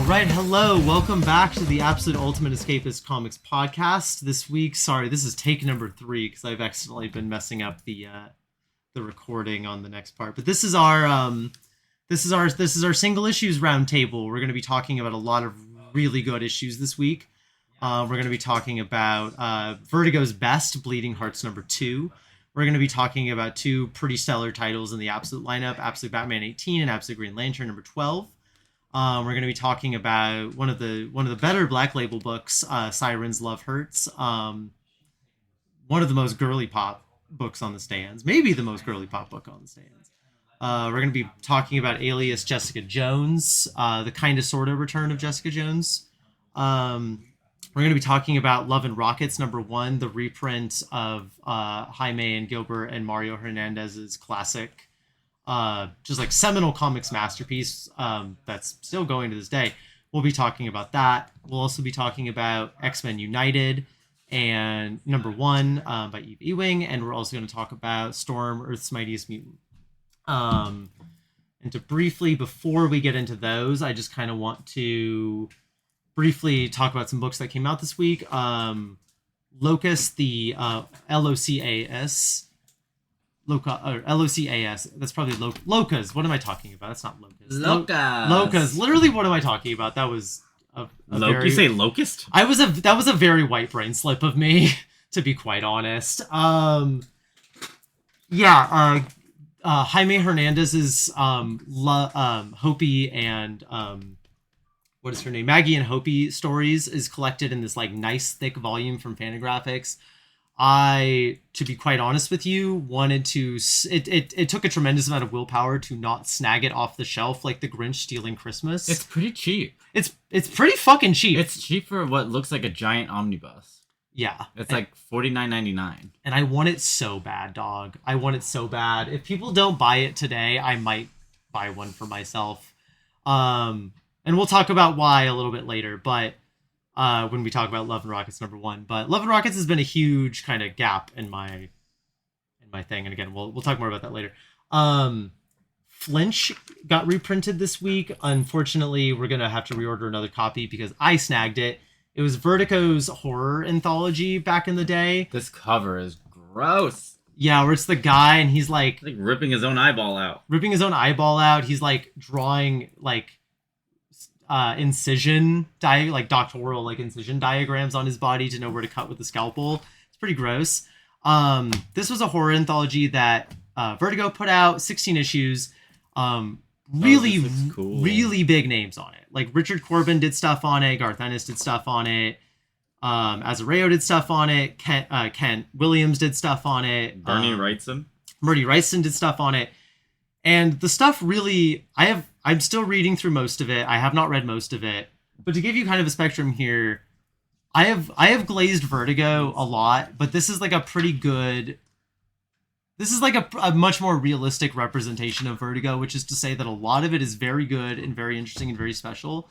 right, hello, welcome back to the Absolute Ultimate Escapist Comics podcast. This week, sorry, this is take number 3 because I've accidentally been messing up the recording on the next part. But this is our single issues roundtable. We're going to be talking about a lot of really good issues this week. We're going to be talking about Vertigo's Best, Bleeding Hearts number 2. We're going to be talking about 2 pretty stellar titles in the Absolute lineup, Absolute Batman 18 and Absolute Green Lantern number 12. We're going to be talking about one of the better Black Label books, Siren's Love Hurts. One of the most girly pop books on the stands, maybe the most girly pop book on the stands. We're going to be talking about Alias Jessica Jones, the kind of sort of return of Jessica Jones. We're going to be talking about Love and Rockets number 1, the reprint of Jaime and Gilbert and Mario Hernandez's classic. Just like seminal comics masterpiece that's still going to this day. We'll be talking about that. We'll also be talking about X-Men United and number 1 by Eve Ewing, and we're also going to talk about Storm, Earth's Mightiest Mutant. And to briefly, before we get into those, I just kind of want to briefly talk about some books that came out this week. Locus, the LOCAS. LOCAS. That's probably Locas. What am I talking about? That's not Locus. Locas. Literally, what am I talking about? That was you say locust? That was a very white brain slip of me, to be quite honest. Jaime Hernandez's Hopi and what is her name? Maggie and Hopi stories is collected in this like nice thick volume from Fantagraphics. I, to be quite honest with you, wanted to... It took a tremendous amount of willpower to not snag it off the shelf like the Grinch stealing Christmas. It's pretty cheap. It's pretty fucking cheap. It's cheap for what looks like a giant omnibus. Yeah. It's like $49.99. And I want it so bad, dog. I want it so bad. If people don't buy it today, I might buy one for myself. And we'll talk about why a little bit later, but... when we talk about Love and Rockets number 1, but Love and Rockets has been a huge kind of gap in my thing, and again we'll talk more about that later. Flinch got reprinted this week. Unfortunately, we're gonna have to reorder another copy because I snagged it. It was Vertigo's horror anthology back in the day. This cover is gross. Yeah, where it's the guy and he's like ripping his own eyeball out. He's like drawing like doctoral incision diagrams on his body to know where to cut with the scalpel. It's pretty gross. This was a horror anthology that Vertigo put out, 16 issues. Really big names on it. Like Richard Corbin did stuff on it, Garth Ennis did stuff on it, Azzarello did stuff on it, Kent Williams did stuff on it, Bernie Wrightson did stuff on it. And the stuff really, I'm still reading through most of it. I have not read most of it. But to give you kind of a spectrum here, I have glazed Vertigo a lot, but this is like a pretty good... This is like a much more realistic representation of Vertigo, which is to say that a lot of it is very good and very interesting and very special.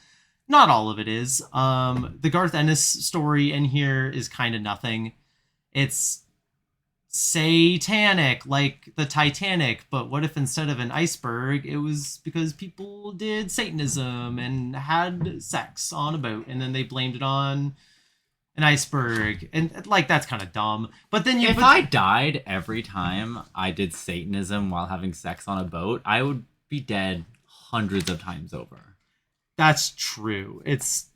Not all of it is. The Garth Ennis story in here is kind of nothing. It's satanic, like the Titanic, but what if instead of an iceberg, it was because people did Satanism and had sex on a boat, and then they blamed it on an iceberg, and like that's kind of dumb. But then if I died every time I did Satanism while having sex on a boat, I would be dead hundreds of times over. That's true. It's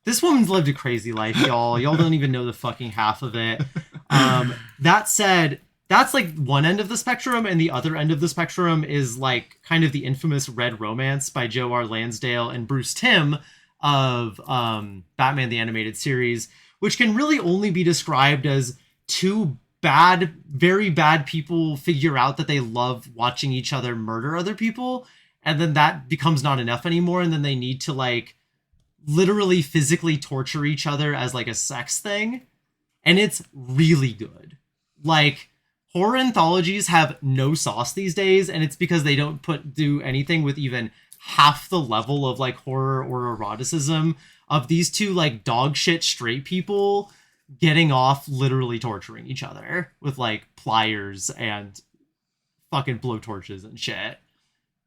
this woman's lived a crazy life, y'all. Y'all don't even know the fucking half of it. That said, that's like one end of the spectrum, and the other end of the spectrum is like kind of the infamous Red Romance by Joe R. Lansdale and Bruce Timm of Batman the Animated Series, which can really only be described as 2 very bad people figure out that they love watching each other murder other people, and then that becomes not enough anymore, and then they need to like literally physically torture each other as like a sex thing. And it's really good. Like, horror anthologies have no sauce these days, and it's because they don't do anything with even half the level of like horror or eroticism of these 2 like dog shit straight people getting off literally torturing each other with like pliers and fucking blowtorches and shit.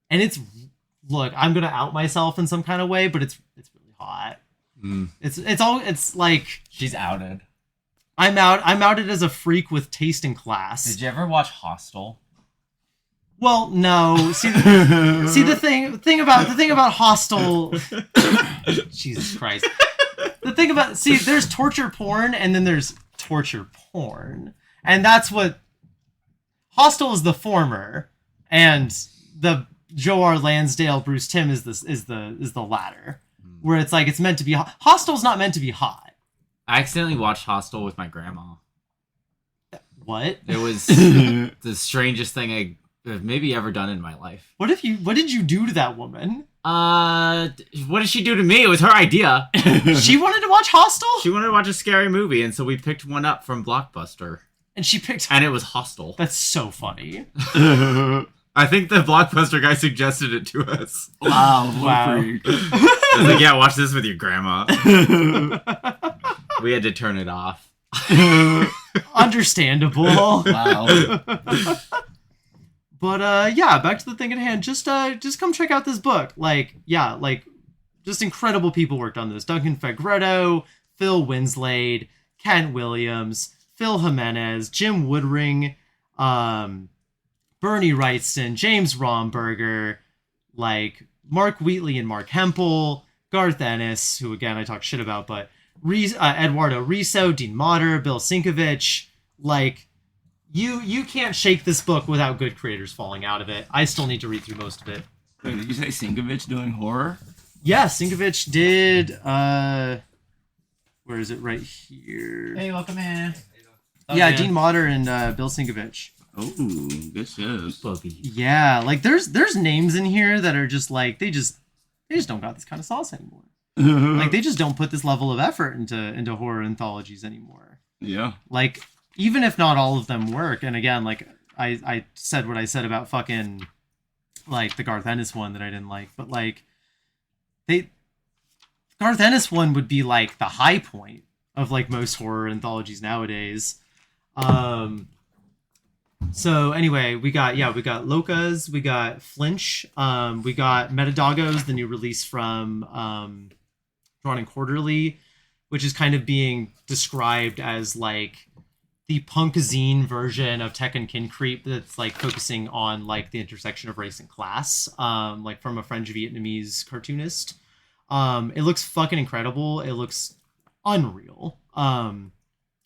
And it's look, I'm gonna out myself in some kind of way, but it's really hot. Mm. It's like She's outed. I'm outed as a freak with taste and class. Did you ever watch Hostel? Well, no. See the thing about Hostel. Jesus Christ. The thing about there's torture porn and then there's torture porn, and that's what Hostel is the former, and the Joe R. Lansdale Bruce Timm is the latter, where it's like it's meant to be. Hostel's not meant to be hot. I accidentally watched Hostel with my grandma. What? It was the strangest thing I've maybe ever done in my life. What did you do to that woman? What did she do to me? It was her idea. She wanted to watch Hostel? She wanted to watch a scary movie, and so we picked one up from Blockbuster. And she picked... And it was Hostel. That's so funny. I think the Blockbuster guy suggested it to us. Wow. I was like, yeah, watch this with your grandma. We had to turn it off. Understandable. Wow. But yeah, back to the thing at hand. Just come check out this book. Just incredible people worked on this. Duncan Fegretto, Phil Winslade, Kent Williams, Phil Jimenez, Jim Woodring, Bernie Wrightston, James Romberger, Mark Wheatley and Mark Hempel, Garth Ennis, who again I talk shit about, but Eduardo Riso, Dean Motter, Bill Sinkovich. You can't shake this book without good creators falling out of it. I still need to read through most of it. Wait, did you say Sinkovich doing horror? Yeah, Sinkovich did. Where is it? Right here. Hey, welcome in. Yeah, Dean Motter and Bill Sinkovich. Oh, good shit. Yeah, there's names in here that are just they just don't got this kind of sauce anymore. They just don't put this level of effort into horror anthologies anymore. Yeah. Even if not all of them work, and again, I said what I said about fucking the Garth Ennis one that I didn't like, but Garth Ennis one would be the high point of most horror anthologies nowadays. So anyway, we got Locas, we got Flinch, we got Metadogos, the new release from Drawn and Quarterly, which is kind of being described as the punkazine version of Tekken Kin Creep that's focusing on the intersection of race and class, from a French Vietnamese cartoonist. It looks fucking incredible. It looks unreal.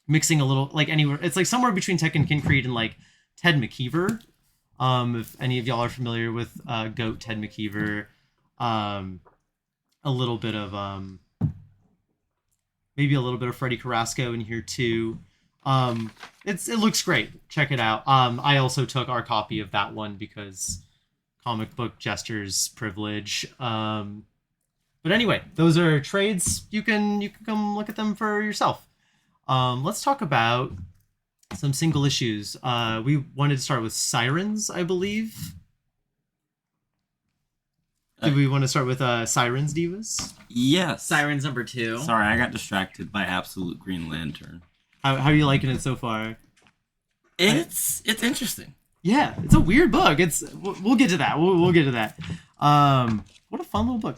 Mixing a little anywhere, it's somewhere between Tekken Kin Creed and Ted McKeever. If any of y'all are familiar with Goat Ted McKeever, a little bit of maybe a little bit of Freddie Carrasco in here too. It looks great. Check it out. I also took our copy of that one because comic book gestures privilege. But anyway, those are trades. You can come look at them for yourself. Let's talk about some single issues. We wanted to start with Sirens, I believe. Did we want to start with Sirens Divas? Yes. Sirens number 2. Sorry, I got distracted by Absolute Green Lantern. How are you liking it so far? It's interesting. Yeah, it's a weird book. We'll get to that. We'll get to that. What a fun little book.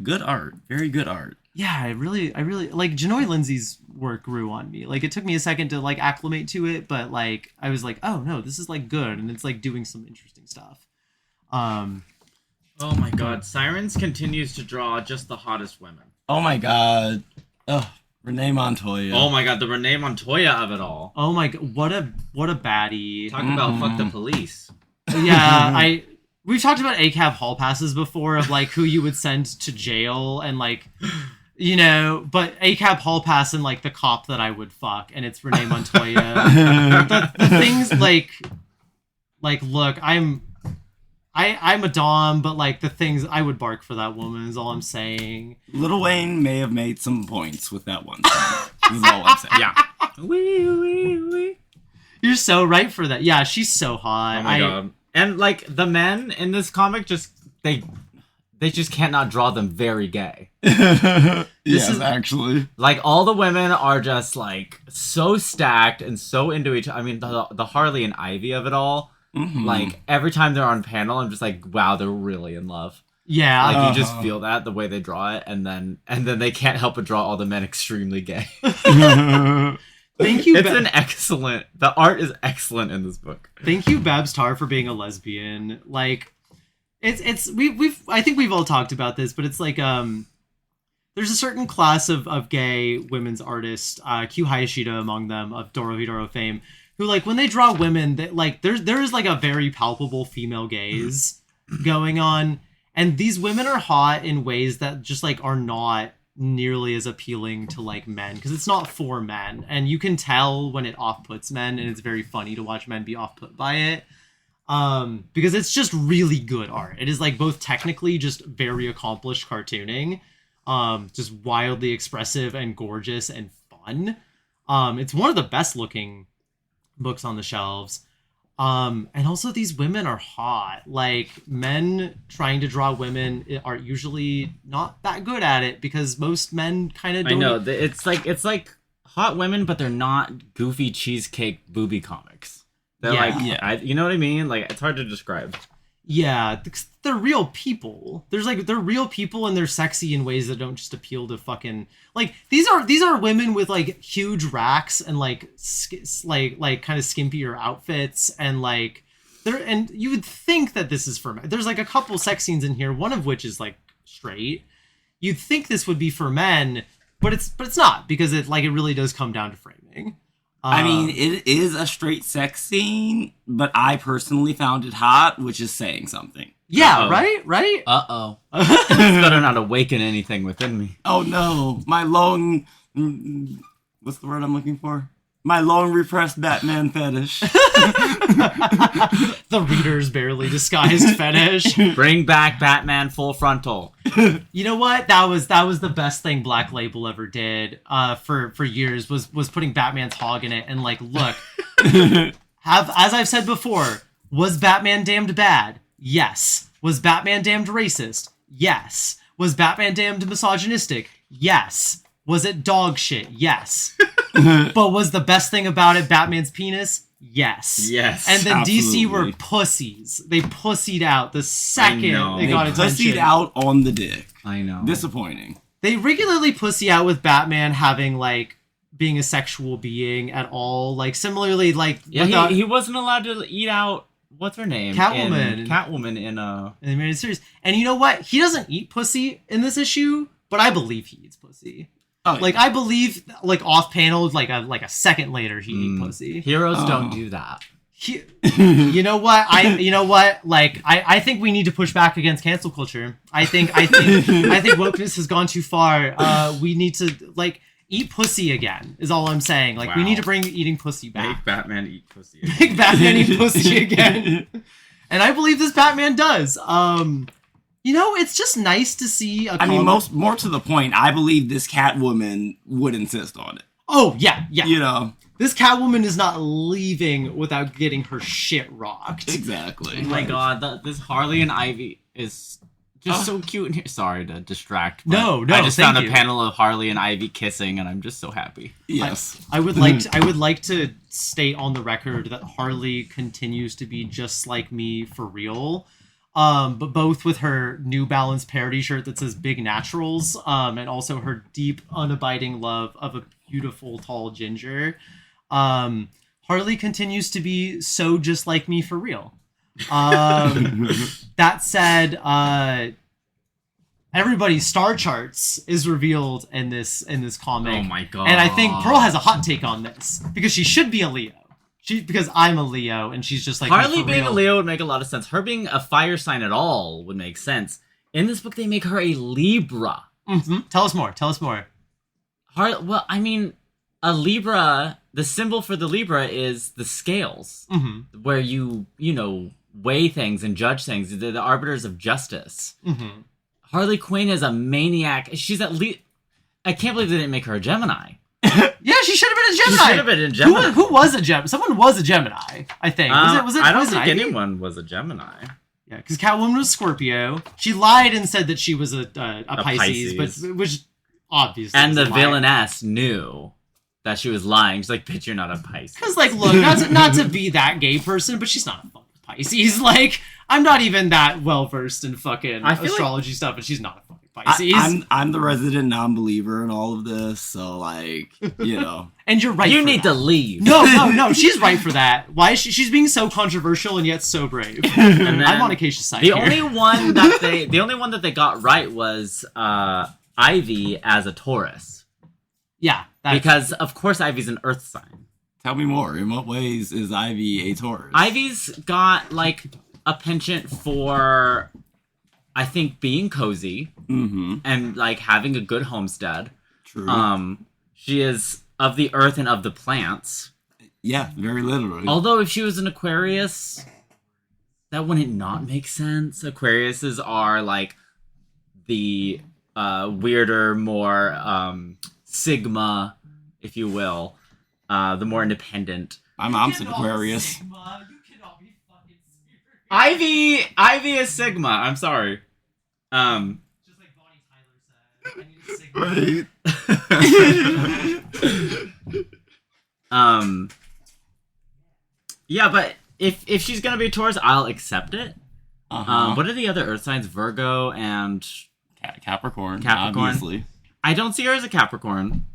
Good art. Very good art. Yeah, I really Janoi Lindsay's work grew on me. It took me a second to acclimate to it, but I was oh no, this is good, and it's doing some interesting stuff. Oh my god, Sirens continues to draw just the hottest women. Oh my god. Ugh, Renee Montoya. Oh my god, the Renee Montoya of it all. Oh my god, what a baddie. Talk about fuck the police. Yeah, we've talked about ACAB hall passes before of who you would send to jail and but ACAB hall pass and the cop that I would fuck, and it's Renee Montoya. the things look, I'm a dom, but the things I would bark for that woman is all I'm saying. Lil Wayne may have made some points with that one. This is all I'm saying. Yeah. Wee. You're so right for that. Yeah, she's so hot. Oh my god. And the men in this comic they just cannot draw them very gay. Yes, actually. All the women are just so stacked and so into each other. I mean, the Harley and Ivy of it all. Mhm. Like, every time they're on panel, I'm just like, wow, they're really in love. Yeah. Like, you just feel that, the way they draw it, and then they can't help but draw all the men extremely gay. Thank you. The art is excellent in this book. Thank you, Babs Tarr, for being a lesbian. Like, I think we've all talked about this, but it's like, there's a certain class of gay women's artists, Q Hayashida among them, of Dorohedoro fame, who, like, when they draw women, that, like, there is like a very palpable female gaze going on, and these women are hot in ways that just, like, are not nearly as appealing to, like, men, because it's not for men, and you can tell when it off-puts men, and it's very funny to watch men be off-put by it, because it's just really good art. It is, like, both technically just very accomplished cartooning, just wildly expressive and gorgeous and fun. It's one of the best looking books on the shelves. And also these women are hot. Like, men trying to draw women are usually not that good at it, because most men kind of don't. I know, it's like hot women, but they're not goofy cheesecake booby comics. They're you know what I mean? Like, it's hard to describe. Yeah, they're real people. They're real people, and they're sexy in ways that don't just appeal to fucking, like, these are women with, like, huge racks and, like, like kind of skimpier outfits, and, like, and you would think that this is for men. There's, like, a couple sex scenes in here, one of which is, like, straight. You'd think this would be for men, but it's not, because it really does come down to framing. I mean, it is a straight sex scene, but I personally found it hot, which is saying something. Yeah, Uh-oh. right? Uh-oh. This better not awaken anything within me. Oh no, my long... What's the word I'm looking for? My long repressed Batman fetish. The reader's barely disguised fetish. Bring back Batman Full Frontal. You know what? That was the best thing Black Label ever did for years, was putting Batman's hog in it. And, like, look, as I've said before, was Batman damned bad? Yes. Was Batman damned racist? Yes. Was Batman damned misogynistic? Yes. Was it dog shit? Yes. But was the best thing about it Batman's penis? Yes. Yes. And then Absolutely. DC were pussies. They pussied out the second they got attention. Pussied out on the dick. I know. Disappointing. They regularly pussy out with Batman having, like, being a sexual being at all. Like, similarly, like... Yeah, he wasn't allowed to eat out... What's her name? Catwoman. Catwoman in the animated series. And you know what? He doesn't eat pussy in this issue, but I believe he eats pussy. Oh, like, I believe, like, off panel, like a second later, he ate pussy. Heroes don't do that. You know what? Like, I think we need to push back against cancel culture. I think wokeness has gone too far. We need to, like, eat pussy again, is all I'm saying. Like, we need to bring eating pussy back. Make Batman eat pussy again. Make Batman eat pussy again. And I believe this Batman does. You know, it's just nice to see a more to the point, I believe this Catwoman would insist on it. Oh, yeah. You know. This Catwoman is not leaving without getting her shit rocked. Exactly. Oh my god, this Harley and Ivy is just so cute in here. Sorry to distract. No, I just found a panel of Harley and Ivy kissing, and I'm just so happy. Yes. I would like to state on the record that Harley continues to be just like me for real. But both with her New Balance parody shirt that says Big Naturals, and also her deep, unabiding love of a beautiful, tall ginger. Harley continues to be so just like me for real. That said, everybody's star charts is revealed in this comic. Oh my god. And I think Pearl has a hot take on this, because she should be a Leo. Because I'm a Leo, and she's just like Harley being a Leo would make a lot of sense. Her being a fire sign at all would make sense. In this book, they make her a Libra. Mm-hmm. Tell us more. Well, I mean, a Libra, the symbol for the Libra is the scales, where you weigh things and judge things. They're the arbiters of justice. Mm-hmm. Harley Quinn is a maniac. She's at least... I can't believe they didn't make her a Gemini. Yeah, she should have been a Gemini. She should have been a Gemini. Who was a Gemini? Someone was a Gemini, I think. Was it? I don't think anyone was a Gemini. Yeah, because Catwoman was Scorpio. She lied and said that she was a Pisces, but which obviously. And the villainess knew that she was lying. She's like, "Bitch, you're not a Pisces." Because, like, look, not to be that gay person, but she's not a fucking Pisces. Like, I'm not even that well versed in fucking I feel astrology stuff, and she's not a fucking Pisces. I'm the resident non-believer in all of this, so like, you know. And you're right. You for need that. to leave. No. She's right for that. Why is she's being so controversial and yet so brave? And then I'm on Acacia's side. the here. only one that they got right was Ivy as a Taurus. Yeah, Because of course Ivy's an Earth sign. Tell me more. In what ways is Ivy a Taurus? Ivy's got like a penchant for, I think, being cozy and like having a good homestead. True. She is of the earth and of the plants. Yeah, very literally. Although if she was an Aquarius, that wouldn't not make sense. Aquariuses are like the weirder, more Sigma, if you will, the more independent. I'm opposite Aquarius. You cannot be fucking serious. Ivy is Sigma. I'm sorry. Just like Bonnie Tyler said, I need a Sigma. Right. Yeah, but if she's gonna be a Taurus, I'll accept it. Uh-huh. What are the other Earth signs? Virgo and Capricorn. Capricorn. Obviously. I don't see her as a Capricorn.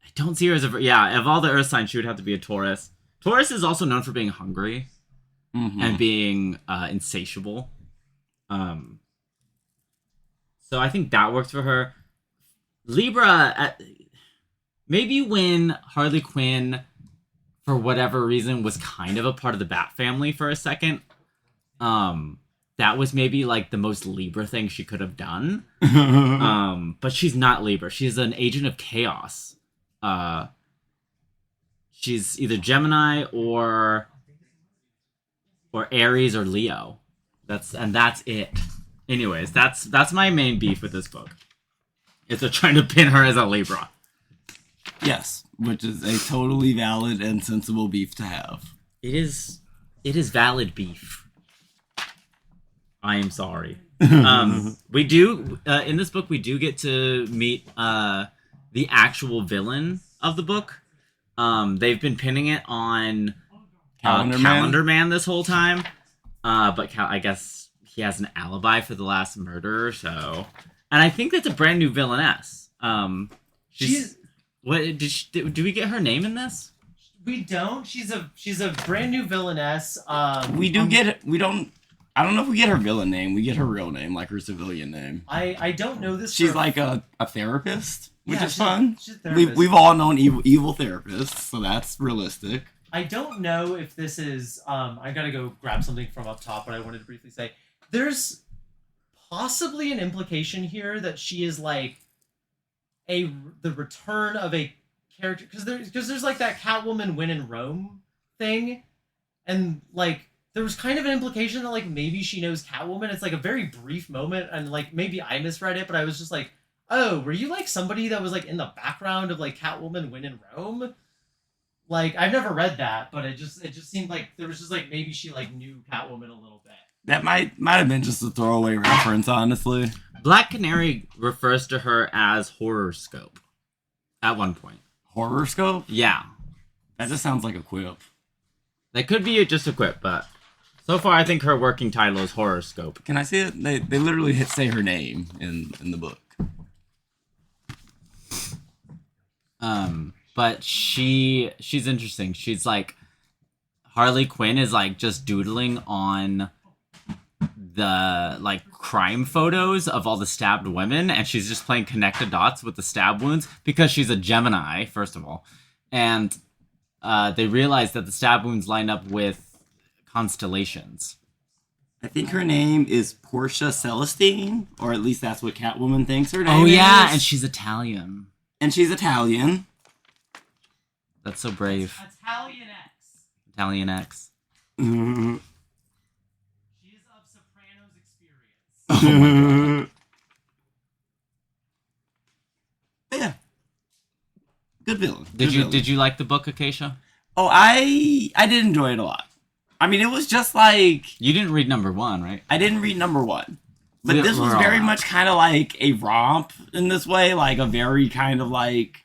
I don't see her as a... Yeah, of all the Earth signs, she would have to be a Taurus. Taurus is also known for being hungry and being insatiable. So I think that works for her. Libra, maybe when Harley Quinn, for whatever reason, was kind of a part of the Bat family for a second, that was maybe like the most Libra thing she could have done. But she's not Libra. She's an agent of chaos. She's either Gemini or Aries or Leo. That's it. Anyways, that's my main beef with this book. Is they're trying to pin her as a Libra. Yes, which is a totally valid and sensible beef to have. It is valid beef. I am sorry. We do in this book we do get to meet the actual villain of the book. They've been pinning it on Calendar Man this whole time, but I guess he has an alibi for the last murder. So, and I think that's a brand new villainess. She's what do we get her name in this? We don't. She's a brand new villainess. We don't. I don't know if we get her villain name. We get her real name, like her civilian name. I don't know this. She's like a therapist, which is fun. She's a therapist. We've all known evil therapists, so that's realistic. I don't know if this is. I gotta go grab something from up top, but I wanted to briefly say there's possibly an implication here that she is like the return of a character because there's like that Catwoman win in Rome thing, and like there was kind of an implication that like maybe she knows Catwoman. It's like a very brief moment, and like maybe I misread it, but I was just like, oh, were you like somebody that was like in the background of like Catwoman win in Rome? Like I've never read that, but it just seemed like there was just like maybe she like knew Catwoman a little bit. That might have been just a throwaway reference, honestly. Black Canary refers to her as Horoscope at one point. Horoscope? Yeah. That just sounds like a quip. That could be just a quip, but so far I think her working title is Horoscope. Can I see it? They literally say her name in the book. But she's interesting. She's like Harley Quinn is like just doodling on the like crime photos of all the stabbed women, and she's just playing connect the dots with the stab wounds because she's a Gemini, first of all, and they realize that the stab wounds line up with constellations. I think her name is Portia Celestine, or at least that's what Catwoman thinks her name is. Oh yeah, and she's Italian. And she's Italian. That's so brave. Italian X. Italian X. Mm-hmm. She is of Sopranos experience. Oh my god. Yeah. Good villain. Did you like the book, Acacia? Oh, I did enjoy it a lot. I mean, it was just like... You didn't read number 1, right? I didn't read number 1. But this was very much kind of like a romp in this way. Like a very kind of like...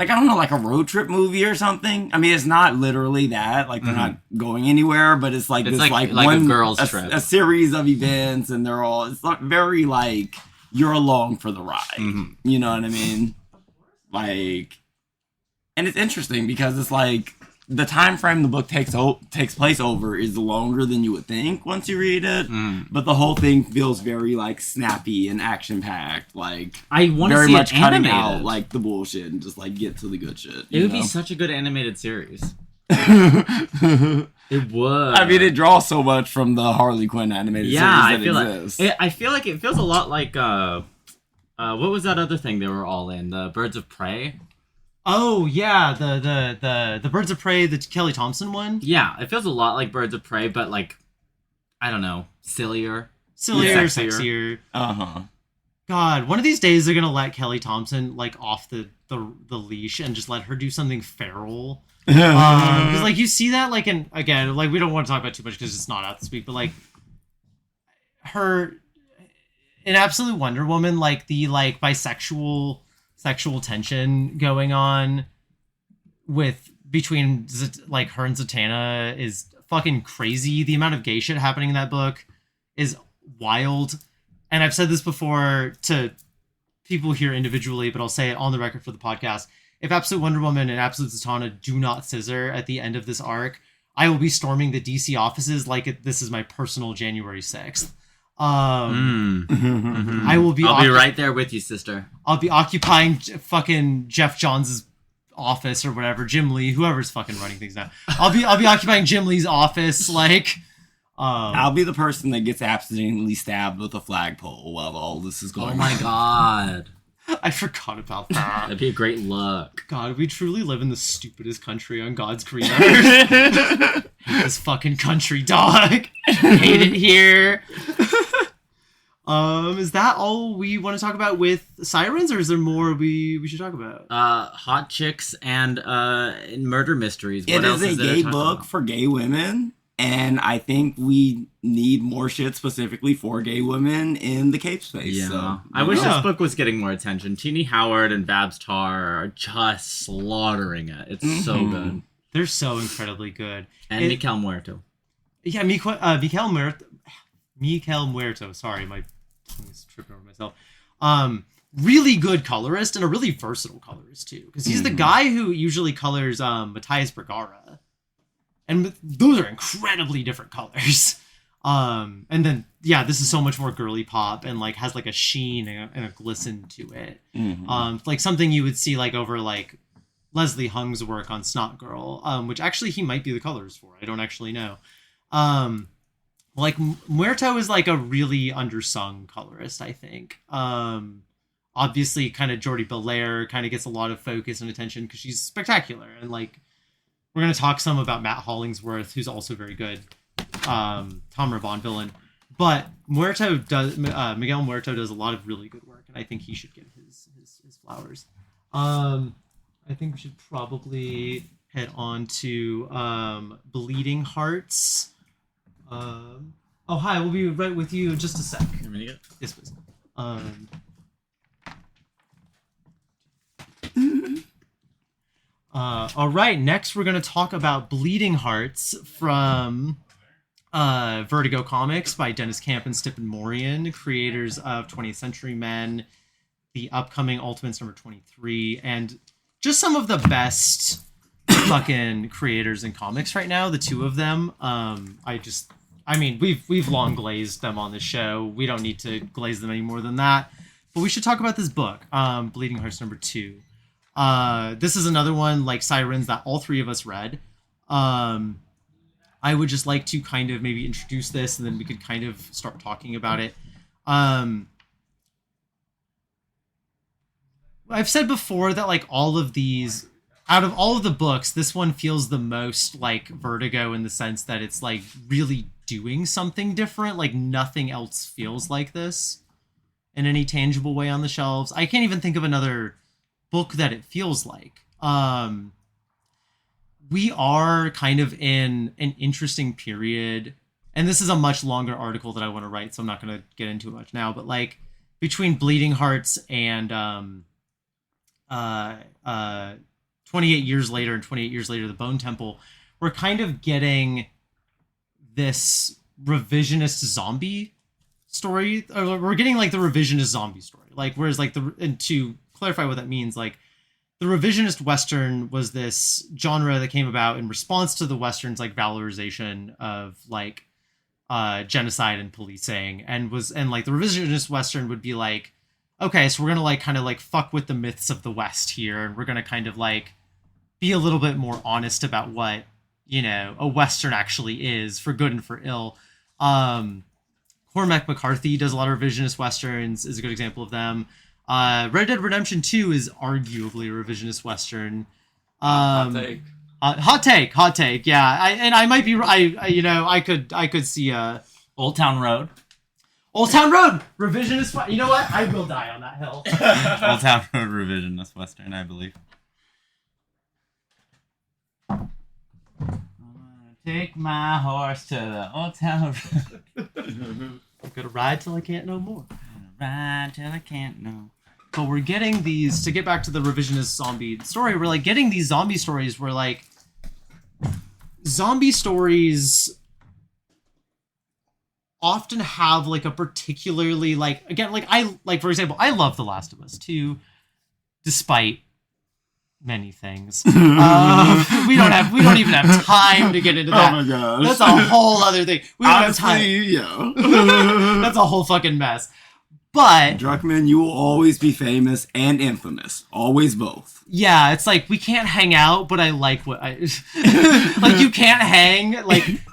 like, I don't know, like a road trip movie or something. I mean, it's not literally that. Like, they're not going anywhere, but it's like It's this, like one a girl's trip. a series of events, and they're all, it's not very, like, you're along for the ride. You know what I mean? Like, and it's interesting because it's like, the time frame the book takes place over is longer than you would think once you read it, but the whole thing feels very like snappy and action packed. Like, I want to very see much it cutting animated. out like the bullshit and just like get to the good shit. It would be such a good animated series. It would. I mean, it draws so much from the Harley Quinn animated series that exists. I feel like it feels a lot like what was that other thing they were all in? The Birds of Prey. Oh yeah, the Birds of Prey, the Kelly Thompson one. Yeah, it feels a lot like Birds of Prey, but like, I don't know, sillier, sexier. God, one of these days they're gonna let Kelly Thompson like off the leash and just let her do something feral. Because like you see that like again like we don't want to talk about too much because it's not out this week, but like her in Absolute Wonder Woman, like the like bisexual sexual tension going on between like her and Zatanna is fucking crazy. The amount of gay shit happening in that book is wild. And I've said this before to people here individually, but I'll say it on the record for the podcast. If Absolute Wonder Woman and Absolute Zatanna do not scissor at the end of this arc, I will be storming the DC offices like this is my personal January 6th. I will be. I'll be right there with you, sister. I'll be occupying fucking Jeff Johns' office or whatever. Jim Lee, whoever's fucking running things now. I'll be occupying Jim Lee's office. Like, I'll be the person that gets accidentally stabbed with a flagpole while all this is going on. Oh my god. I forgot about that. That'd be a great look. God, we truly live in the stupidest country on God's green earth. Hate this fucking country, dog. Hate it here. Is that all we want to talk about with Sirens, or is there more we should talk about? Hot chicks and murder mysteries. It is a gay book for gay women, and I think we need more shit specifically for gay women in the cape space. Yeah. So, I wish this book was getting more attention. Teenie Howard and Babs Tarr are just slaughtering it. It's so good. They're so incredibly good. And Mikel Muerto. Yeah, Mikel Muerto. Sorry, my tongue is tripping over myself. Really good colorist and a really versatile colorist too, because he's the guy who usually colors Matthias Bergara, and those are incredibly different colors. And then this is so much more girly pop and like has like a sheen and a glisten to it. Like something you would see like over like Leslie Hung's work on Snot Girl, which actually he might be the colors for. I don't actually know. Like Muerto is like a really undersung colorist, I think. Obviously kind of Jordi Belair kind of gets a lot of focus and attention because she's spectacular. And like, we're going to talk some about Matt Hollingsworth, who's also very good. Tom Bond villain. But Miguel Muerto does a lot of really good work. And I think he should get his flowers. I think we should probably head on to Bleeding Hearts. Hi, we'll be right with you in just a sec. Yes, please. All right, next we're going to talk about Bleeding Hearts from Vertigo Comics by Dennis Camp and Stephen Morian, creators of 20th Century Men, the upcoming Ultimates number 23, and just some of the best fucking creators in comics right now, the two of them. We've long glazed them on the show. We don't need to glaze them any more than that. But we should talk about this book, Bleeding Hearts number 2. This is another one like Sirens that all three of us read. I would just like to kind of maybe introduce this and then we could kind of start talking about it. I've said before that like all of these, out of all of the books, this one feels the most like Vertigo in the sense that it's like really doing something different. Like nothing else feels like this in any tangible way on the shelves. I can't even think of another book that it feels like. We are kind of in an interesting period, and this is a much longer article that I want to write, so I'm not going to get into it much now, but like between Bleeding Hearts and 28 years later and 28 years later, the Bone Temple, we're kind of getting this revisionist zombie story. Or we're getting like the revisionist zombie story. Like, whereas like and to clarify what that means, like the revisionist Western was this genre that came about in response to the Western's like valorization of like genocide and policing, and like the revisionist Western would be like, okay, so we're gonna like kind of like fuck with the myths of the West here, and we're gonna kind of like be a little bit more honest about what, you know, a Western actually is, for good and for ill. Cormac McCarthy does a lot of revisionist Westerns, is a good example of them. Red Dead Redemption 2 is arguably a revisionist Western. Hot take. Hot take. Yeah, I might be. I could see Old Town Road. Old Town Road, revisionist. You know what? I will die on that hill. Old Town Road, revisionist Western, I believe. Take my horse to the Old Town Road. I'm gonna ride till I can't no more. Ride till I can't no. But we're getting these, to get back to the revisionist zombie story, we're like getting these zombie stories where like zombie stories often have like a particularly like, again, like I like, for example, I love The Last of Us 2 despite many things. We don't even have time to get into that. Oh my gosh. That's a whole other thing. We don't have time. Yeah. That's a whole fucking mess. But Druckmann, you will always be famous and infamous. Always both. yeah, it's like we can't hang out, but I like what I like. You can't hang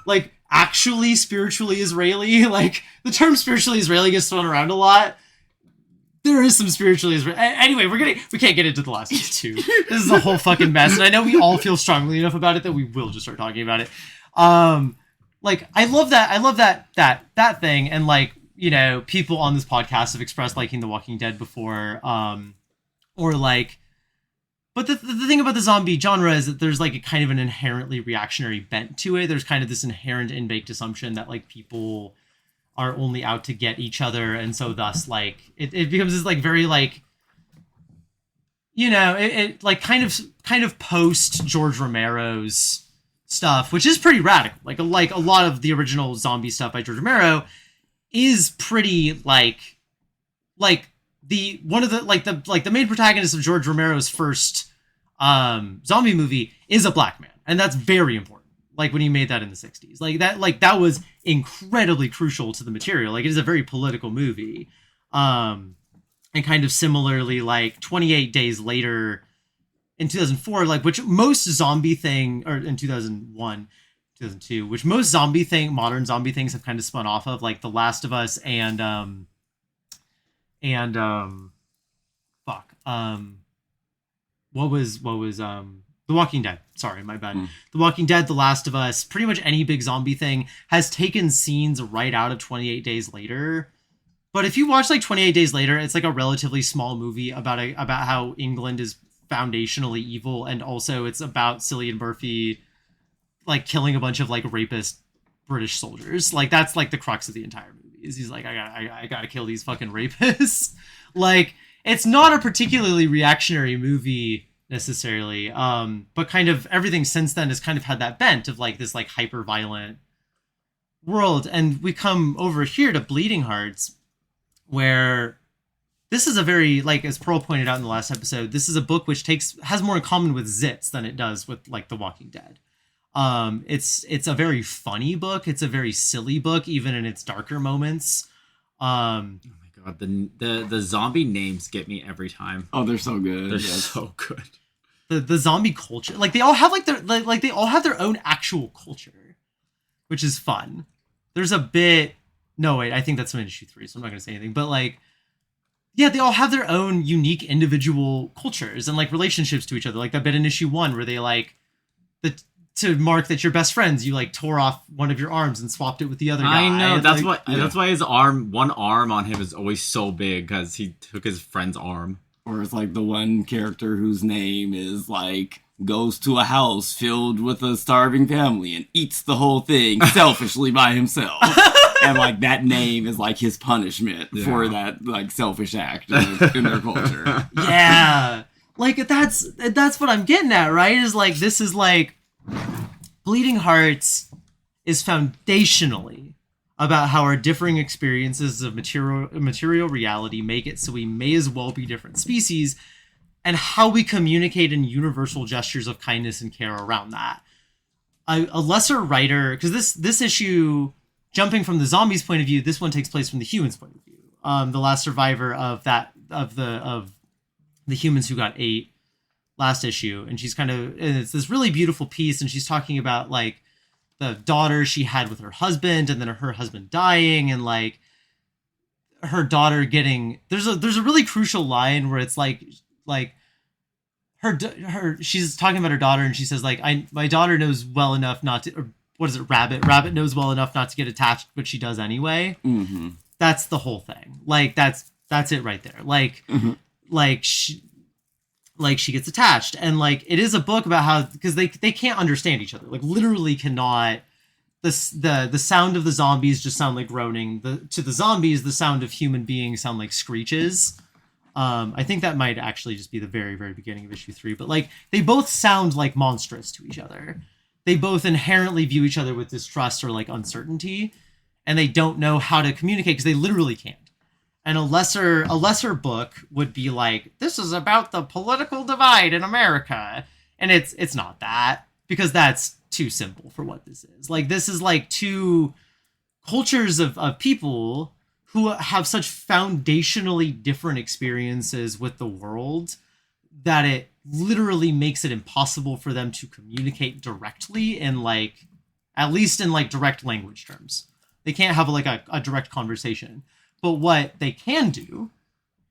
like actually spiritually Israeli. Like the term spiritually Israeli gets thrown around a lot. There is some spiritually Israeli. Anyway, we can't get into The Last of Us 2. This is a whole fucking mess, and I know we all feel strongly enough about it that we will just start talking about it. Like I love that thing, and like, you know, people on this podcast have expressed liking The Walking Dead before, or like, but the thing about the zombie genre is that there's like a kind of an inherently reactionary bent to it. There's kind of this inherent in-baked assumption that like people are only out to get each other, and so thus like it becomes this like very like, you know, it like kind of post George Romero's stuff, which is pretty radical. Like a lot of the original zombie stuff by George Romero is pretty like the one of the main protagonist of George Romero's first zombie movie is a black man, and that's very important. Like when he made that in the 60s, that was incredibly crucial to the material. Like it is a very political movie. And kind of similarly, like 28 Days Later in 2004, like which most zombie thing, or in 2001, 2002, which most modern zombie things have kind of spun off of, like The Last of Us and what was The Walking Dead. Sorry, my bad. The Walking Dead, The Last of Us, pretty much any big zombie thing has taken scenes right out of 28 Days Later. But if you watch like 28 Days Later, it's like a relatively small movie about how England is foundationally evil, and also it's about Cillian Murphy like killing a bunch of like rapist British soldiers. Like that's like the crux of the entire movie. Is he's like, I gotta kill these fucking rapists. Like it's not a particularly reactionary movie necessarily, but kind of everything since then has kind of had that bent of like this like hyper violent world. And we come over here to Bleeding Hearts, where this is a very, like as Pearl pointed out in the last episode, this is a book which has more in common with Zitz than it does with like The Walking Dead. It's a very funny book. It's a very silly book, even in its darker moments. Oh my god, the zombie names get me every time. Oh, they're so good. They're so good. The zombie culture, like they all have like they all have their own actual culture, which is fun. There's a bit. No, wait, I think that's from issue 3, so I'm not gonna say anything. But like, yeah, they all have their own unique individual cultures and like relationships to each other. Like that bit in issue 1 where they like to mark that you're best friends, you like tore off one of your arms and swapped it with the other guy. I know, that's like, that's why his one arm on him is always so big, because he took his friend's arm. Or it's like the one character whose name is like goes to a house filled with a starving family and eats the whole thing selfishly by himself. And like that name is like his punishment for that like selfish act in their culture. Yeah. like that's what I'm getting at, right? Is like, this is like, Bleeding Hearts is foundationally about how our differing experiences of material reality make it so we may as well be different species, and how we communicate in universal gestures of kindness and care around that. A lesser writer, because this issue, jumping from the zombies' point of view, this one takes place from the humans' point of view. The last survivor of the humans who got ate last issue, and it's this really beautiful piece, and she's talking about like the daughter she had with her husband, and then her husband dying, and like her daughter getting, there's a really crucial line where it's like she's talking about her daughter, and she says like, my daughter knows well enough not to, or what is it, rabbit knows well enough not to get attached, but she does anyway. Mm-hmm. That's the whole thing. Like that's it right there. Like, mm-hmm. she gets attached, and like, it is a book about how, because they can't understand each other, like literally cannot. The sound of the zombies just sound like groaning. To the zombies, the sound of human beings sound like screeches. I think that might actually just be the very, very beginning of issue 3, but like, they both sound like monstrous to each other. They both inherently view each other with distrust or like uncertainty, and they don't know how to communicate because they literally can't. And a lesser book would be like, this is about the political divide in America. And it's not that, because that's too simple for what this is. Like, this is like two cultures of people who have such foundationally different experiences with the world that it literally makes it impossible for them to communicate directly in like, at least in like direct language terms. They can't have like a direct conversation. But what they can do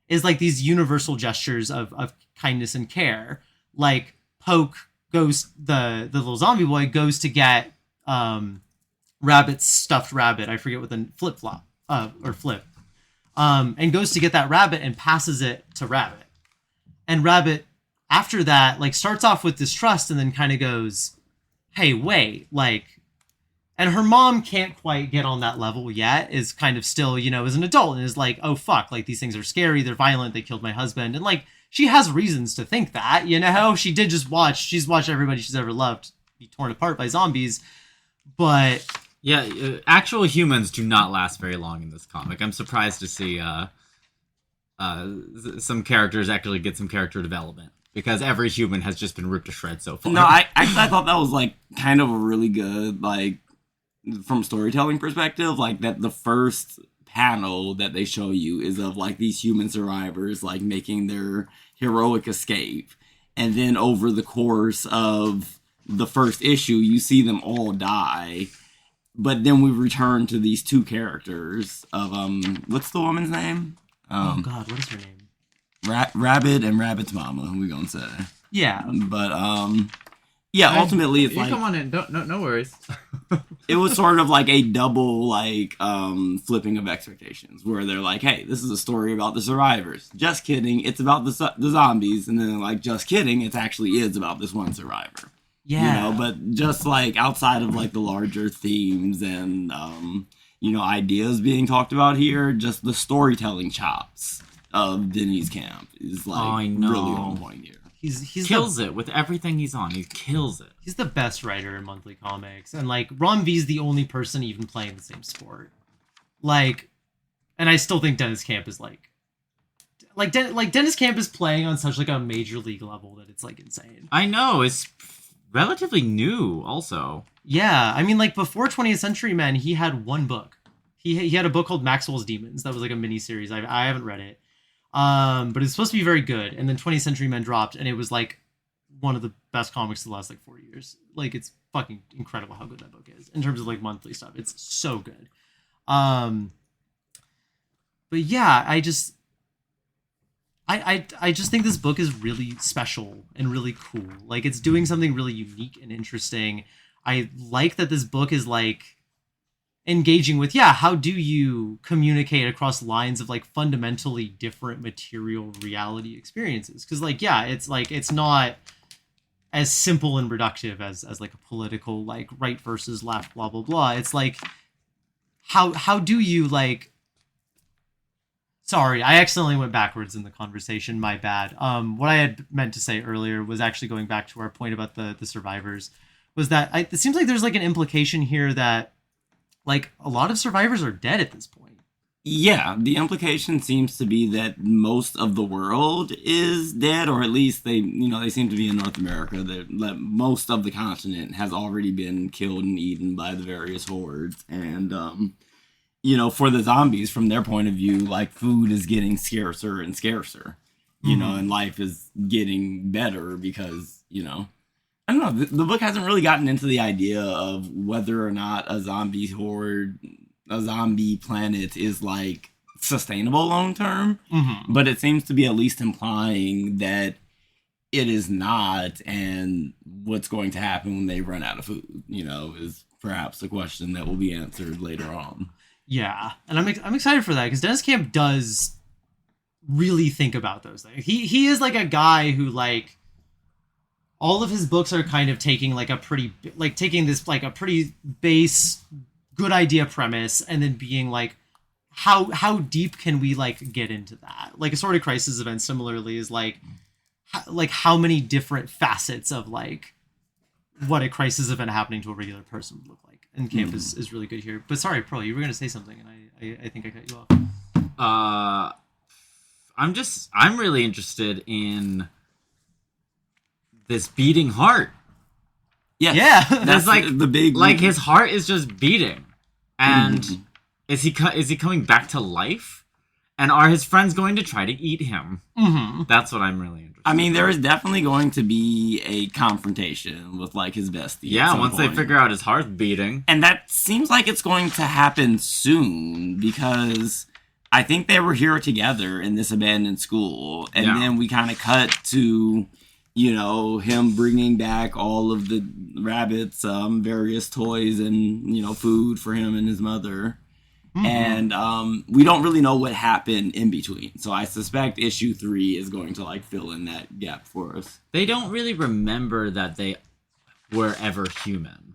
is like these universal gestures of kindness and care. Like Poke goes, the little zombie boy goes to get Rabbit's stuffed rabbit. I forget what the flip, and goes to get that rabbit and passes it to Rabbit. And Rabbit, after that, like starts off with distrust and then kind of goes, hey, wait, like, and her mom can't quite get on that level yet, is kind of still, is an adult, and is like, oh, fuck, like, these things are scary, they're violent, they killed my husband. And, like, she has reasons to think that, She did she's watched everybody she's ever loved be torn apart by zombies, but... Yeah, actual humans do not last very long in this comic. I'm surprised to see some characters actually get some character development, because every human has just been ripped to shreds so far. No, I thought that was, like, kind of a really good, like, from storytelling perspective, like that the first panel that they show you is of like these human survivors like making their heroic escape, and then over the course of the first issue you see them all die, but then we return to these two characters of what's the woman's name? Oh god, what is her name? Rabbit and Rabbit's mama, who we gonna say. Yeah. But yeah, ultimately it's like, come on in, no worries. It was sort of like a double, like, flipping of expectations, where they're like, hey, this is a story about the survivors. Just kidding, it's about the zombies. And then, like, just kidding, it actually is about this one survivor. Yeah. But just, like, outside of, like, the larger themes and, ideas being talked about here, just the storytelling chops of Denny's Camp is, like, really on point here. He kills it with everything he's on. He kills it. He's the best writer in monthly comics, and like Ron V's the only person even playing the same sport. Like, and I still think Dennis Camp is like Dennis Camp is playing on such like a major league level that it's like insane. I know, it's relatively new also. Yeah, I mean, like before 20th Century Men, he had one book. He had a book called Maxwell's Demons that was like a mini series. I haven't read it. But it's supposed to be very good, and then 20th Century Men dropped, and it was like one of the best comics of the last like 4 years. Like, it's fucking incredible how good that book is in terms of like monthly stuff. It's so good. But yeah, I just think this book is really special and really cool. Like, it's doing something really unique and interesting. I like that this book is like engaging with, how do you communicate across lines of like fundamentally different material reality experiences? Because like, it's not as simple and reductive as like a political like right versus left blah blah blah. It's like, how do you like Sorry, I accidentally went backwards in the conversation. My bad. What I had meant to say earlier was actually going back to our point about the survivors. Was that it seems like there's like an implication here that like a lot of survivors are dead at this point. Yeah, the implication seems to be that most of the world is dead, or at least they seem to be in North America. That most of the continent has already been killed and eaten by the various hordes, and for the zombies, from their point of view, like food is getting scarcer and scarcer, and life is getting better because I don't know. The book hasn't really gotten into the idea of whether or not a zombie horde, a zombie planet is like sustainable long term, but it seems to be at least implying that it is not, and what's going to happen when they run out of food, is perhaps a question that will be answered later on. Yeah, and I'm excited for that because Dennis Camp does really think about those things. He is like a guy who like all of his books are kind of taking like a pretty base good idea premise and then being like how deep can we like get into that? Like Assorted Crisis Event similarly is like how many different facets of like what a crisis event happening to a regular person would look like. And Camp is really good here. But sorry, Pearl, you were going to say something, and I think I cut you off. I'm really interested in this beating heart. Yeah. That's like the big, like his heart is just beating, and is he coming back to life? And are his friends going to try to eat him? That's what I'm really interested in. I mean, there is definitely going to be a confrontation with, like, his bestie. Yeah, once they figure out his heart's beating. And that seems like it's going to happen soon, because I think they were here together in this abandoned school. And then we kind of cut to, him bringing back all of the rabbits, various toys and, food for him and his mother. And we don't really know what happened in between. So I suspect issue 3 is going to like fill in that gap for us. They don't really remember that they were ever human.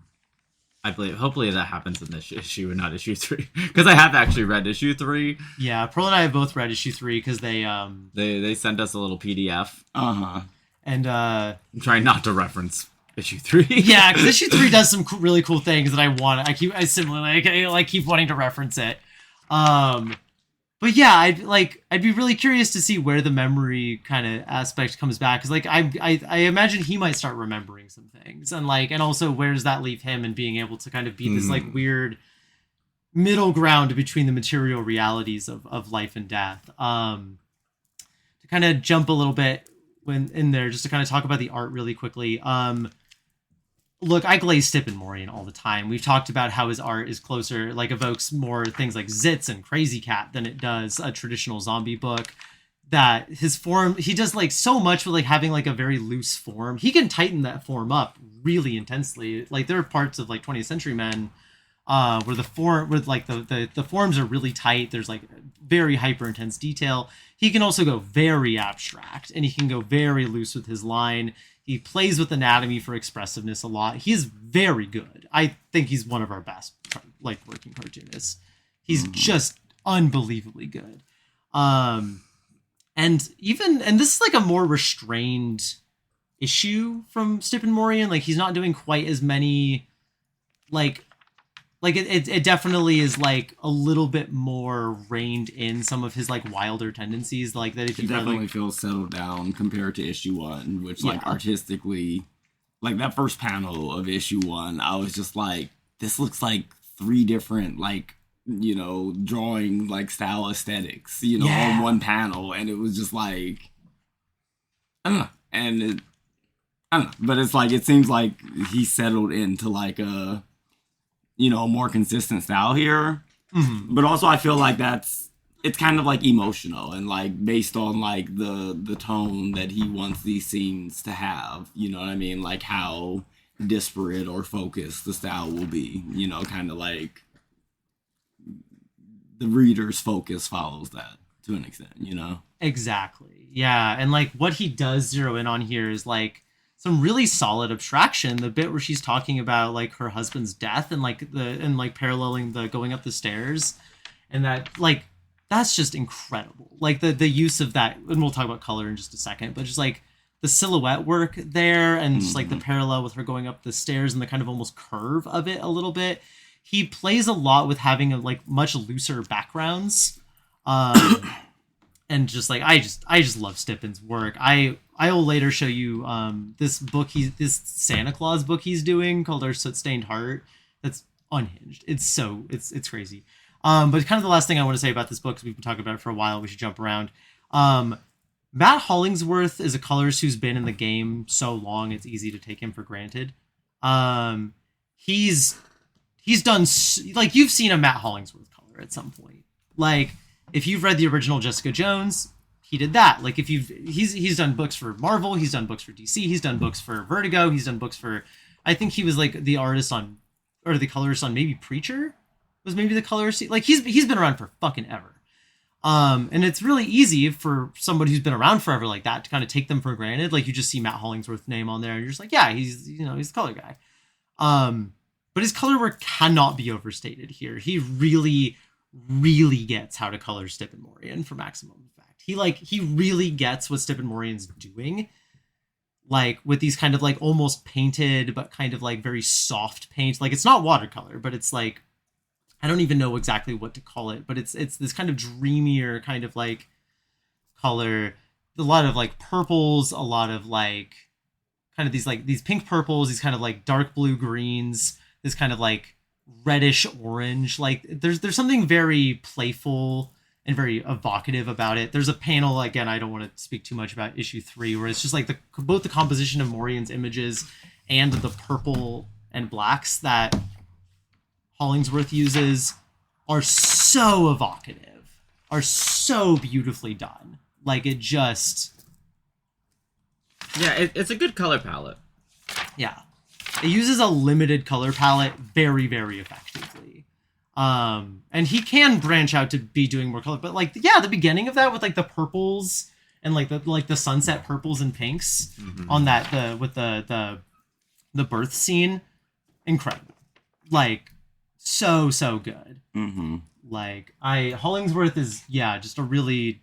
I believe. Hopefully that happens in this issue and not issue 3. Because I have actually read issue 3. Yeah, Pearl and I have both read issue 3 because they sent us a little PDF. And I'm trying not to reference issue 3. Yeah, because issue 3 does some really cool things that I keep wanting to reference it. But yeah, I'd be really curious to see where the memory kind of aspect comes back, because like I imagine he might start remembering some things, and also where does that leave him and being able to kind of be this like weird middle ground between the material realities of life and death. To kind of jump a little bit when in there, just to kind of talk about the art really quickly. Look, I glaze Stipenmorian all the time. We've talked about how his art is closer, like evokes more things like Zitz and Crazy Cat than it does a traditional zombie book. That his form, he does like so much with like having like a very loose form. He can tighten that form up really intensely. Like there are parts of like 20th Century Men where the forms are really tight. There's like very hyper intense detail. He can also go very abstract, and he can go very loose with his line. He plays with anatomy for expressiveness a lot. He's very good. I think he's one of our best like working cartoonists. He's just unbelievably good. And this is like a more restrained issue from Stipenmorian. Like he's not doing quite as many it definitely is like a little bit more reined in some of his like wilder tendencies, like that. If you definitely feels settled down compared to issue 1, which like artistically, like that first panel of issue 1, I was just like, this looks like 3 different like drawing like style aesthetics, on one panel, and it was just like I don't know, and I don't know, but it's like it seems like he settled into like a more consistent style here. But also I feel like it's kind of like emotional and like based on like the tone that he wants these scenes to have, you know what I mean? Like how disparate or focused the style will be, kind of like the reader's focus follows that to an extent, Exactly. Yeah. And like what he does zero in on here is like some really solid abstraction. The bit where she's talking about like her husband's death and like paralleling the going up the stairs, and that like that's just incredible. Like the use of that, and we'll talk about color in just a second, but just like the silhouette work there, and just like the parallel with her going up the stairs and the kind of almost curve of it a little bit. He plays a lot with having a like much looser backgrounds. And just like I just love Stippen's work. I will later show you this Santa Claus book he's doing called Our Soot Stained Heart. That's unhinged. It's crazy. But kind of the last thing I want to say about this book, because we've been talking about it for a while, we should jump around. Matt Hollingsworth is a colorist who's been in the game so long it's easy to take him for granted. He's done like you've seen a Matt Hollingsworth color at some point. Like if you've read the original Jessica Jones, he did that. Like if he's done books for Marvel, he's done books for DC, he's done books for Vertigo, he's done books for, I think he was like the artist on, or the colorist on maybe Preacher was maybe the colorist. Like he's been around for fucking ever. And it's really easy for somebody who's been around forever like that to kind of take them for granted. Like you just see Matt Hollingsworth's name on there and you're just like, yeah, he's the color guy. But his color work cannot be overstated here. He really, really gets how to color Stippen Morian for maximum effect. He really gets what Stippen Morian's doing. Like with these kind of like almost painted, but kind of like very soft paint. Like it's not watercolor, but it's like, I don't even know exactly what to call it, but it's this kind of dreamier kind of like color. A lot of like purples, a lot of like kind of these pink purples, these kind of like dark blue greens, this kind of like reddish orange. Like there's something very playful and very evocative about it. There's a panel, again, I don't want to speak too much about issue 3, where it's just like both the composition of Morian's images and the purple and blacks that Hollingsworth uses are so evocative, are so beautifully done. Like it just... Yeah, it's a good color palette. Yeah. It uses a limited color palette very, very effectively. And he can branch out to be doing more color, but like, yeah, the beginning of that with like the purples and like the sunset purples and pinks on that, with the birth scene, incredible. Like, so good. Like Hollingsworth is just a really,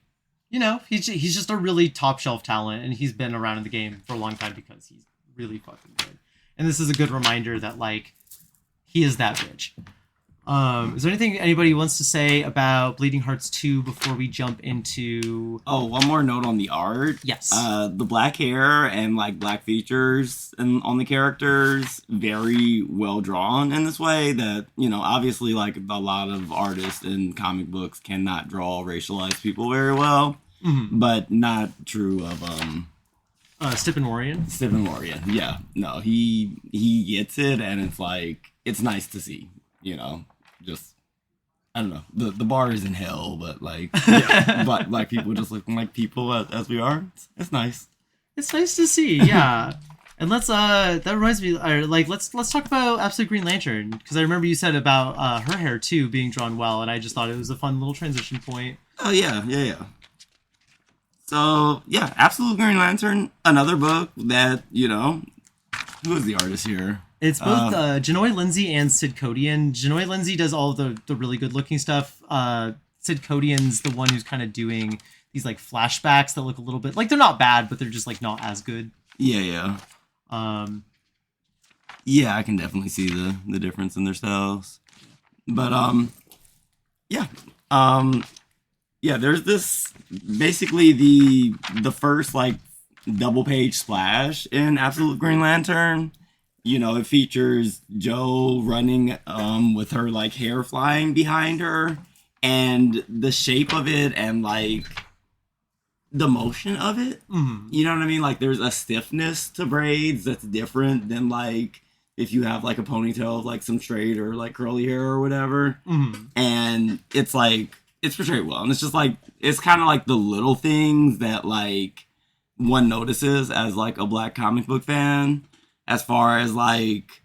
he's just a really top shelf talent, and he's been around in the game for a long time because he's really fucking good. And this is a good reminder that like he is that bitch. Is there anything anybody wants to say about Bleeding Hearts 2 before we jump into... Oh, one more note on the art. Yes. The black hair and like black features on the characters, very well drawn in this way that, obviously like a lot of artists in comic books cannot draw racialized people very well, but not true of Stippen Morian? Stippen Morian, yeah. No, he gets it, and it's like, it's nice to see, just, I don't know, the bar is in hell, but like, but like people just looking like people as we are, it's nice. It's nice to see, yeah. And let's that reminds me, like let's talk about Absolute Green Lantern, because I remember you said about her hair too being drawn well, and I just thought it was a fun little transition point. Oh yeah. So yeah, Absolute Green Lantern, another book that who is the artist here? It's both Janoy Lindsay and Sid Codian. Janoy Lindsay does all the really good looking stuff. Sid Codian's the one who's kind of doing these like flashbacks that look a little bit like they're not bad, but they're just like not as good. Yeah. Yeah, I can definitely see the difference in their styles. But there's this basically the first like double page splash in Absolute Green Lantern. It features Jo running with her like hair flying behind her, and the shape of it and like the motion of it. You know what I mean? Like there's a stiffness to braids that's different than like if you have like a ponytail of like some straight or like curly hair or whatever. And it's like, it's portrayed well. And it's just like, it's kind of like the little things that like one notices as like a black comic book fan, as far as like,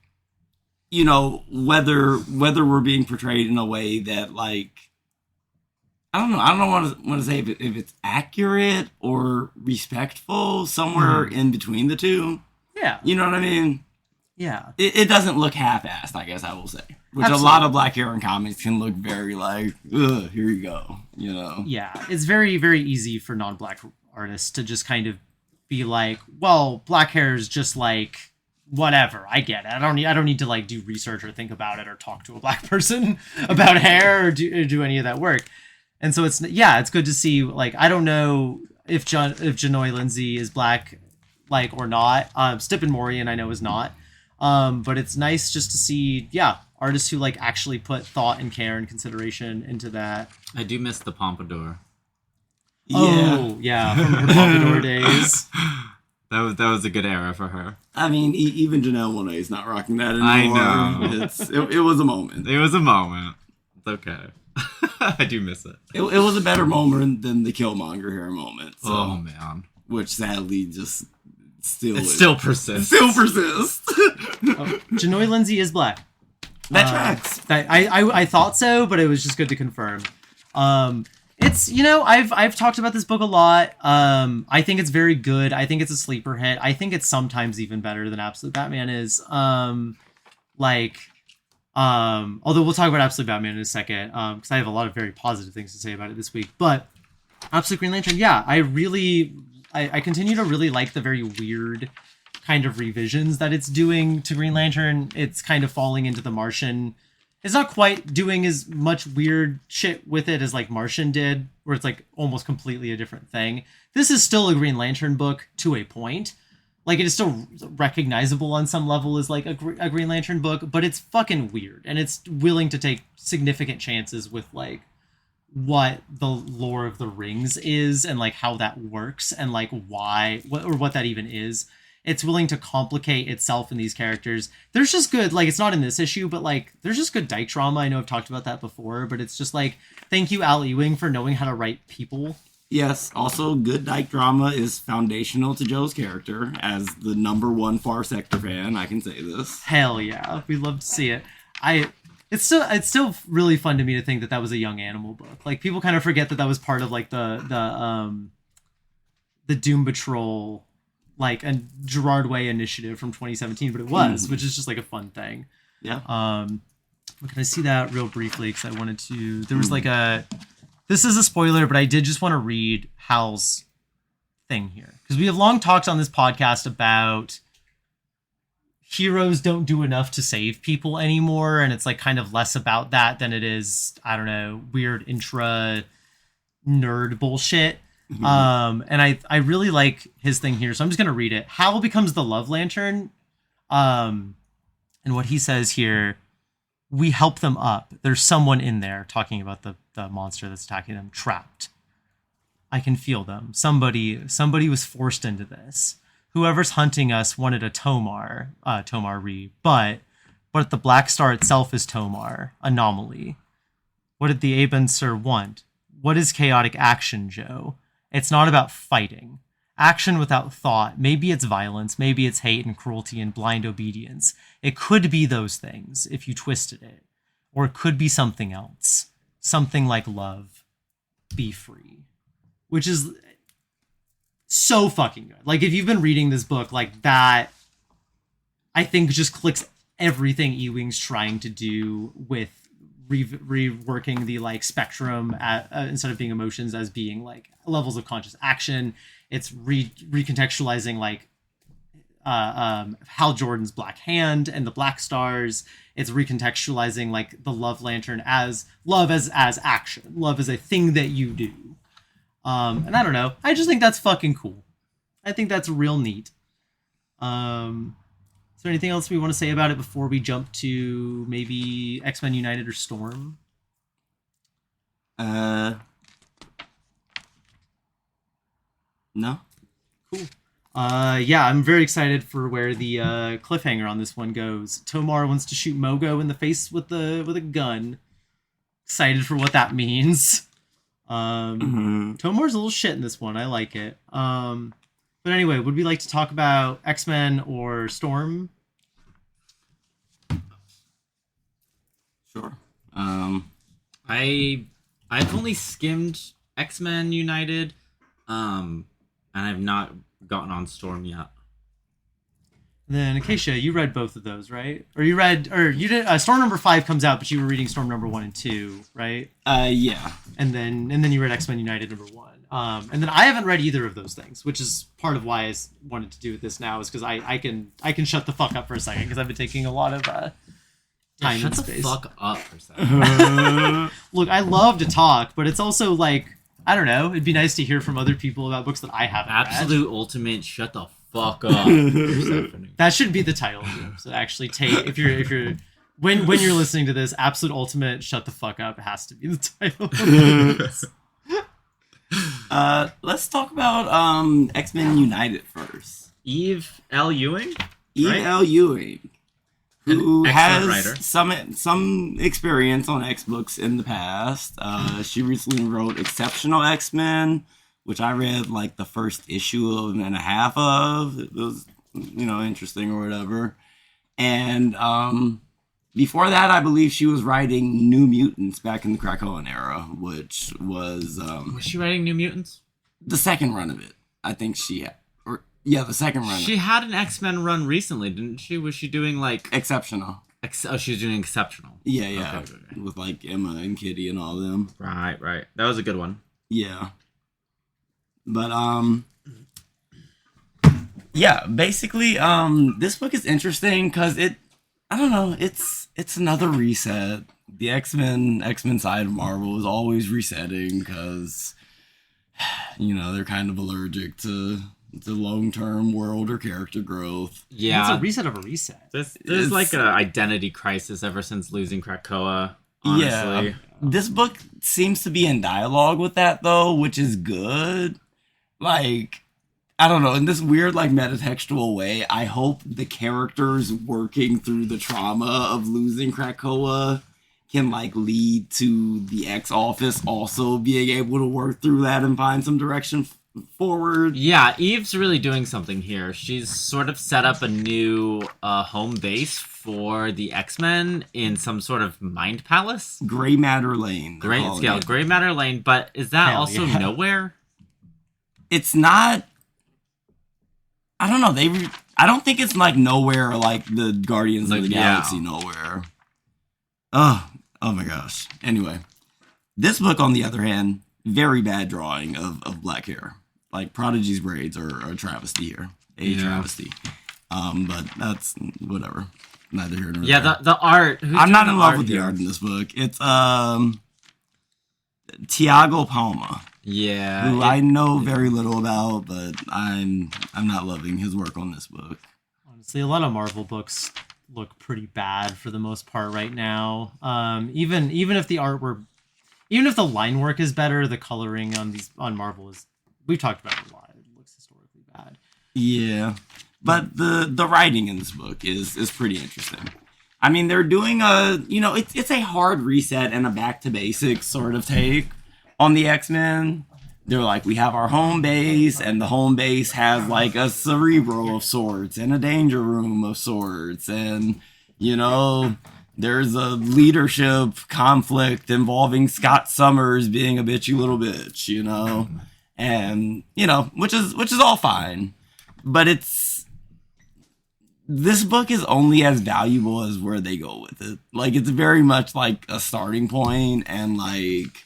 whether we're being portrayed in a way that like, I don't know want to say if it's accurate or respectful, somewhere in between the two. Yeah. You know what I mean? Yeah. It doesn't look half-assed, I guess I will say. Which a lot of Black Heron comics can look very like, ugh, here you go, you know? Yeah, it's very, very easy for non-Black artists to just kind of be like, well, black hair is just like whatever. I get it. I don't need to like do research or think about it or talk to a Black person about hair or do any of that work. And so it's good to see. Like, I don't know if Janoy Lindsay is Black, like, or not. Stippen Morian I know is not. But it's nice just to see, artists who like actually put thought and care and consideration into that. I do miss the pompadour. Oh, yeah, from her pompadour days. That was a good era for her. I mean, even Janelle Monáe is not rocking that anymore. I know. It was a moment. It was a moment. It's okay. I do miss it. It was a better moment than the Killmonger hair moment. So, oh, man. Which sadly just still persists. Still persists. Janoy Lindsay is Black. That tracks. I thought so, but it was just good to confirm. It's, I've talked about this book a lot. I think it's very good. I think it's a sleeper hit. I think it's sometimes even better than Absolute Batman is. Although we'll talk about Absolute Batman in a second, because I have a lot of very positive things to say about it this week. But Absolute Green Lantern, I continue to really like the very weird kind of revisions that it's doing to Green Lantern. It's kind of falling into the Martian. It's not quite doing as much weird shit with it as like Martian did, where it's like almost completely a different thing. This is still a Green Lantern book to a point. Like, it is still recognizable on some level as like a Green Lantern book, but it's fucking weird. And it's willing to take significant chances with like what the lore of the rings is and like how that works and like what that even is. It's willing to complicate itself in these characters. There's just good, like, it's not in this issue, but like there's just good dyke drama. I know I've talked about that before, but it's just like, thank you, Al Ewing, for knowing how to write people. Yes, also good dyke drama is foundational to Joe's character. As the #1 Far Sector fan, I can say this. Hell yeah, we love to see it. It's still really fun to me to think that was a Young Animal book. Like, people kind of forget that was part of like the Doom Patrol, like a Gerard Way initiative from 2017, but it was, which is just like a fun thing. Yeah. Can I see that real briefly? Because I wanted to. There was like this is a spoiler, but I did just want to read Hal's thing here, because we have long talked on this podcast about heroes don't do enough to save people anymore, and it's like kind of less about that than it is, I don't know, weird intra nerd bullshit. And I really like his thing here, so I'm just gonna read it. Hal becomes the Love Lantern, and what he says here: we help them up. There's someone in there, talking about the monster that's attacking them, trapped. I can feel them. Somebody was forced into this. Whoever's hunting us wanted a Tomar Re, but the Black Star itself is Tomar, anomaly. What did the Abensur want? What is chaotic action, Joe? It's not about fighting. Action without thought. Maybe it's violence. Maybe it's hate and cruelty and blind obedience. It could be those things if you twisted it. Or it could be something else. Something like love. Be free. Which is so fucking good. Like, if you've been reading this book, like, that, I think just clicks everything Ewing's trying to do with reworking the like spectrum instead of being emotions as being like levels of conscious action. It's recontextualizing like Hal Jordan's Black Hand and the Black Stars. It's recontextualizing like the Love Lantern as love as action, love as a thing that you do. And I don't know, I just think that's fucking cool. I think that's real neat. Is there anything else we want to say about it before we jump to maybe X-Men United or Storm? No. Cool. I'm very excited for where the cliffhanger on this one goes. Tomar wants to shoot Mogo in the face with a gun. Excited for what that means. Tomar's a little shit in this one. I like it. But anyway, would we like to talk about X-Men or Storm? Sure. I've only skimmed X-Men United, and I've not gotten on Storm yet. Then Acacia, you read both of those, right? Or you did. Storm number 5 comes out, but you were reading Storm number 1 and 2, right? Yeah. And then you read X-Men United number 1. And then I haven't read either of those things, which is part of why I wanted to do this now, is because I can shut the fuck up for a second, because I've been taking a lot of time and space. Shut the fuck up for a second. Look, I love to talk, but it's also like, I don't know, it'd be nice to hear from other people about books that I haven't read. Absolute ultimate shut the fuck up. That should be the title of the episode, actually. Tate, if you're when you're listening to this, absolute ultimate shut the fuck up has to be the title of this. Let's talk about X-Men United first. Eve L. Ewing? Eve Right? L. Ewing, who excellent has writer. some experience on X books in the past. She recently wrote Exceptional X-Men, which I read like the first issue and a half of. It was, interesting or whatever. And before that, I believe she was writing New Mutants back in the Krakoan era, which was Was she writing New Mutants? the second run of it. I think the second run. She had an X-Men run recently, didn't she? Was she doing like... Exceptional. she was doing Exceptional. Yeah. Okay. With like Emma and Kitty and all of them. Right. That was a good one. Yeah. But yeah, basically this book is interesting because I don't know, it's another reset. The X-Men side of Marvel is always resetting because they're kind of allergic to long-term world or character growth. Yeah. It's a reset of a reset. There's like an identity crisis ever since losing Krakoa, honestly. Yeah. This book seems to be in dialogue with that though, which is good. Like, I don't know, in this weird like metatextual way, I hope the characters working through the trauma of losing Krakoa can like lead to the X office also being able to work through that and find some direction forward. Yeah, Eve's really doing something here. She's sort of set up a new home base for the X-Men in some sort of mind palace. Gray Matter Lane. Great scale, Gray Matter Lane, but is that Hell also yeah. nowhere? It's not. I don't know. I don't think it's like nowhere like the Guardians of the Galaxy nowhere. Oh my gosh. Anyway, this book, on the other hand, very bad drawing of black hair. Like Prodigy's braids are a travesty here. Travesty. But that's whatever. Neither here nor there. Yeah, the art. I'm not in love with the art in this book. It's Tiago Palma. Yeah. Who I know very little about, but I'm not loving his work on this book. Honestly, a lot of Marvel books look pretty bad for the most part right now. Even if the art were, even if the line work is better, the coloring on Marvel is, we've talked about it a lot. It looks historically bad. Yeah, but the writing in this book is pretty interesting. I mean, they're doing it's a hard reset and a back to basics sort of take on the X-Men. They're like, we have our home base, and the home base has like a Cerebro of sorts and a Danger Room of sorts, and there's a leadership conflict involving Scott Summers being a bitchy little bitch, and which is all fine, but this book is only as valuable as where they go with it. Like, it's very much like a starting point, and like,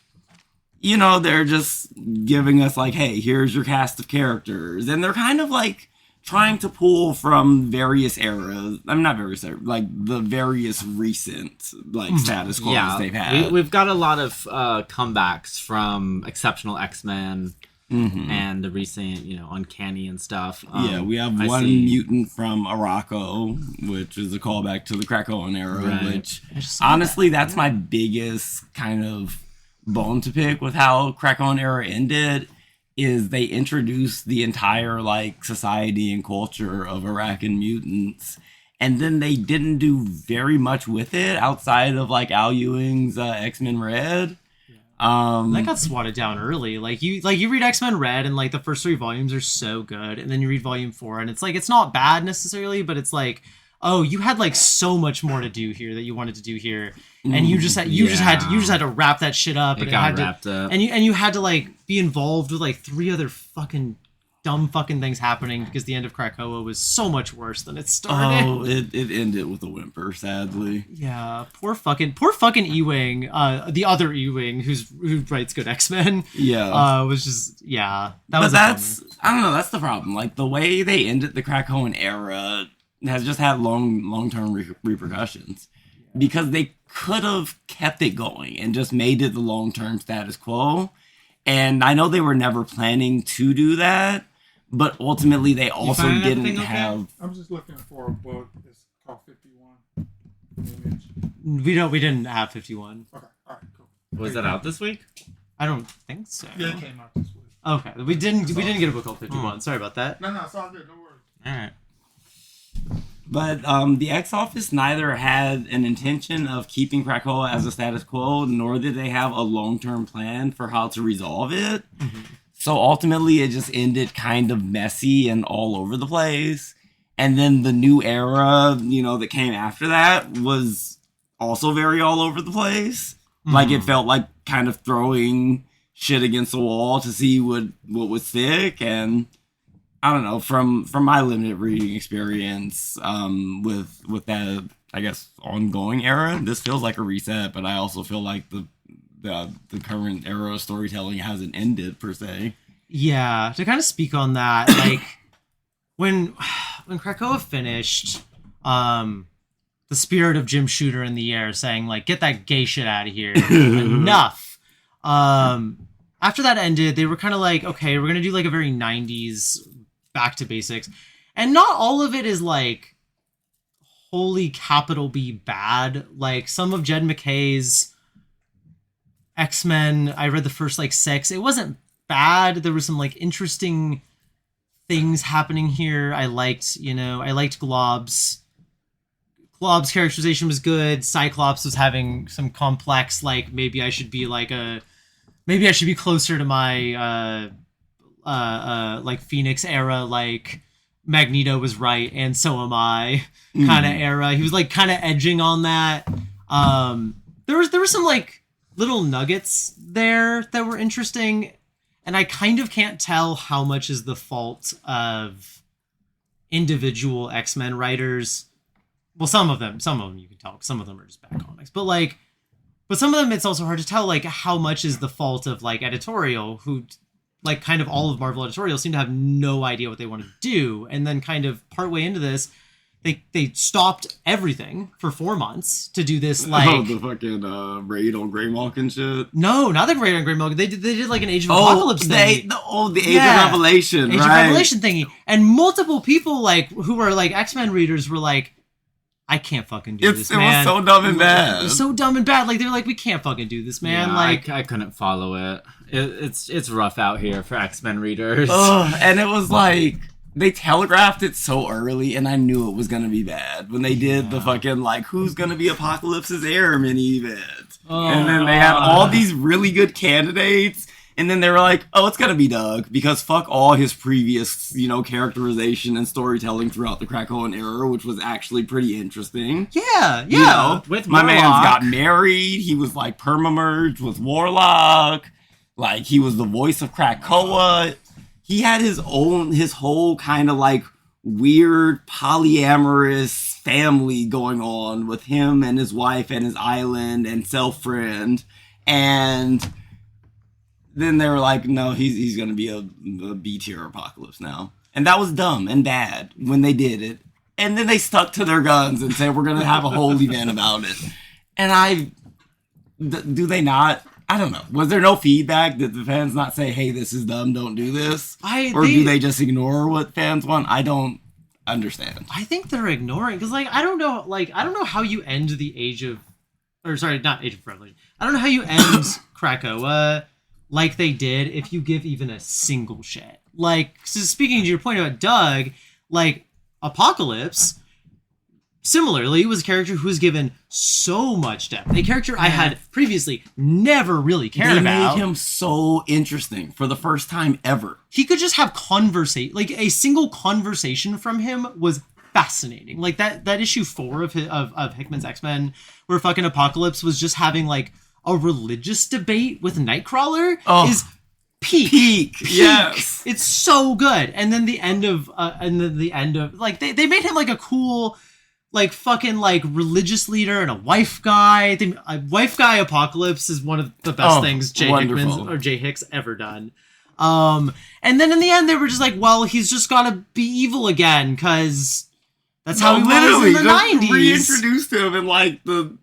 they're just giving us like, hey, here's your cast of characters. And they're kind of like trying to pull from various eras. I mean, not various eras, like the various recent like status quos they've had. We've got a lot of comebacks from Exceptional X-Men and the recent, Uncanny and stuff. We have one mutant from Araco, which is a callback to the Krakoan era, which honestly, that's my biggest kind of bone to pick with how Krakoan era ended, is they introduced the entire like society and culture of Arakan mutants, and then they didn't do very much with it outside of like Al Ewing's X-Men Red. That got swatted down early. Like you read X-Men Red, and like the first 3 volumes are so good, and then you read volume 4, and it's like, it's not bad necessarily, but it's like, oh, you had like so much more to do here that you wanted to do here, and you just had to wrap that shit up. It got wrapped up, and you had to like be involved with like 3 other fucking dumb fucking things happening because the end of Krakoa was so much worse than it started. Oh, it ended with a whimper, sadly. Yeah, poor fucking Ewing, the other Ewing who writes good X-Men. Yeah. Was just that but was that's I don't know, that's the problem. Like the way they ended the Krakoan era has just had long-term repercussions. Because they could have kept it going and just made it the long-term status quo. And I know they were never planning to do that, but ultimately they also didn't have... I'm just looking for a book. It's called 51. Image. We didn't have 51. Okay, alright, cool. Was that out this week? I don't think so. Yeah, it came out this week. Okay, we didn't get a book called 51. Sorry about that. No, it's all good. Don't worry. Alright. But the X-Office neither had an intention of keeping Krakoa as a status quo, nor did they have a long-term plan for how to resolve it. Mm-hmm. So ultimately, it just ended kind of messy and all over the place. And then the new era, that came after that was also very all over the place. Mm-hmm. Like, it felt like kind of throwing shit against the wall to see what would stick. And I don't know, from my limited reading experience with that, I guess, ongoing era, this feels like a reset, but I also feel like the current era of storytelling hasn't ended, per se. Yeah, to kind of speak on that, like, when Krakoa finished, the spirit of Jim Shooter in the air saying, like, get that gay shit out of here, enough. After that ended, they were kind of like, okay, we're going to do, like, a very 90s back to basics. And not all of it is like wholly capital B bad. Like some of Jed McKay's X-Men, I read the first like 6. It wasn't bad. There were some like interesting things happening here. I liked Glob's characterization was good. Cyclops was having some complex, like maybe I should be closer to my like Phoenix era, like Magneto was right and so am I kind of era. He was like kind of edging on that. There were some like little nuggets there that were interesting, and I kind of can't tell how much is the fault of individual X-Men writers. Well, some of them you can tell. Some of them are just bad comics, but some of them it's also hard to tell like how much is the fault of like editorial, who like kind of all of Marvel editorial seem to have no idea what they want to do. And then kind of partway into this, they stopped everything for 4 months to do this like... the fucking raid on Greymulk and shit? No, not the raid on Greymulk. They did like an Age of Apocalypse thing. The Age of Revelation, Age of Revelation thingy. And multiple people like who were like X-Men readers were like, I can't fucking do this, man. It was so dumb and bad. It was so dumb and bad. Like, they're like, we can't fucking do this, man. Yeah, like, I couldn't follow it. It's rough out here for X-Men readers. And it was like, they telegraphed it so early, and I knew it was going to be bad. When they did the fucking, like, who's going to be Apocalypse's heir mini event. And then they had all these really good candidates. And then they were like, oh, it's going to be Doug, because fuck all his previous, characterization and storytelling throughout the Krakoan era, which was actually pretty interesting. Yeah. With my man's got married. He was like perma-merged with Warlock. Like, he was the voice of Krakoa. He had his whole kind of like weird polyamorous family going on with him and his wife and his island and self-friend. And then they were like, no, he's going to be a B-tier Apocalypse now. And that was dumb and bad when they did it. And then they stuck to their guns and said, we're going to have a whole event about it. And do they not? I don't know. Was there no feedback? Did the fans not say, hey, this is dumb, don't do this? Do they just ignore what fans want? I don't understand. I think they're ignoring, because I don't know how you end the Age of, or sorry, not Age of Revelation. I don't know how you end Krakoa like they did if you give even a single shit. Like, so speaking to your point about Doug, like, Apocalypse, similarly, was a character who was given so much depth. A character I had previously never really cared about. They made him so interesting for the first time ever. He could just have like, a single conversation from him was fascinating. Like, that issue 4 of Hickman's X-Men, where fucking Apocalypse was just having, like, a religious debate with Nightcrawler is peak. Yes. It's so good. And then the end of like they made him like a cool like fucking like religious leader and a wife guy. A wife guy apocalypse is one of the best things Jay Hicks ever done. And then in the end they were just like, well, he's just gotta be evil again because that's how he was in the 90s. Reintroduced him in like the,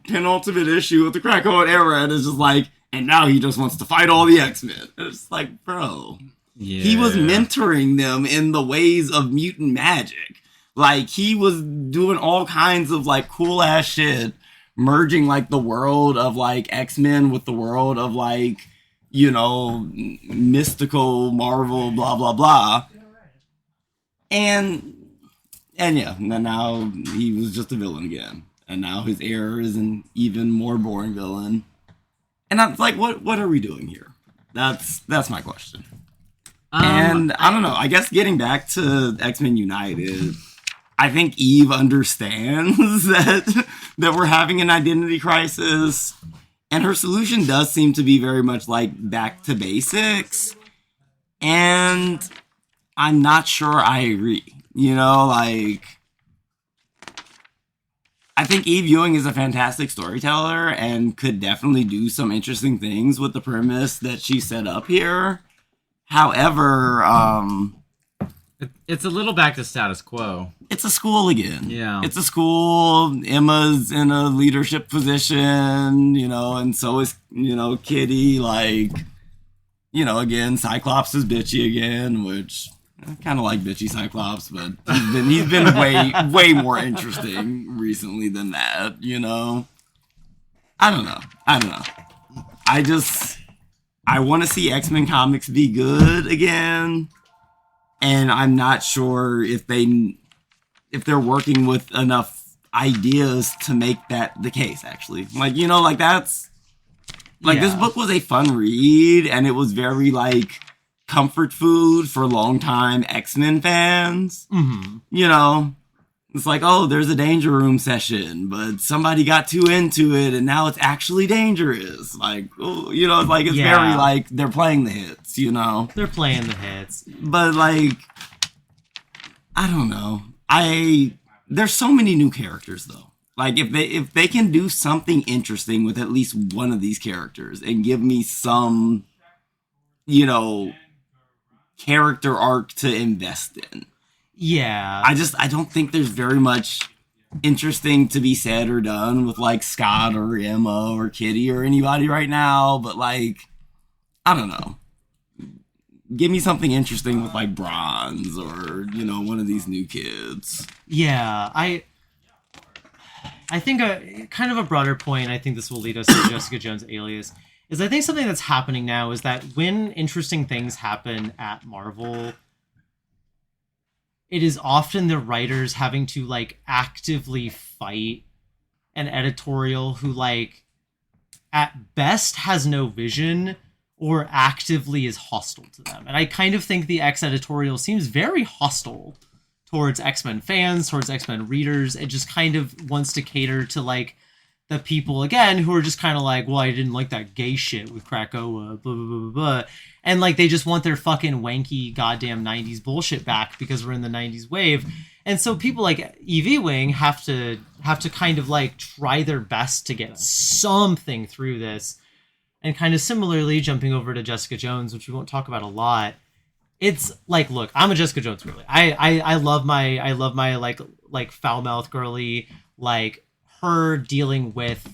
penultimate issue of the Krakoan era, and it's just like, and now he just wants to fight all the X-Men. It's like, bro. Yeah. He was mentoring them in the ways of mutant magic. Like, he was doing all kinds of like cool ass shit, merging like the world of like X-Men with the world of like, mystical Marvel, blah blah blah. And now he was just a villain again. And now his heir is an even more boring villain. And I'm like, what are we doing here? That's my question. And I don't know. I guess getting back to X-Men United, I think Eve understands that we're having an identity crisis. And her solution does seem to be very much like back to basics. And I'm not sure I agree. I think Eve Ewing is a fantastic storyteller and could definitely do some interesting things with the premise that she set up here. However, it's a little back to status quo. It's a school again. Yeah. It's a school. Emma's in a leadership position, and so is, Kitty. Like, again, Cyclops is bitchy again, which I kind of like bitchy Cyclops, but he's been way more interesting recently than that, I don't know. I want to see X-Men comics be good again, and I'm not sure if they're working with enough ideas to make that the case, actually. This book was a fun read, and it was very, comfort food for longtime X-Men fans. Mm-hmm. It's like, oh, there's a Danger Room session, but somebody got too into it, and now it's actually dangerous. It's very, they're playing the hits, They're playing the hits. But, I don't know. There's so many new characters, though. If they can do something interesting with at least one of these characters and give me some, character arc to invest in. Yeah. I don't think there's very much interesting to be said or done with Scott or Emma or Kitty or anybody right now, but I don't know. Give me something interesting with Bronze or, one of these new kids. Yeah, I think a kind of a broader point, I think this will lead us to Jessica Jones Alias, is I think something that's happening now is that when interesting things happen at Marvel, it is often the writers having to actively fight an editorial who at best has no vision or actively is hostile to them. And I kind of think the X editorial seems very hostile towards X-Men fans, towards X-Men readers. It just kind of wants to cater to the people, again, who are just kind of well, I didn't like that gay shit with Krakoa, blah, blah, blah, blah, blah. And, they just want their fucking wanky goddamn 90s bullshit back because we're in the 90s wave. And so people like EV Wing have to kind of, try their best to get something through this. And kind of similarly, jumping over to Jessica Jones, which we won't talk about a lot, it's, look, I'm a Jessica Jones girly. I love my, foul-mouthed girly, her dealing with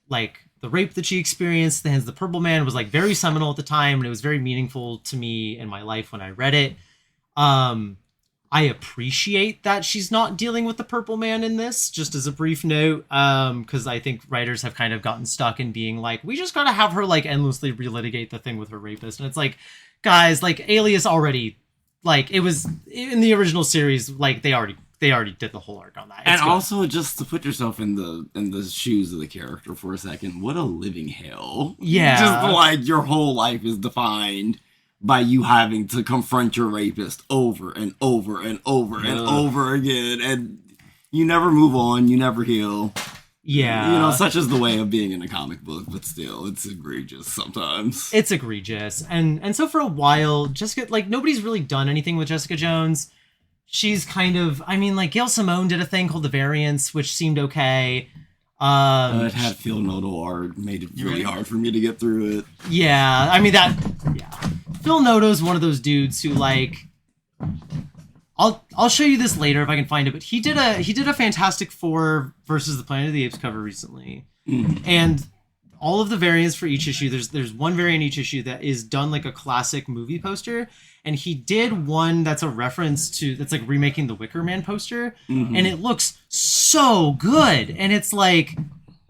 the rape that she experienced, the hands of the Purple Man, was very seminal at the time, and it was very meaningful to me in my life when I read it. I appreciate that she's not dealing with the Purple Man in this, just as a brief note, because I think writers have kind of gotten stuck in being we just gotta have her endlessly relitigate the thing with her rapist, and it's guys, Alias already, it was in the original series, they already did the whole arc on that. And also, just to put yourself in the shoes of the character for a second, what a living hell. Yeah. Just your whole life is defined by you having to confront your rapist over and over and over and over again. And you never move on, you never heal. Yeah. You know, such is the way of being in a comic book, but still, it's egregious sometimes. It's egregious. And so for a while, Jessica, like, nobody's really done anything with Jessica Jones. She's kind of, I mean, like, Gail Simone did a thing called The Variants, which seemed okay. It had Phil Noto art, made it really hard for me to get through it. Yeah, I mean, Phil Noto's one of those dudes who, like, I'll show you this later if I can find it, but he did a Fantastic Four versus the Planet of the Apes cover recently, and all of the variants for each issue. There's one variant each issue that is done like a classic movie poster, and he did one that's a reference to that's like remaking the Wicker Man poster, and it looks so good, and it's like,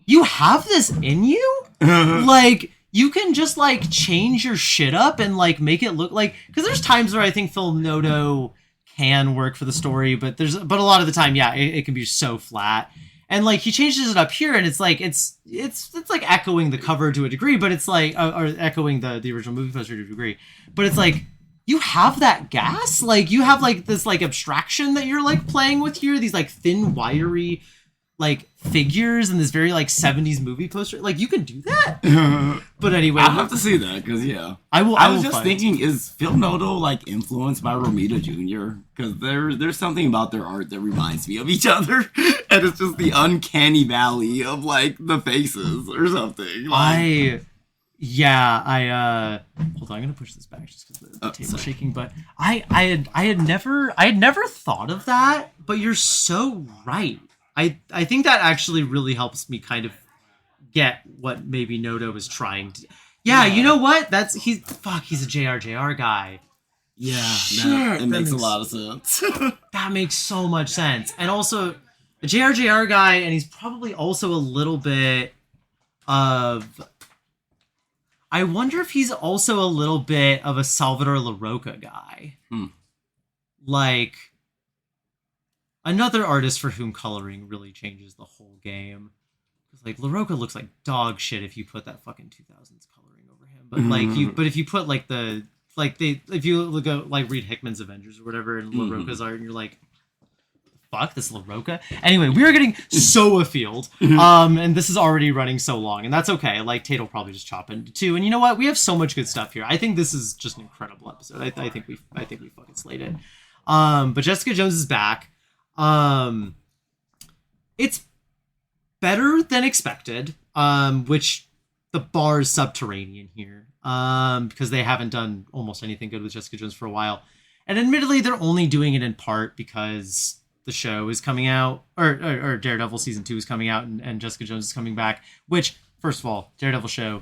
you have this in you, like. You can just, like, change your shit up and, like, make it look like... Because there's times where I think Phil Noto can work for the story, but a lot of the time, yeah, it can be so flat. And, like, he changes it up here, and it's like, it's like, echoing the cover to a degree, but it's, like... Or echoing the original movie poster to a degree. But it's, like, you have that gas? Like, you have, like, this, like, abstraction that you're, like, playing with here. These, like, thin, wiry... like figures in this very like 70s movie poster. Like, you can do that. But anyway, I'll have to see that because I was just thinking, is Phil Noto like influenced by Romita Jr.? Because there's something about their art that reminds me of each other, and it's just the uncanny valley of like the faces or something. Like, hold on, I'm gonna push this back just because the table's shaking. But I had never thought of that. But you're so right. I think that actually really helps me kind of get what maybe Noto was trying to... Yeah, you know what? He's a JRJR guy. Yeah, that makes a lot of sense. That makes so much sense. And also, a JRJR guy, and he's probably also a little bit of... I wonder if he's also a little bit of a Salvador LaRocca guy. Like... Another artist for whom coloring really changes the whole game. Because, like, LaRocca looks like dog shit if you put that fucking 2000s coloring over him. But, like, if you put, like, if you look at, like, read Hickman's Avengers or whatever, and LaRocca's art, and you're like, fuck, this LaRocca? Anyway, we are getting so afield. And this is already running so long, and that's okay. Like, Tate will probably just chop into two. And you know what? We have so much good stuff here. I think this is just an incredible episode. I think we fucking slayed it. But Jessica Jones is back. It's better than expected, which the bar is subterranean here, because they haven't done almost anything good with Jessica Jones for a while. And admittedly, they're only doing it in part because the show is coming out, or Daredevil season 2 is coming out, and Jessica Jones is coming back, which, first of all, Daredevil show,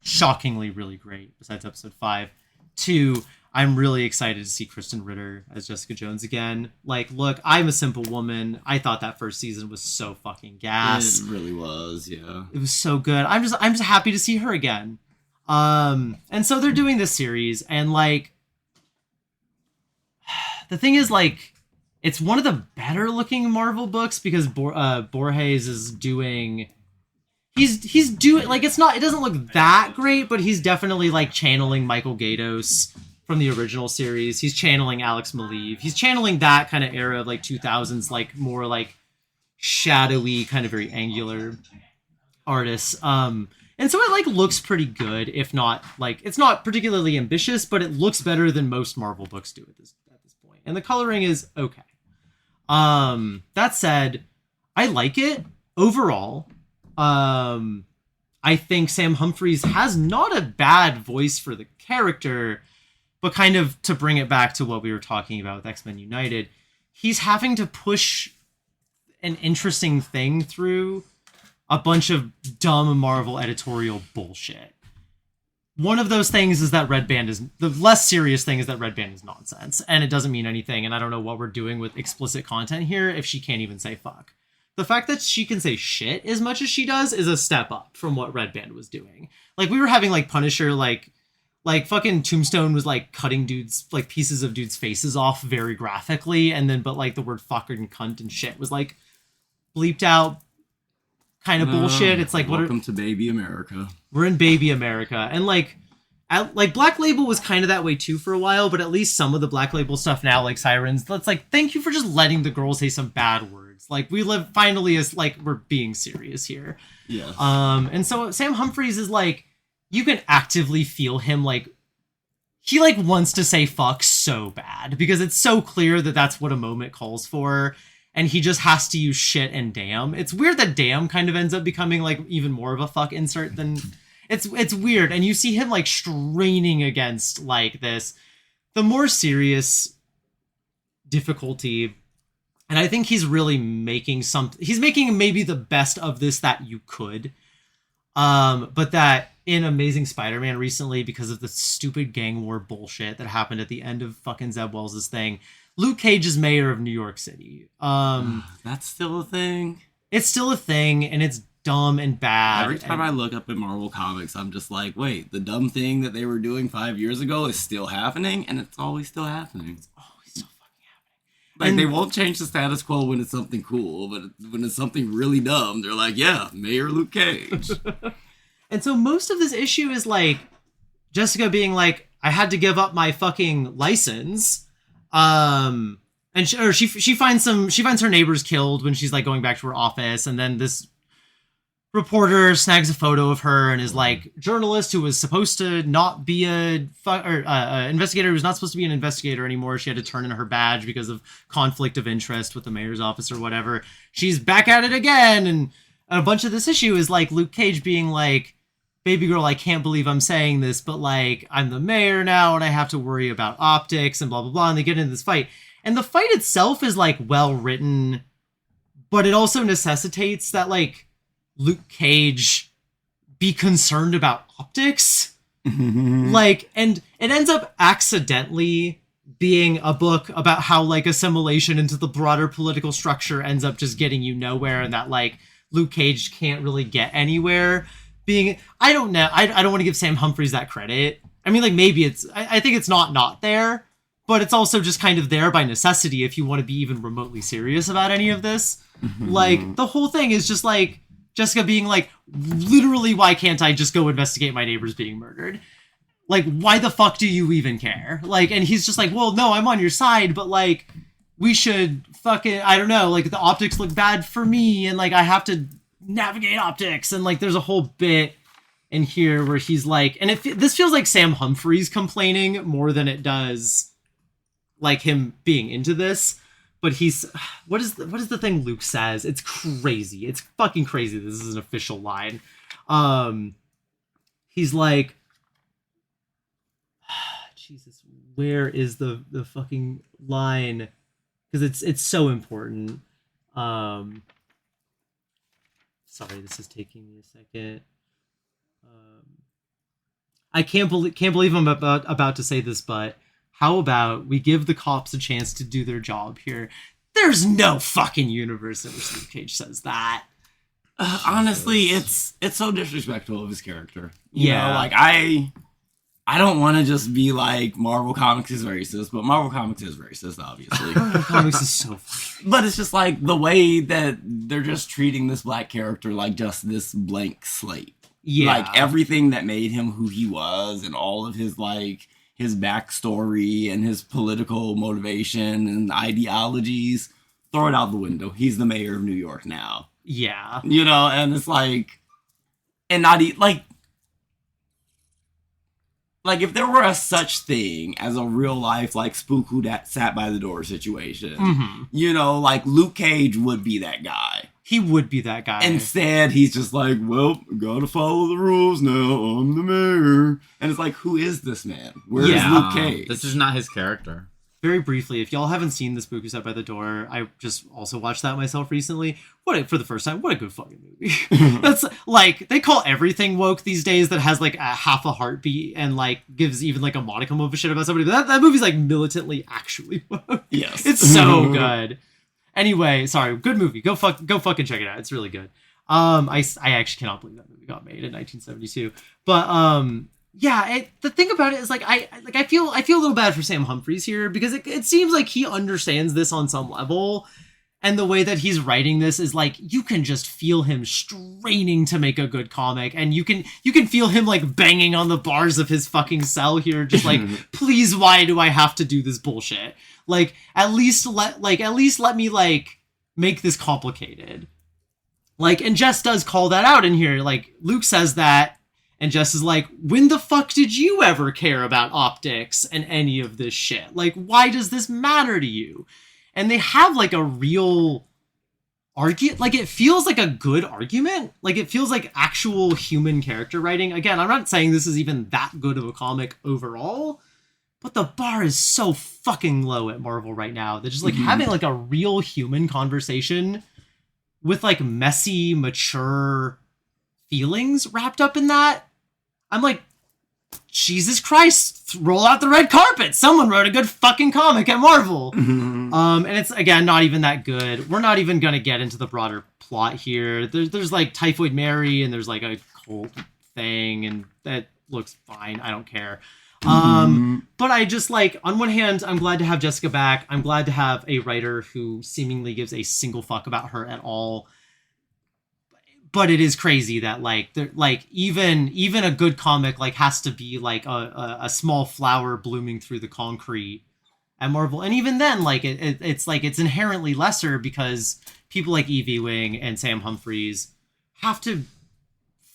shockingly really great, besides episode 5. 2, I'm really excited to see Kristen Ritter as Jessica Jones again. Like, look, I'm a simple woman. I thought that first season was so fucking gas. It really was, yeah. It was so good. I'm just happy to see her again. And so they're doing this series, and like, the thing is, like, it's one of the better looking Marvel books because Borges is doing. He's doing, like, it doesn't look that great, but he's definitely like channeling Michael Gaydos from the original series. He's channeling Alex Maleev. He's channeling that kind of era of like 2000s, like more like shadowy, kind of very angular artists. And so it like looks pretty good, if not like, it's not particularly ambitious, but it looks better than most Marvel books do at this point. And the coloring is okay. That said, I like it overall. I think Sam Humphries has not a bad voice for the character, but kind of to bring it back to what we were talking about with X-Men United, he's having to push an interesting thing through a bunch of dumb Marvel editorial bullshit. One of those things is that Red Band is... The less serious thing is that Red Band is nonsense, and it doesn't mean anything, and I don't know what we're doing with explicit content here if she can't even say fuck. The fact that she can say shit as much as she does is a step up from what Red Band was doing. Like, we were having, like, Punisher, like fucking Tombstone was, like, cutting dudes, like, pieces of dudes' faces off very graphically, and then, but, like, the word fuck and cunt and shit was, like, bleeped out kind of bullshit. It's like, welcome to Baby America. We're in Baby America. And, like Black Label was kind of that way, too, for a while, but at least some of the Black Label stuff now, like Sirens, that's like, thank you for just letting the girls say some bad words. serious. Like we live finally as like we're being serious here. Yeah. And so Sam Humphries is like, you can actively feel him like he like wants to say fuck so bad because it's so clear that that's what a moment calls for. And he just has to use shit and damn. It's weird that damn kind of ends up becoming like even more of a fuck insert than it's weird. And you see him like straining against like this, the more serious difficulty. And I think he's really making he's making maybe the best of this that you could. But that in Amazing Spider-Man recently, because of the stupid gang war bullshit that happened at the end of fucking Zeb Wells' thing, Luke Cage is mayor of New York City. That's still a thing. It's still a thing, and it's dumb and bad. Every time I look up at Marvel Comics, I'm just like, wait, the dumb thing that they were doing 5 years ago is still happening, and it's always still happening. It's always still fucking happening. Like, And they won't change the status quo when it's something cool, but when it's something really dumb, they're like, yeah, Mayor Luke Cage. And so most of this issue is like Jessica being like, I had to give up my fucking license. And she finds her neighbors killed when she's like going back to her office. And then this reporter snags a photo of her and is like, journalist who was supposed to not be investigator who's not supposed to be an investigator anymore. She had to turn in her badge because of conflict of interest with the mayor's office or whatever. She's back at it again. And a bunch of this issue is like Luke Cage being like, baby girl, I can't believe I'm saying this, but like, I'm the mayor now and I have to worry about optics and blah, blah, blah. And they get into this fight. And the fight itself is like well written, but it also necessitates that like Luke Cage be concerned about optics. Like, and it ends up accidentally being a book about how like assimilation into the broader political structure ends up just getting you nowhere, and that like Luke Cage can't really get anywhere. I don't know. I don't want to give Sam Humphries that credit. I mean, like maybe I think it's not there, but it's also just kind of there by necessity if you want to be even remotely serious about any of this. Like the whole thing is just like Jessica being like, literally, why can't I just go investigate my neighbors being murdered? Like, why the fuck do you even care? Like, and he's just like, well, no, I'm on your side, but like, we should fucking, I don't know, like the optics look bad for me and like I have to navigate optics, and like there's a whole bit in here where he's like, and this feels like Sam Humphries complaining more than it does like him being into this, but he's what is the thing Luke says? It's crazy. It's fucking crazy. This is an official line. He's like, Jesus, where is the fucking line? Because it's so important. Sorry, this is taking me a second. I can't believe I'm about to say this, but how about we give the cops a chance to do their job here? There's no fucking universe in which Luke Cage says that. Honestly, it's so disrespectful of his character. You Yeah. know, like I don't want to just be like Marvel Comics is racist, but Marvel Comics is racist, obviously. Comics is so funny. But it's just like the way that they're just treating this black character like just this blank slate. Yeah. Like everything that made him who he was and all of his like his backstory and his political motivation and ideologies, throw it out the window. He's the mayor of New York now. Yeah. You know, and it's like, and not like if there were a such thing as a real life like spook who that sat by the door situation, you know, like Luke Cage would be that guy. He would be that guy. Instead, he's just like, well, gotta follow the rules now. I'm the mayor. And it's like, who is this man? Where is Luke Cage? This is not his character. Very briefly, if y'all haven't seen The Spook Who Sat by the Door, I just also watched that myself recently. For the first time, what a good fucking movie. That's like, they call everything woke these days that has like a half a heartbeat and like gives even like a modicum of a shit about somebody. But that movie's like militantly actually woke. Yes. It's so good. Anyway, sorry, good movie. Go fucking check it out. It's really good. I actually cannot believe that movie got made in 1972. But yeah, the thing about it is like I feel a little bad for Sam Humphries here because it seems like he understands this on some level, and the way that he's writing this is like you can just feel him straining to make a good comic, and you can feel him like banging on the bars of his fucking cell here, just like please, why do I have to do this bullshit? Like at least let me like make this complicated. Like, and Jess does call that out in here. Like, Luke says that, and Jess is like, when the fuck did you ever care about optics and any of this shit? Like, why does this matter to you? And they have, like, a real argument. Like, it feels like a good argument. Like, it feels like actual human character writing. Again, I'm not saying this is even that good of a comic overall, but the bar is so fucking low at Marvel right now. They're just, like, having, like, a real human conversation with, like, messy, mature feelings wrapped up in that. I'm like, Jesus Christ, roll out the red carpet. Someone wrote a good fucking comic at Marvel. And it's, again, not even that good. We're not even going to get into the broader plot here. There's like Typhoid Mary, and there's like a cult thing, and that looks fine. I don't care. But I just, like, on one hand, I'm glad to have Jessica back. I'm glad to have a writer who seemingly gives a single fuck about her at all. But it is crazy that, like, even a good comic, like, has to be like a small flower blooming through the concrete at Marvel. And even then, like, it's like, it's inherently lesser because people like Evie Wing and Sam Humphries have to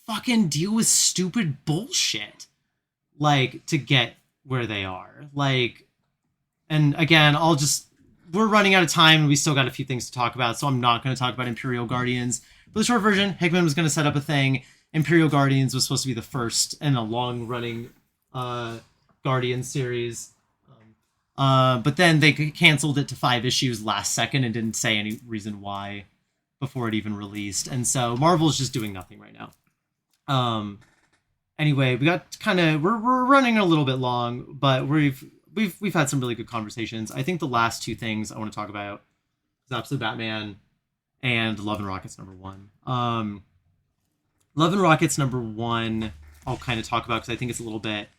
fucking deal with stupid bullshit, like, to get where they are. Like, and again, we're running out of time and we still got a few things to talk about, so I'm not going to talk about Imperial Guardians. For the short version, Hickman was going to set up a thing. Imperial Guardians was supposed to be the first in a long-running Guardian series. But then they canceled it to 5 issues last second and didn't say any reason why before it even released. And so Marvel's just doing nothing right now. Anyway, we got we're running a little bit long, but we've had some really good conversations. I think the last 2 things I want to talk about is Absolute Batman and Love and Rockets #1. Love and Rockets #1, I'll kind of talk about because I think it's a little bit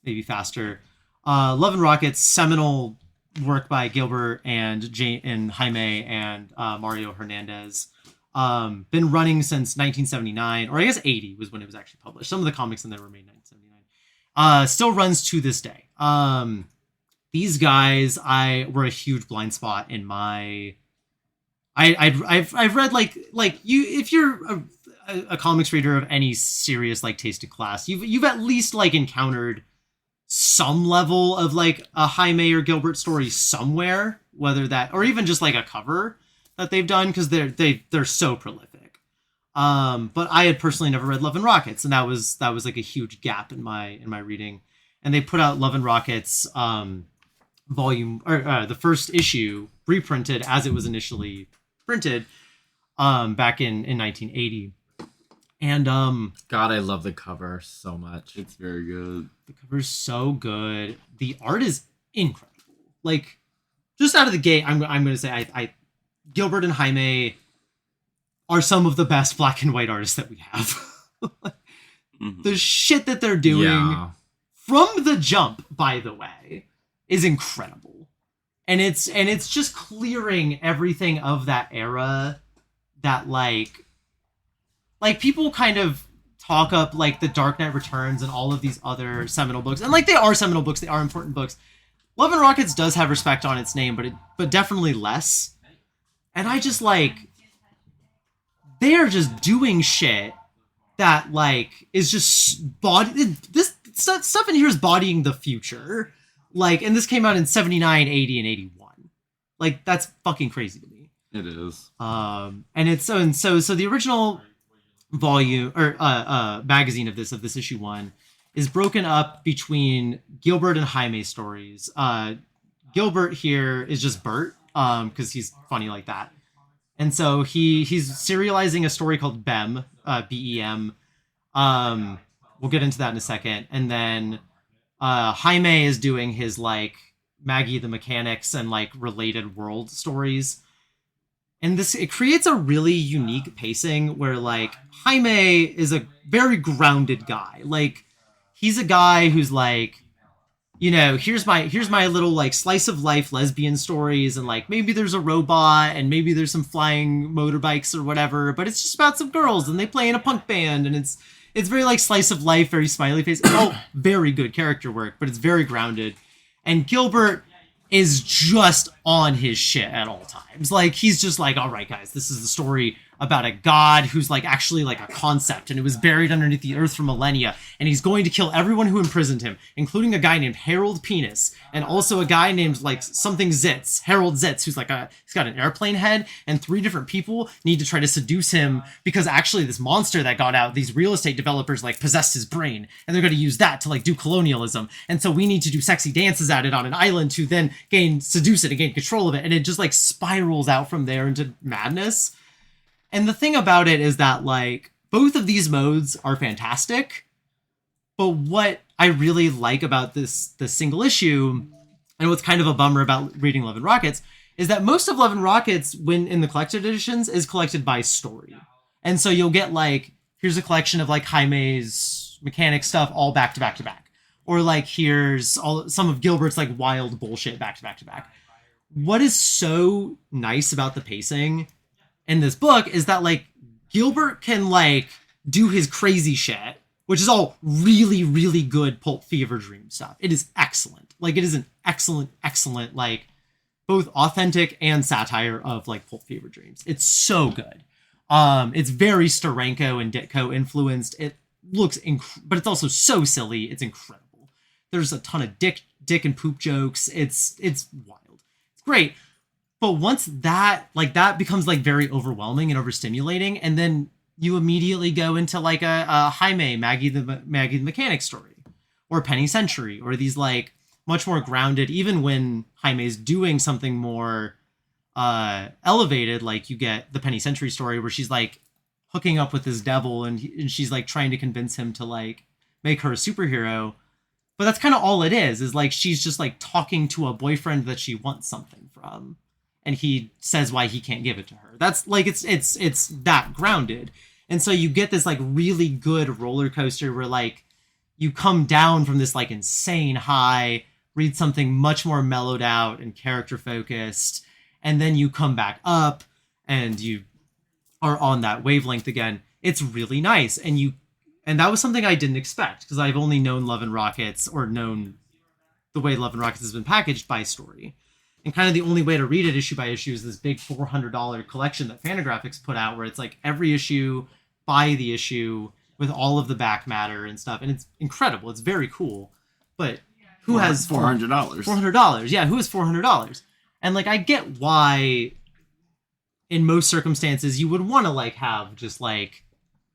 maybe faster. Love and Rockets, seminal work by Gilbert and Jaime and Mario Hernandez. Been running since 1979, or I guess 80 was when it was actually published. Some of the comics in there were made in 1979. Still runs to this day. These guys, were a huge blind spot in my. I've read like you, if you're a comics reader of any serious, like, tasted class, you've at least, like, encountered some level of, like, a Jaime or Gilbert story somewhere, whether that, or even just like a cover that they've done, because they're so prolific. But I had personally never read Love and Rockets, and that was like a huge gap in my reading. And they put out Love and Rockets volume, or the first issue, reprinted as it was initially printed back in 1980. And God, I love the cover so much. It's very good. The cover's so good. The art is incredible. Like, just out of the gate, I'm going to say I Gilbert and Jaime are some of the best black and white artists that we have. The shit that they're doing from the jump, by the way, is incredible. And it's just clearing everything of that era that, like people kind of talk up, like, the Dark Knight Returns and all of these other seminal books. And, like, they are seminal books, they are important books. Love and Rockets does have respect on its name, but definitely less. And I just, like, they are just doing shit that, like, is just this stuff in here is bodying the future. Like, and this came out in 79, 80, and 81. Like, that's fucking crazy to me. It is. And it's so the original volume or magazine of this issue 1 is broken up between Gilbert and Jaime stories. Gilbert here is just Bert, because he's funny like that. And so he's serializing a story called Bem, B-E-M. We'll get into that in a second. And then Jaime is doing his, like, Maggie the Mechanics and, like, related world stories. And it creates a really unique pacing where, like, Jaime is a very grounded guy. Like, he's a guy who's like, you know, here's my little, like, slice of life lesbian stories, and, like, maybe there's a robot and maybe there's some flying motorbikes or whatever, but it's just about some girls and they play in a punk band, and it's very, like, slice of life, very smiley face. Oh, very good character work, but it's very grounded. And Gilbert is just on his shit at all times. Like, he's just like, all right, guys, this is the story about a god who's like actually like a concept, and it was buried underneath the earth for millennia, and he's going to kill everyone who imprisoned him, including a guy named Harold Penis, and also a guy named like something Zitz, Harold Zitz, who's like he's got an airplane head, and 3 different people need to try to seduce him because actually this monster that got out, these real estate developers like possessed his brain, and they're going to use that to like do colonialism, and so we need to do sexy dances at it on an island to then seduce it and gain control of it, and it just like spirals out from there into madness. And the thing about it is that, like, both of these modes are fantastic, but what I really like about this single issue, and what's kind of a bummer about reading Love and Rockets, is that most of Love and Rockets, when in the collected editions, is collected by story. And so you'll get, like, here's a collection of, like, Jaime's mechanic stuff all back to back to back. Or, like, here's some of Gilbert's, like, wild bullshit back to back to back. What is so nice about the pacing in this book is that, like, Gilbert can, like, do his crazy shit, which is all really, really good Pulp Fever Dream stuff. It is excellent. Like, it is an excellent, like, both authentic and satire of, like, Pulp Fever Dreams. It's so good. It's very Steranko and Ditko influenced. It looks but it's also so silly. It's incredible. There's a ton of dick and poop jokes. It's wild. It's great. But once that becomes like very overwhelming and overstimulating, and then you immediately go into like a Jaime, Maggie the Mechanic story, or Penny Century, or these like much more grounded, even when Jaime's doing something more elevated, like you get the Penny Century story where she's like hooking up with this devil and she's like trying to convince him to like make her a superhero. But that's kind of all it is like she's just like talking to a boyfriend that she wants something from. And he says why he can't give it to her. That's like, it's that grounded. And so you get this like really good roller coaster where like you come down from this like insane high, read something much more mellowed out and character focused. And then you come back up and you are on that wavelength again. It's really nice. And that was something I didn't expect because I've only known Love and Rockets or known the way Love and Rockets has been packaged by story. And kind of the only way to read it issue by issue is this big $400 collection that Fantagraphics put out where it's like every issue by the issue with all of the back matter and stuff. And it's incredible. It's very cool. But who has $400? $400. Yeah, who has $400? And like I get why in most circumstances you would want to like have just like,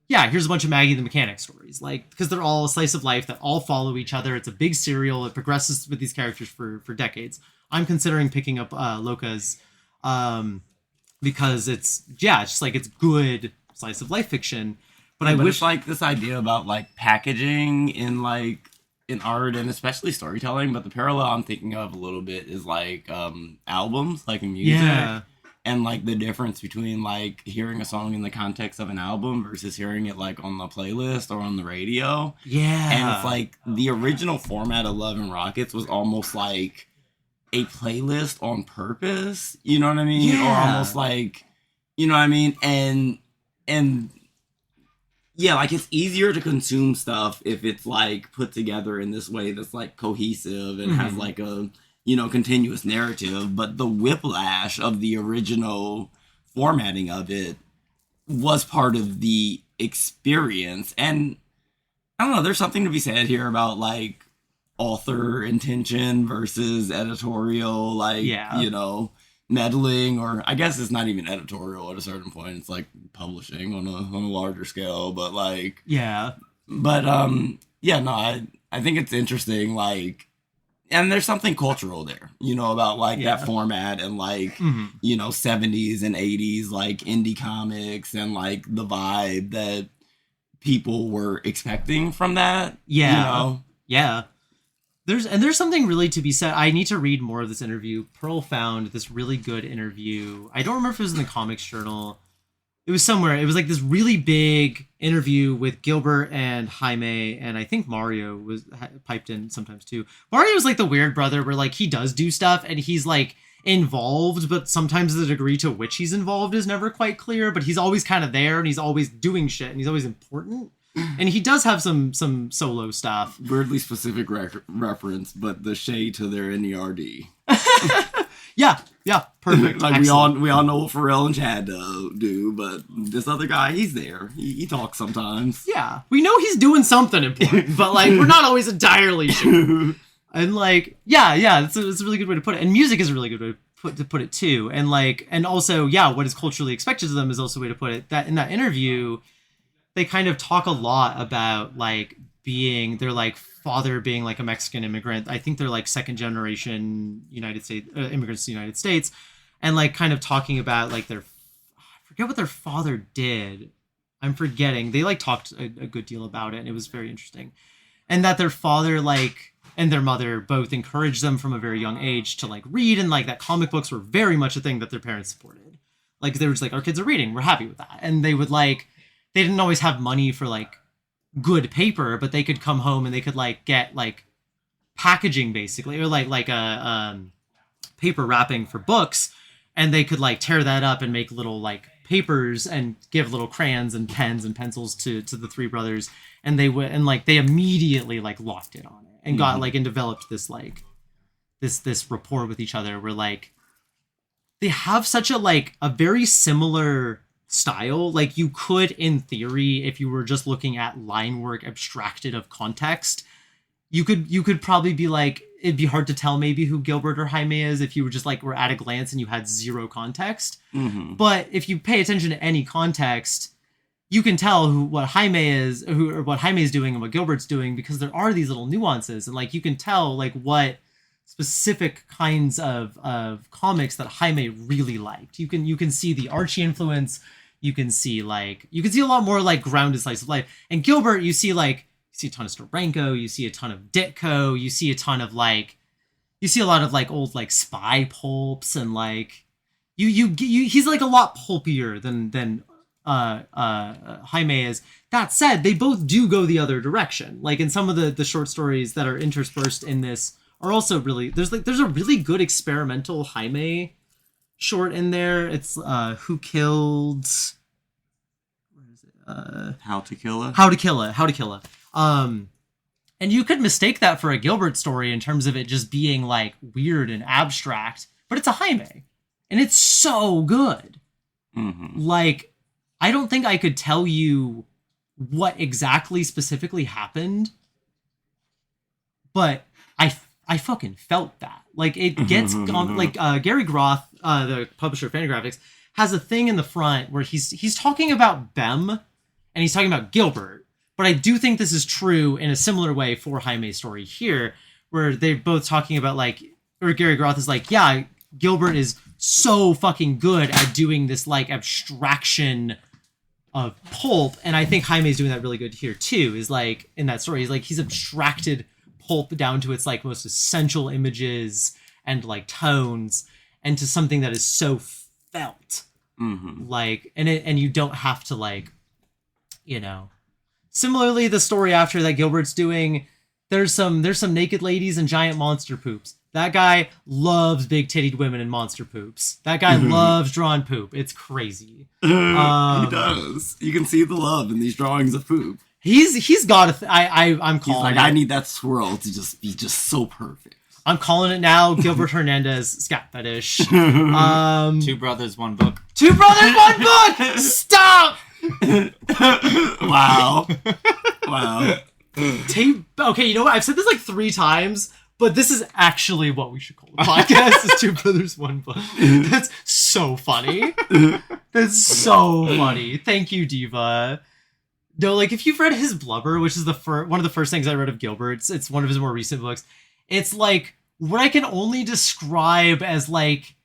yeah, here's a bunch of Maggie the Mechanic stories. Like, because they're all a slice of life that all follow each other. It's a big serial. It progresses with these characters for decades. I'm considering picking up Loca's because it's just like it's good slice of life fiction. But I wish like this idea about like packaging in art and especially storytelling. But the parallel I'm thinking of a little bit is like albums, like in music. Yeah. And like the difference between like hearing a song in the context of an album versus hearing it like on the playlist or on the radio. Yeah. And it's like the original format of Love and Rockets was almost like a playlist on purpose, you know what I mean? Yeah. Or almost like, you know what I mean? And yeah, like it's easier to consume stuff if it's like put together in this way that's like cohesive and has like a, you know, continuous narrative. But the whiplash of the original formatting of it was part of the experience. And I don't know, there's something to be said here about like author intention versus editorial, like, you know, meddling, or I guess it's not even editorial at a certain point. It's like publishing on a larger scale, but like, I think it's interesting, like, and there's something cultural there, you know, about like that format and like, you know, 70s and 80s, like indie comics and like the vibe that people were expecting from that. Yeah. You know? Yeah. There's something really to be said. I need to read more of this interview. Pearl found this really good interview. I don't remember if it was in the Comics Journal. It was somewhere. It was like this really big interview with Gilbert and Jaime, and I think Mario was piped in sometimes too. Mario was like the weird brother where like he does do stuff and he's like involved, but sometimes the degree to which he's involved is never quite clear, but he's always kind of there and he's always doing shit and he's always important. And he does have some solo stuff. Weirdly specific reference, but the shade to their NERD. Yeah, perfect. Like Excellent. we all know what Pharrell and Chad do, but this other guy, he's there. He talks sometimes. Yeah, we know he's doing something important, but like we're not always entirely sure. And like, yeah, it's a really good way to put it. And music is a really good way to put it too. And like, and also, yeah, what is culturally expected of them is also a way to put it. That in that interview, they kind of talk a lot about like their like father being like a Mexican immigrant. I think they're like second generation United States immigrants to the United States, and like kind of talking about like I forget what their father did. I'm forgetting. They like talked a good deal about it, and it was very interesting. And that their father like and their mother both encouraged them from a very young age to like read, and like that comic books were very much a thing that their parents supported. Like they were just like, our kids are reading, we're happy with that. And they would like, they didn't always have money for like good paper, but they could come home and they could like get like packaging basically, or like a paper wrapping for books, and they could like tear that up and make little like papers and give little crayons and pens and pencils to the three brothers, and they immediately like locked in on it and got like and developed this like this rapport with each other where like they have such a very similar style. Like you could, in theory, if you were just looking at line work abstracted of context, you could probably be like, it'd be hard to tell maybe who Gilbert or Jaime is if you were just like were at a glance and you had zero context. Mm-hmm. But if you pay attention to any context, you can tell what Jaime is doing and what Gilbert's doing, because there are these little nuances, and like you can tell like what specific kinds of comics that Jaime really liked. You can see the Archie influence. You can see a lot more like grounded slice of life. And Gilbert, you see a ton of Steranko, you see a ton of Ditko, you see a lot of like old like spy pulps, and like he's like a lot pulpier than Jaime is. That said, they both do go the other direction. Like in some of the short stories that are interspersed in this are also really, there's a really good experimental Jaime short in there. It's Who Killed, where is it? How to Kill Her. How to Kill Her. And you could mistake that for a Gilbert story in terms of it just being like weird and abstract, but it's a Jaime, and it's so good. Mm-hmm. Like, I don't think I could tell you what exactly specifically happened, but I fucking felt that. Like, it gets like Gary Groth, the publisher of Fantagraphics, has a thing in the front where he's talking about Bem and he's talking about Gilbert. But I do think this is true in a similar way for Jaime's story here, where they're both talking about like, or Gary Groth is like, yeah, Gilbert is so fucking good at doing this like abstraction of pulp, and I think Jaime's doing that really good here too. Is like in that story, he's abstracted pulp down to its like most essential images and like tones, and to something that is so felt. Mm-hmm. Like, and you don't have to like, you know. Similarly, the story after that Gilbert's doing, there's some naked ladies and giant monster poops. That guy loves big tittied women and monster poops. That guy loves drawn poop. It's crazy. He does. You can see the love in these drawings of poop. He's got I'm calling he's like, it. I need that swirl to just be just so perfect. I'm calling it now. Gilbert Hernandez scat fetish. 2 brothers, 1 book. 2 brothers, 1 book. Stop. Wow. Okay, you know what? I've said this like 3 times, but this is actually what we should call the podcast. Is 2 brothers, 1 book. That's so funny. That's so funny. Thank you, Diva. No, like if you've read his Blubber, which is one of the first things I read of Gilbert's, it's one of his more recent books. It's like what I can only describe as like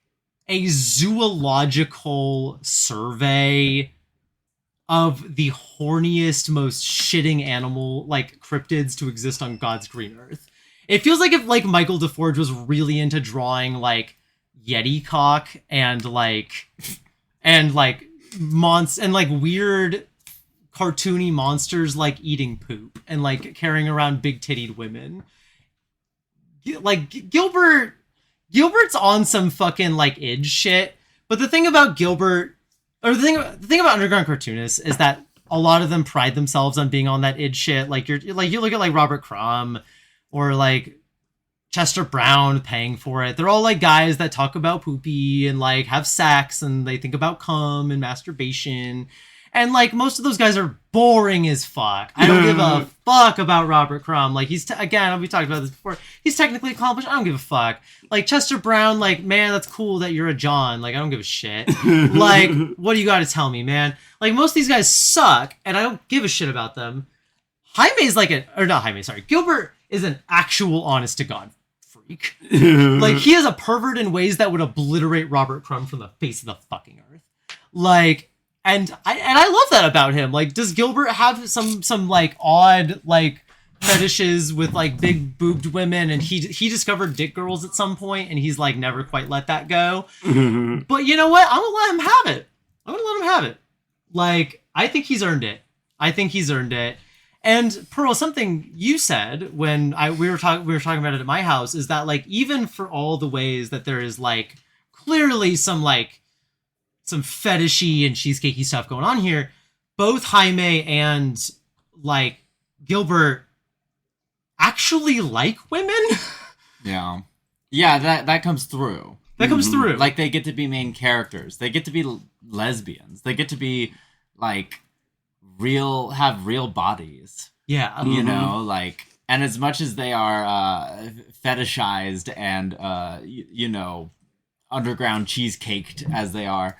a zoological survey of the horniest, most shitting animal, like cryptids to exist on God's green earth. It feels like if like Michael DeForge was really into drawing like Yeti cock and like monsters and like weird cartoony monsters like eating poop and like carrying around big tittied women. Like Gilbert's on some fucking like id shit. But the thing about Gilbert, or the thing about underground cartoonists, is that a lot of them pride themselves on being on that id shit. Like you look at like Robert Crumb or like Chester Brown paying for it. They're all like guys that talk about poopy and like have sex and they think about cum and masturbation. And like most of those guys are boring as fuck. I don't give a fuck about Robert Crumb. Like he's again, we talked about this before. He's technically accomplished. I don't give a fuck. Like Chester Brown, like man, that's cool that you're a John. Like I don't give a shit. Like what do you got to tell me, man? Like most of these guys suck, and I don't give a shit about them. Gilbert is an actual honest to God freak. Like he is a pervert in ways that would obliterate Robert Crumb from the face of the fucking earth. Like. And I love that about him. Like, does Gilbert have some like odd like fetishes with like big boobed women? And he discovered dick girls at some point, and he's like never quite let that go. But you know what? I'm gonna let him have it. Like, I think he's earned it. And Pearl, something you said when we were talking about it at my house is that like even for all the ways that there is like clearly some fetishy and cheesecakey stuff going on here, both Jaime and like Gilbert actually like women. Yeah, that comes through. Like they get to be main characters. They get to be lesbians. They get to be like have real bodies. Yeah, you know, like, and as much as they are fetishized and underground cheesecaked as they are.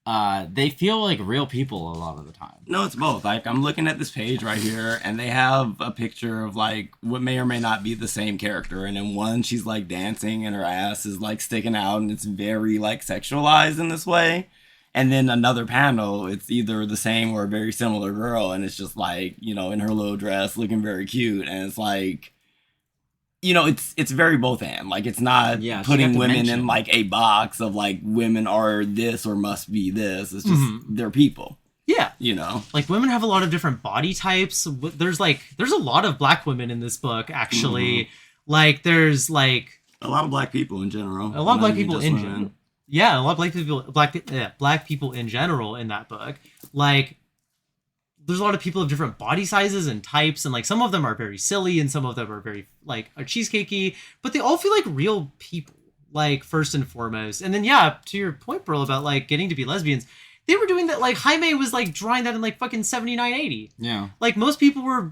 They feel like real people a lot of the time. No, it's both. Like, I'm looking at this page right here, and they have a picture of, like, what may or may not be the same character. And in one, she's, like, dancing, and her ass is, like, sticking out, and it's very, like, sexualized in this way. And then another panel, it's either the same or a very similar girl, and it's just, like, you know, in her little dress, looking very cute. And it's, like... You know, it's very both and. Like, it's not putting women in, like, a box of, like, women are this or must be this. It's just, they're people. Yeah. You know? Like, women have a lot of different body types. There's a lot of black women in this book, actually. Like, there's, like... A lot of black people in general. A lot of black people in general. Yeah, a lot of black people in general in that book. Like... There's a lot of people of different body sizes and types, and like some of them are very silly and some of them are very like are cheesecakey, but they all feel like real people, like first and foremost. And then to your point, Pearl, about like getting to be lesbians, they were doing that. Like Jaime was like drawing that in like fucking 79, 80. Yeah. Like most people were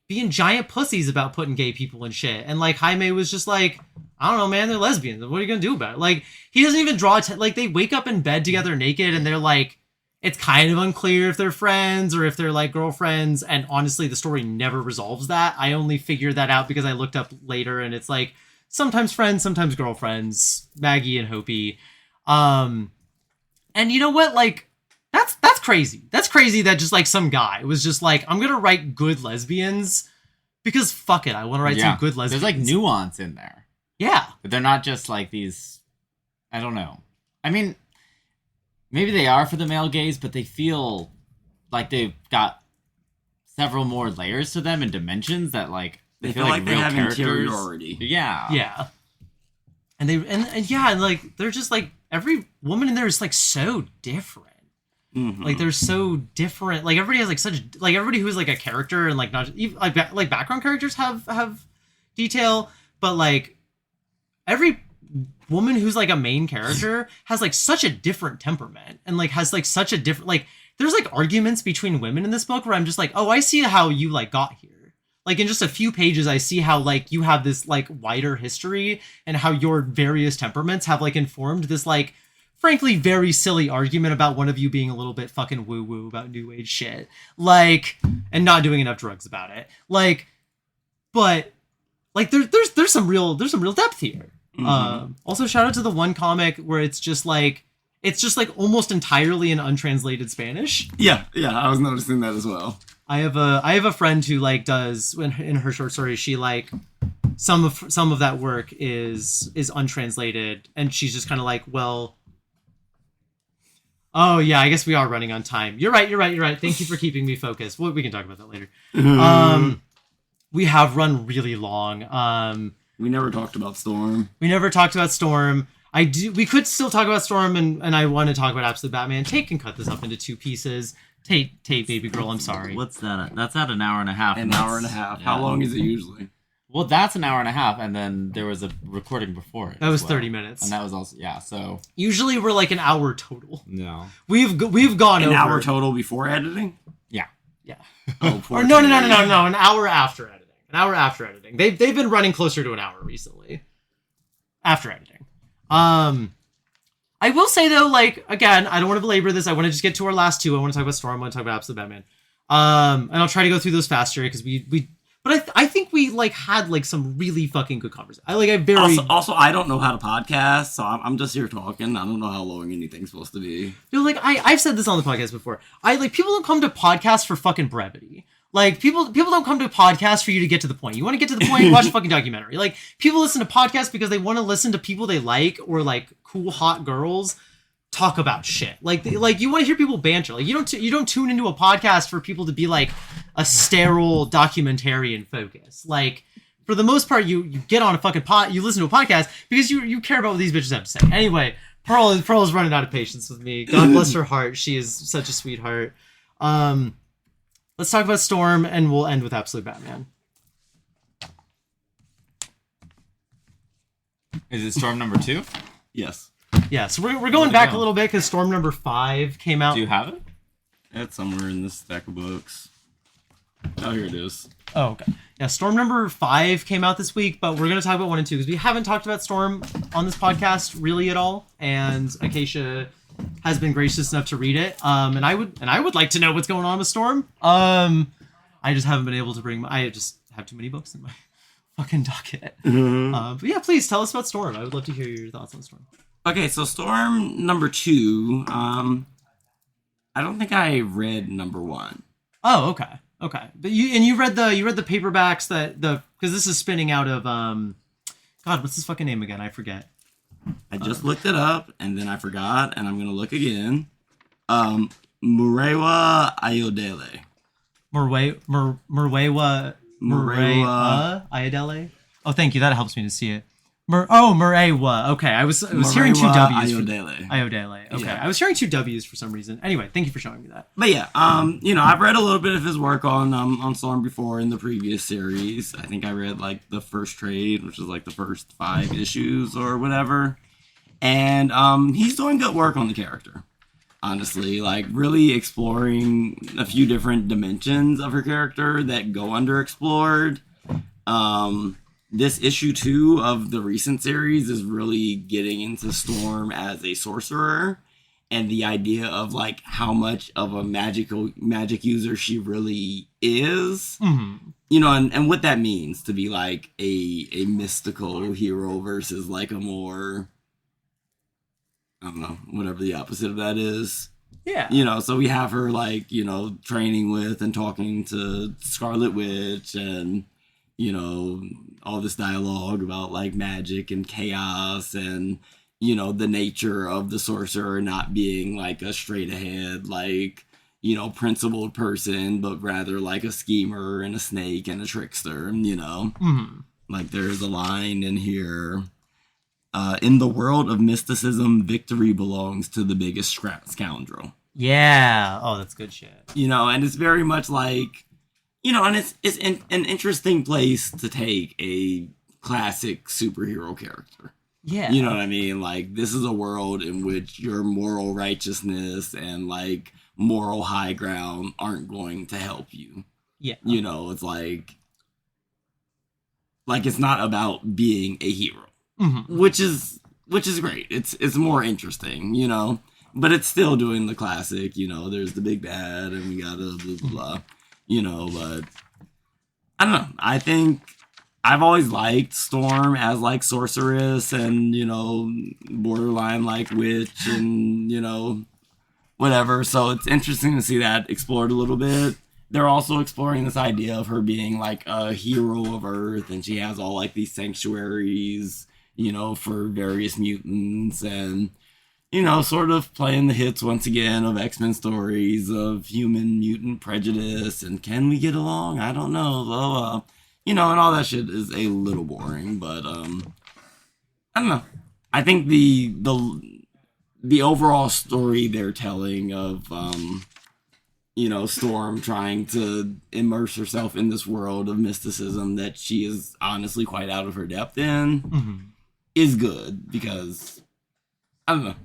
being giant pussies about putting gay people in shit, and like Jaime was just like, I don't know, man, they're lesbians. What are you gonna do about it? Like he doesn't even draw like they wake up in bed together naked, and they're like. It's kind of unclear if they're friends or if they're like girlfriends. And honestly, the story never resolves that. I only figured that out because I looked up later and it's like sometimes friends, sometimes girlfriends, Maggie and Hopi. And you know what? Like that's crazy. That's crazy that just like some guy was just like, I'm going to write good lesbians because fuck it. I want to write some good lesbians. There's like nuance in there. Yeah. But they're not just like these, I don't know. I mean, maybe they are for the male gaze, but they feel like they've got several more layers to them and dimensions that like they feel like they have interiority. Yeah. And like they're just like every woman in there is like so different. Like they're so different. Like everybody has like such like everybody who's like a character and like not even like background characters have detail, but like every woman who's like a main character has like such a different temperament and like has like such a different like there's like arguments between women in this book where I'm just like, oh, I see how you like got here. Like in just a few pages, I see how like you have this like wider history and how your various temperaments have like informed this like frankly very silly argument about one of you being a little bit fucking woo woo about new age shit, like, and not doing enough drugs about it, like, but like there's some real depth here. Also shout out to the one comic where it's just like almost entirely in untranslated Spanish. Yeah, I was noticing that as well. I have a friend who like does in her short stories, she like some of that work is untranslated, and she's just kind of like, well, oh yeah, I guess we are running on time. You're right. Thank you for keeping me focused. Well, we can talk about that later. We have run really long. We never talked about Storm. We could still talk about Storm, and I want to talk about Absolute Batman. Tate can cut this up into two pieces. Tate, baby girl, I'm sorry. What's that? That's at an hour and a half. An hour and a half. Yeah. How long is it usually? Well, that's an hour and a half, and then there was a recording before it. That was 30 minutes. And that was also, yeah, so... Usually we're like an hour total. No. We've gone An over. hour total before editing? Yeah. Yeah. Oh, Or no, an hour after editing. An hour after editing. They've been running closer to an hour recently. After editing. I will say though, like, again, I don't want to belabor this. I want to just get to our last two. I want to talk about Storm. I want to talk about Absolute Batman. And I'll try to go through those faster because but I think we like had like some really fucking good conversation. Also, I don't know how to podcast, so I'm just here talking. I don't know how long anything's supposed to be. No, like I've said this on the podcast before. People don't come to podcasts for fucking brevity. Like people don't come to a podcast for you to get to the point. You want to get to the point, watch a fucking documentary. Like people listen to podcasts because they want to listen to people they like or like cool hot girls talk about shit. Like you want to hear people banter. Like you don't tune into a podcast for people to be like a sterile documentarian focus. Like for the most part, you get on a fucking you listen to a podcast because you care about what these bitches have to say. Anyway, Pearl is running out of patience with me. God bless her heart. She is such a sweetheart. Let's talk about Storm, and we'll end with Absolute Batman. Is it Storm number 2? Yes. Yeah, so we're going back a little bit because Storm number 5 came out. Do you have it? It's somewhere in this stack of books. Oh, here it is. Oh, okay. Yeah, Storm number 5 came out this week, but we're going to talk about 1 and 2 because we haven't talked about Storm on this podcast really at all, and Acacia has been gracious enough to read it. And I would like to know what's going on with Storm. I just haven't been able to I just have too many books in my fucking docket. But yeah, please tell us about Storm. I would love to hear your thoughts on Storm. Okay, so Storm number 2, I don't think I read number 1. Oh, okay. Okay. But you read the paperbacks because this is spinning out of God, what's his fucking name again? I forget. I just looked it up, and then I forgot, and I'm going to look again. Murewa Ayodele. Murewa Ayodele? Oh, thank you. That helps me to see it. Murewa. Okay, I was hearing 2 W's. Ayodele. Okay, yeah. I was hearing 2 W's for some reason. Anyway, thank you for showing me that. But yeah, I've read a little bit of his work on Storm before in the previous series. I think I read like the first trade, which is like the first 5 issues or whatever. And he's doing good work on the character. Honestly, like really exploring a few different dimensions of her character that go underexplored. This issue 2 of the recent series is really getting into Storm as a sorcerer and the idea of like how much of a magic user she really is. Mm-hmm. And what that means to be like a mystical hero versus like a more, I don't know, whatever the opposite of that is. Yeah. So we have her like, training with and talking to Scarlet Witch and, all this dialogue about like magic and chaos and, the nature of the sorcerer not being like a straight ahead, like, principled person, but rather like a schemer and a snake and a trickster, Mm-hmm. Like there's a line in here. In the world of mysticism, victory belongs to the biggest scoundrel. Yeah. Oh, that's good shit. And it's very much like, and it's an interesting place to take a classic superhero character. Yeah. You know what I mean? Like, this is a world in which your moral righteousness and, like, moral high ground aren't going to help you. Yeah. It's like it's not about being a hero. Mm-hmm. Which is great. It's more interesting, but it's still doing the classic, there's the big bad and we gotta blah blah blah, but I don't know. I think I've always liked Storm as like sorceress and borderline like witch and whatever. So it's interesting to see that explored a little bit. They're also exploring this idea of her being like a hero of Earth, and she has all like these sanctuaries, for various mutants, and sort of playing the hits once again of X-Men stories of human mutant prejudice and can we get along? I don't know, blah, blah. And all that shit is a little boring, but I don't know. I think the overall story they're telling of Storm trying to immerse herself in this world of mysticism that she is honestly quite out of her depth in is good because, I don't know,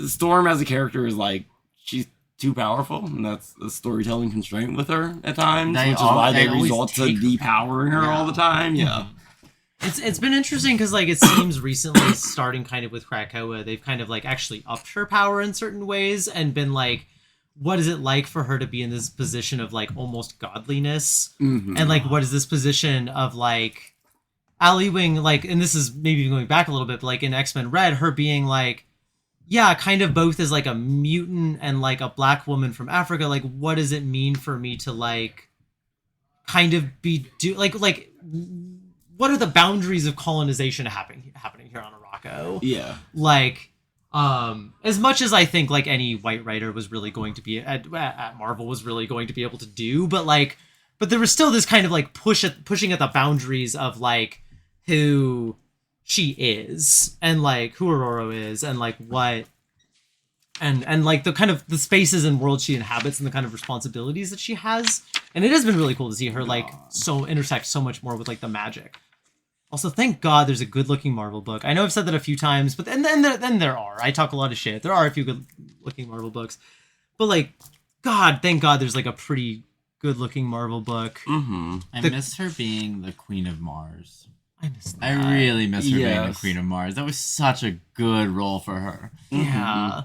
Storm as a character is like, she's too powerful, and that's a storytelling constraint with her at times, which is why they resort to depowering her all the time. Yeah. It's been interesting because like it seems recently, starting kind of with Krakoa, they've kind of like actually upped her power in certain ways and been like, what is it like for her to be in this position of like almost godliness, and like what is this position of like Ally Wing, like, and this is maybe going back a little bit, but like in X-Men Red, her being like, yeah, kind of both as like a mutant and like a black woman from Africa, like what does it mean for me to like kind of be like what are the boundaries of colonization happening here on Arakko? Yeah. Like, as much as I think like any white writer was really going to be at Marvel was really going to be able to do, but there was still this kind of like pushing at the boundaries of like who she is and like who Aurora is and like what and like the kind of the spaces and world she inhabits and the kind of responsibilities that she has. And it has been really cool to see her like so intersect so much more with like the magic. Also, thank God there's a good-looking Marvel book. I know I've said that a few times, but then there are. I talk a lot of shit. There are a few good-looking Marvel books. But, like, God, thank God there's, like, a pretty good-looking Marvel book. I miss her being the Queen of Mars. I miss that. I really miss her being the Queen of Mars. That was such a good role for her. Yeah.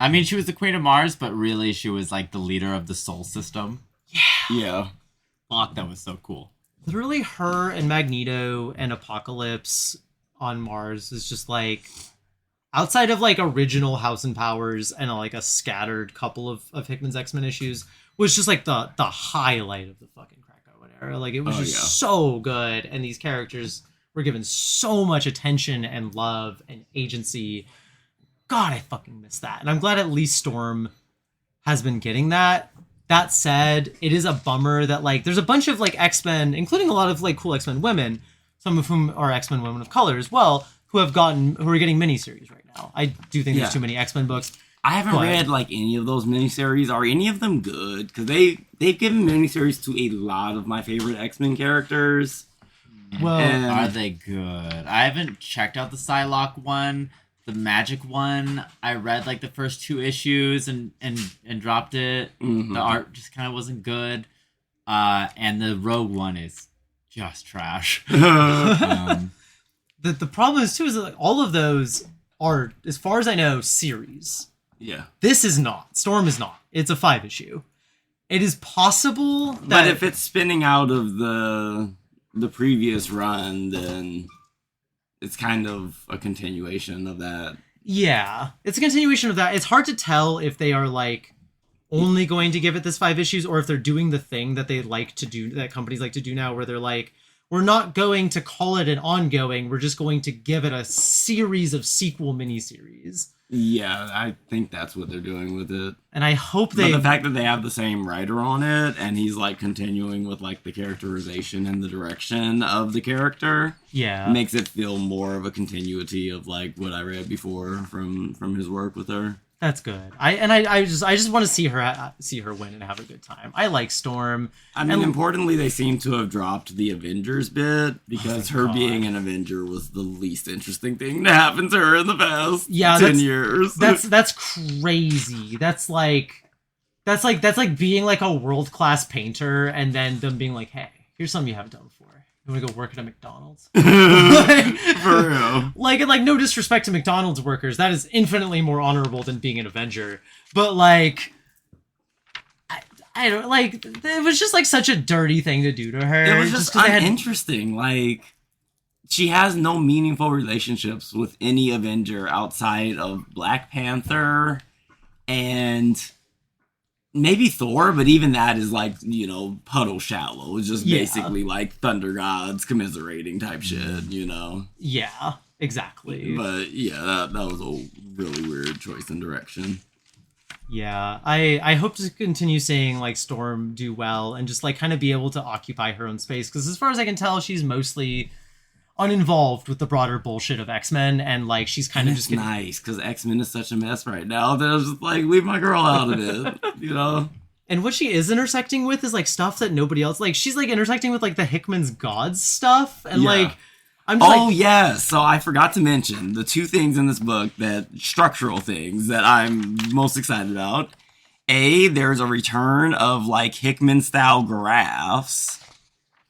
I mean, she was the Queen of Mars, but really she was, like, the leader of the Sol system. Yeah. Fuck, that was so cool. Literally her and Magneto and Apocalypse on Mars is just like, outside of like original House and Powers and like a scattered couple of Hickman's X-Men issues, was just like the highlight of the fucking Krakoa era. Like it was so good, and these characters were given so much attention and love and agency. God, I fucking miss that. And I'm glad at least Storm has been getting that. That said, it is a bummer that, like, there's a bunch of, like, X-Men, including a lot of, like, cool X-Men women, some of whom are X-Men women of color as well, who are getting miniseries right now. I do think there's too many X-Men books. I haven't read, like, any of those miniseries. Are any of them good? Because they've given miniseries to a lot of my favorite X-Men characters. Well, are they good? I haven't checked out the Psylocke one. The Magic one, I read like the first 2 issues and dropped it. The art just kind of wasn't good. And the Rogue one is just trash. The problem is too is that like, all of those are, as far as I know, series. Yeah. This is not. Storm is not. It's a 5-issue. It is possible that, but if it's spinning out of the previous run, then it's kind of a continuation of that. Yeah, it's a continuation of that. It's hard to tell if they are like only going to give it this 5 issues or if they're doing the thing that they like to do, that companies like to do now, where they're like, we're not going to call it an ongoing, we're just going to give it a series of sequel miniseries. Yeah, I think that's what they're doing with it. And I hope But the fact that they have the same writer on it, and he's like continuing with like the characterization and the direction of the character, makes it feel more of a continuity of like what I read before from his work with her. That's good. I just want to see her win and have a good time. I like Storm. I mean, importantly, they seem to have dropped the Avengers bit because her being an Avenger was the least interesting thing to happen to her in the past 10 years. That's crazy. That's like being like a world-class painter and then them being like, hey, here's something you haven't done before. You want to go work at a McDonald's? For real. Like no disrespect to McDonald's workers, that is infinitely more honorable than being an Avenger. But like, I don't like. It was just like such a dirty thing to do to her. It was just uninteresting. Like, she has no meaningful relationships with any Avenger outside of Black Panther and maybe Thor, but even that is like, puddle shallow. It's just basically like thunder gods commiserating type shit, Yeah, exactly. But yeah, that was a really weird choice in direction. Yeah, I hope to continue seeing like Storm do well and just like kind of be able to occupy her own space, because as far as I can tell, she's mostly uninvolved with the broader bullshit of X-Men, and like she's kind of just nice because X-Men is such a mess right now that I was just like, leave my girl out of it. And what she is intersecting with is like stuff that nobody else like. She's like intersecting with like the Hickman's gods stuff, and like I'm just like, yeah. So I forgot to mention the two things in this book that structural things that I'm most excited about. There's a return of like Hickman style graphs.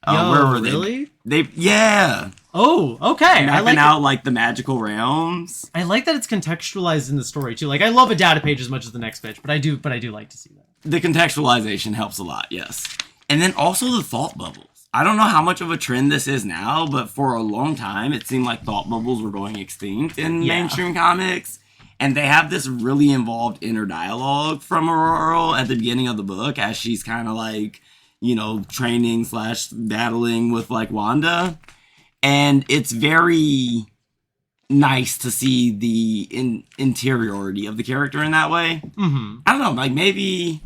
Where were they? Really? Yeah. Oh, okay. Mapping out like the magical realms. I like that it's contextualized in the story too. Like I love a data page as much as the next bitch, but I do like to see that. The contextualization helps a lot, yes. And then also the thought bubbles. I don't know how much of a trend this is now, but for a long time it seemed like thought bubbles were going extinct in mainstream comics. And they have this really involved inner dialogue from Aurora at the beginning of the book as she's kind of like, training / battling with like Wanda. And it's very nice to see the interiority of the character in that way. Mm-hmm. I don't know, like maybe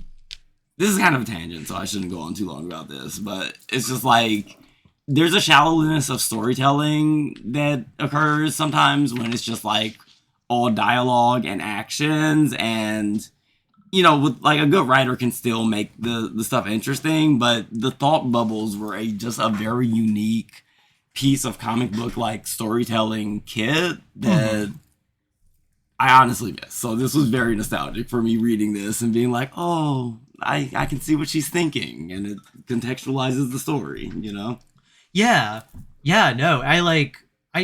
this is kind of a tangent, so I shouldn't go on too long about this, but it's just like there's a shallowness of storytelling that occurs sometimes when it's just like all dialogue and actions, and with like a good writer can still make the stuff interesting, but the thought bubbles were just a very unique piece of comic book like storytelling kit that I honestly miss. So this was very nostalgic for me reading this and being like, oh, I can see what she's thinking, and it contextualizes the story, Yeah. No,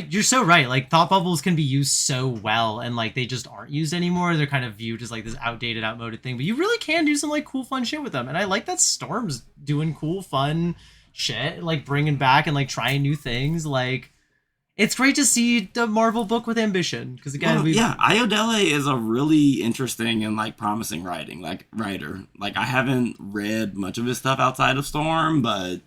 you're so right. Like thought bubbles can be used so well, and like they just aren't used anymore. They're kind of viewed as like this outdated, outmoded thing, but you really can do some like cool, fun shit with them. And I like that Storm's doing cool, fun shit, like bringing back and like trying new things. Like it's great to see the Marvel book with ambition, because again, Ayodele is a really interesting and like promising writer. Like I haven't read much of his stuff outside of Storm, but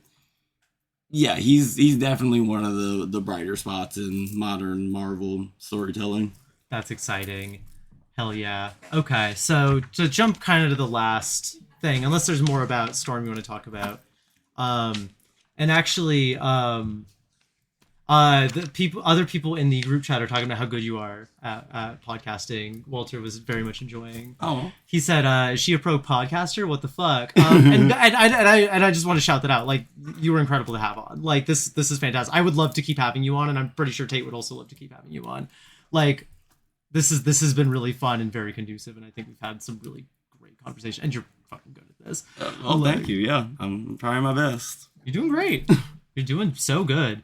yeah, he's definitely one of the brighter spots in modern Marvel storytelling. That's exciting. Hell yeah. Okay, so to jump kind of to the last thing, unless there's more about Storm you want to talk about, and actually, other people in the group chat are talking about how good you are at podcasting. Walter was very much enjoying. Oh, he said, "Is she a pro podcaster? What the fuck?" And I just want to shout that out. Like, you were incredible to have on. Like, this is fantastic. I would love to keep having you on, and I'm pretty sure Tate would also love to keep having you on. Like, this has been really fun and very conducive, and I think we've had some really great conversation. And you're fucking good at this. Thank you. Yeah, I'm trying my best. You're doing great. You're doing so good.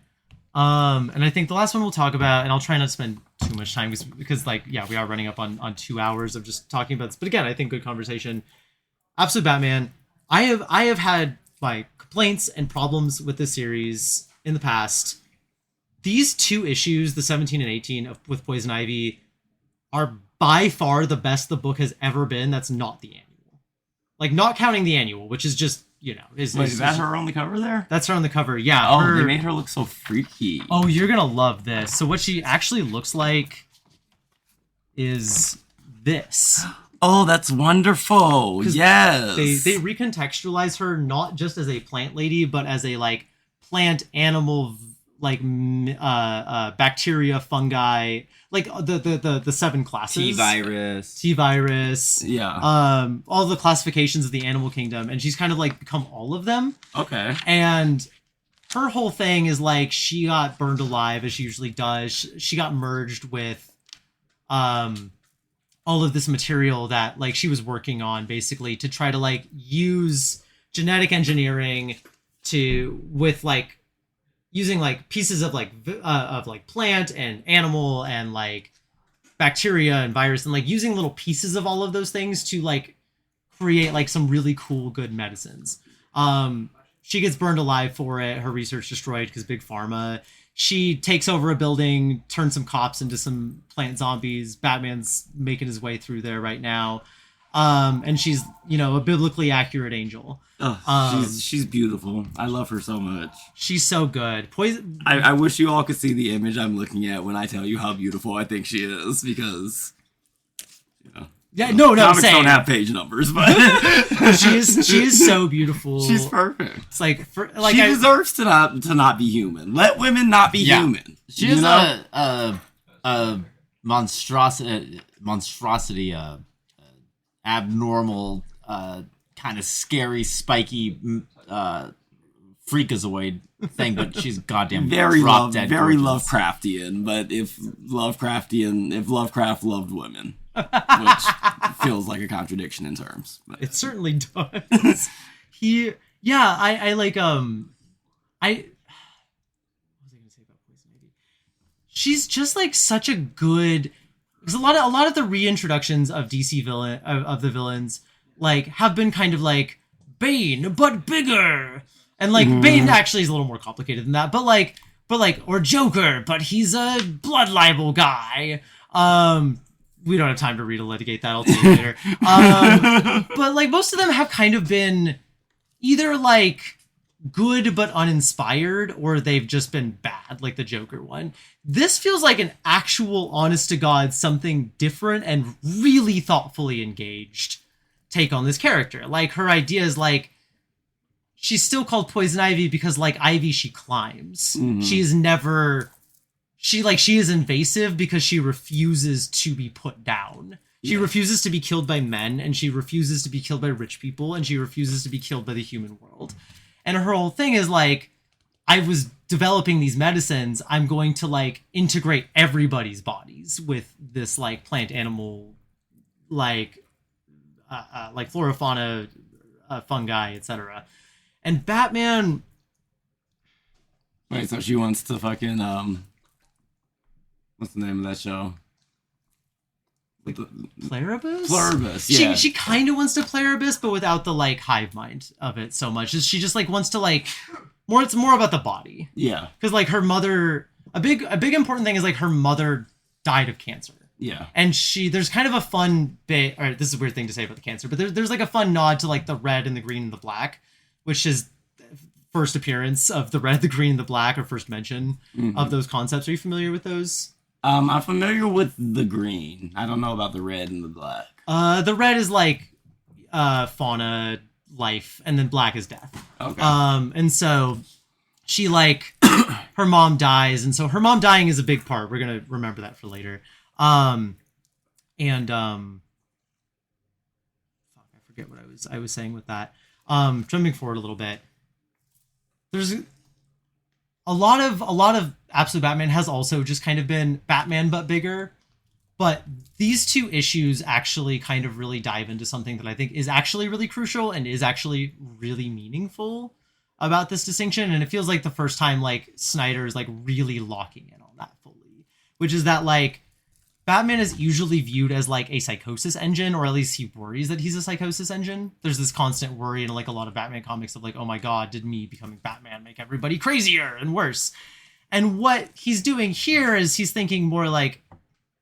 And I think the last one we'll talk about, and I'll try not to spend too much time because we are running up on 2 hours of just talking about this. But again, I think good conversation. Absolute Batman. I have had my complaints and problems with this series in the past. These 2 issues, the 17 and 18 with Poison Ivy, are by far the best the book has ever been. That's not the annual. Like, not counting the annual, which is just, is that her on the cover there? That's her on the cover, yeah. Oh, they made her look so freaky. Oh, you're gonna love this. So what she actually looks like is this. Oh, that's wonderful. Yes. They recontextualize her not just as a plant lady, but as a like plant animal, like bacteria, fungi, like the 7 classes. T-virus. Yeah. All the classifications of the animal kingdom, and she's kind of like become all of them. Okay. And her whole thing is like she got burned alive, as she usually does. She got merged with all of this material that like she was working on, basically to try to like use genetic engineering with like using like pieces of like plant and animal and like bacteria and virus, and like using little pieces of all of those things to like create like some really cool good medicines. She gets burned alive for it, her research destroyed because Big Pharma. She takes over a building, turns some cops into some plant zombies. Batman's making his way through there right now. And she's, a biblically accurate angel. She's beautiful. I love her so much. She's so good. I wish you all could see the image I'm looking at when I tell you how beautiful I think she is, because comics same. Don't have page numbers, but she is so beautiful. She's perfect. It's like she deserves to not be human. Let women not be human. She is a monstrosity, abnormal kind of scary, spiky freakazoid thing, but she's goddamn very drop dead very gorgeous. Lovecraftian. But if Lovecraft loved women, which feels like a contradiction in terms. But. It certainly does. I like what was I gonna say about Poison Ivy? She's just like such a good, because a lot of the reintroductions of DC villain of the villains like have been kind of like Bane but bigger, and like Bane actually is a little more complicated than that, but like or Joker, but he's a blood libel guy. We don't have time to litigate that. I'll tell you later. But like most of them have kind of been either like good but uninspired, or they've just been bad, like the Joker one. This feels like an actual, honest to God, something different and really thoughtfully engaged take on this character. Like her idea is like, she's still called Poison Ivy because like Ivy, she climbs. She is invasive because she refuses to be put down. She refuses to be killed by men, and she refuses to be killed by rich people, and she refuses to be killed by the human world. And her whole thing is like, I was developing these medicines, I'm going to like integrate everybody's bodies with this like plant animal, like flora, fauna, fungi, etc. And Batman... Wait, so she wants to fucking, what's the name of that show? Pluribus? Pluribus, yeah. She kind of wants to Pluribus, but without the like hive mind of it so much. She just like wants to like more. It's more about the body. Yeah. Because like her mother, a big important thing is like her mother died of cancer. Yeah. And there's kind of a fun bit. Or this is a weird thing to say about the cancer, but there's like a fun nod to like the red and the green and the black, which is first appearance of the red, the green, and the black, or first mention of those concepts. Are you familiar with those? I'm familiar with the green. I don't know about the red and the black. The red is like fauna, life, and then black is death. Okay. And so she like her mom dies, and so her mom dying is a big part. We're gonna remember that for later. I forget what I was saying with that. Jumping forward a little bit. There's a lot of Absolute Batman has also just kind of been Batman but bigger, but these two issues actually kind of really dive into something that I think is actually really crucial and is actually really meaningful about this distinction. And it feels like the first time like Snyder is like really locking in on that fully, which is that like Batman is usually viewed as like a psychosis engine, or at least he worries that he's a psychosis engine. There's this constant worry in like a lot of Batman comics of like, oh my God, did me becoming Batman make everybody crazier and worse? And what he's doing here is he's thinking more like,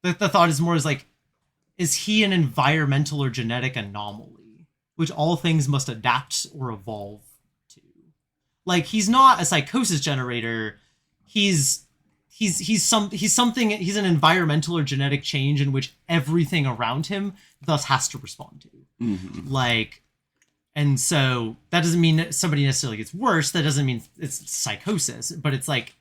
the thought is more is like, is he an environmental or genetic anomaly, which all things must adapt or evolve to? Like, he's not a psychosis generator. He's an environmental or genetic change in which everything around him thus has to respond to. Like, and so that doesn't mean that somebody necessarily gets worse. That doesn't mean it's psychosis, but it's like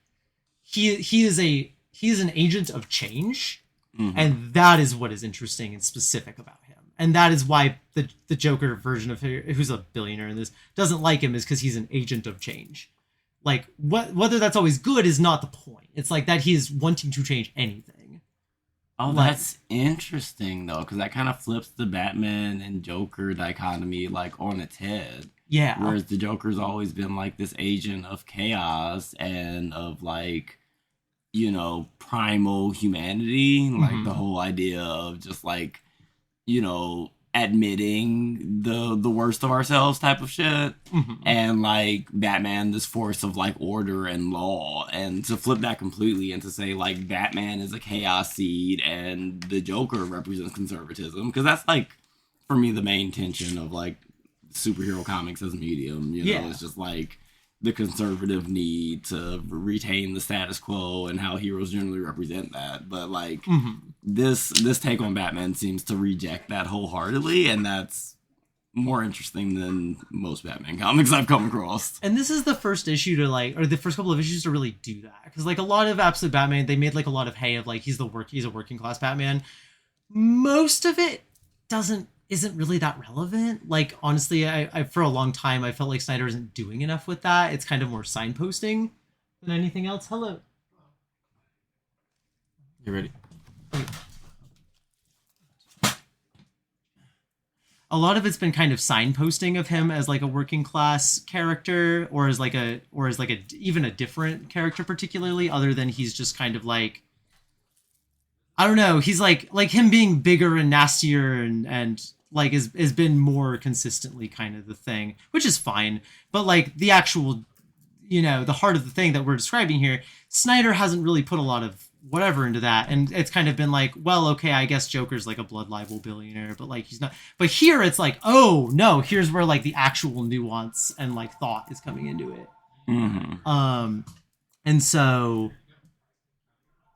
he is an agent of change, and that is what is interesting and specific about him. And that is why the Joker version of him, who's a billionaire in this, doesn't like him, is because he's an agent of change. Like, whether that's always good is not the point. It's like that he is wanting to change anything. Oh, like, that's interesting, though, because that kind of flips the Batman and Joker dichotomy, like, on its head. Yeah. Whereas the Joker's always been, like, this agent of chaos and of, like, you know, primal humanity. Like, the whole idea of just, like, you know, admitting the worst of ourselves type of shit. And like Batman, this force of like order and law, and to flip that completely and to say like Batman is a chaos seed and the Joker represents conservatism, because that's like for me the main tension of like superhero comics as a medium, you know. It's just like the conservative need to retain the status quo and how heroes generally represent that. But like this take on Batman seems to reject that wholeheartedly, and that's more interesting than most Batman comics I've come across. And this is the first issue to like, or the first couple of issues to really do that, because like a lot of Absolute Batman, they made like a lot of hay of like he's a working class Batman. Most of it isn't really that relevant. Like, honestly, I for a long time, I felt like Snyder isn't doing enough with that. It's kind of more signposting than anything else. Hello. You ready? A lot of it's been kind of signposting of him as like a working class character, or as like a even a different character, particularly, other than he's just kind of like, I don't know, he's like him being bigger and nastier and like has been more consistently kind of the thing, which is fine. But like the actual, the heart of the thing that we're describing here, Snyder hasn't really put a lot of whatever into that, and it's kind of been like, well, okay, I guess Joker's like a blood libel billionaire, but like he's not. But here it's like, oh no, here's where like the actual nuance and like thought is coming into it. And so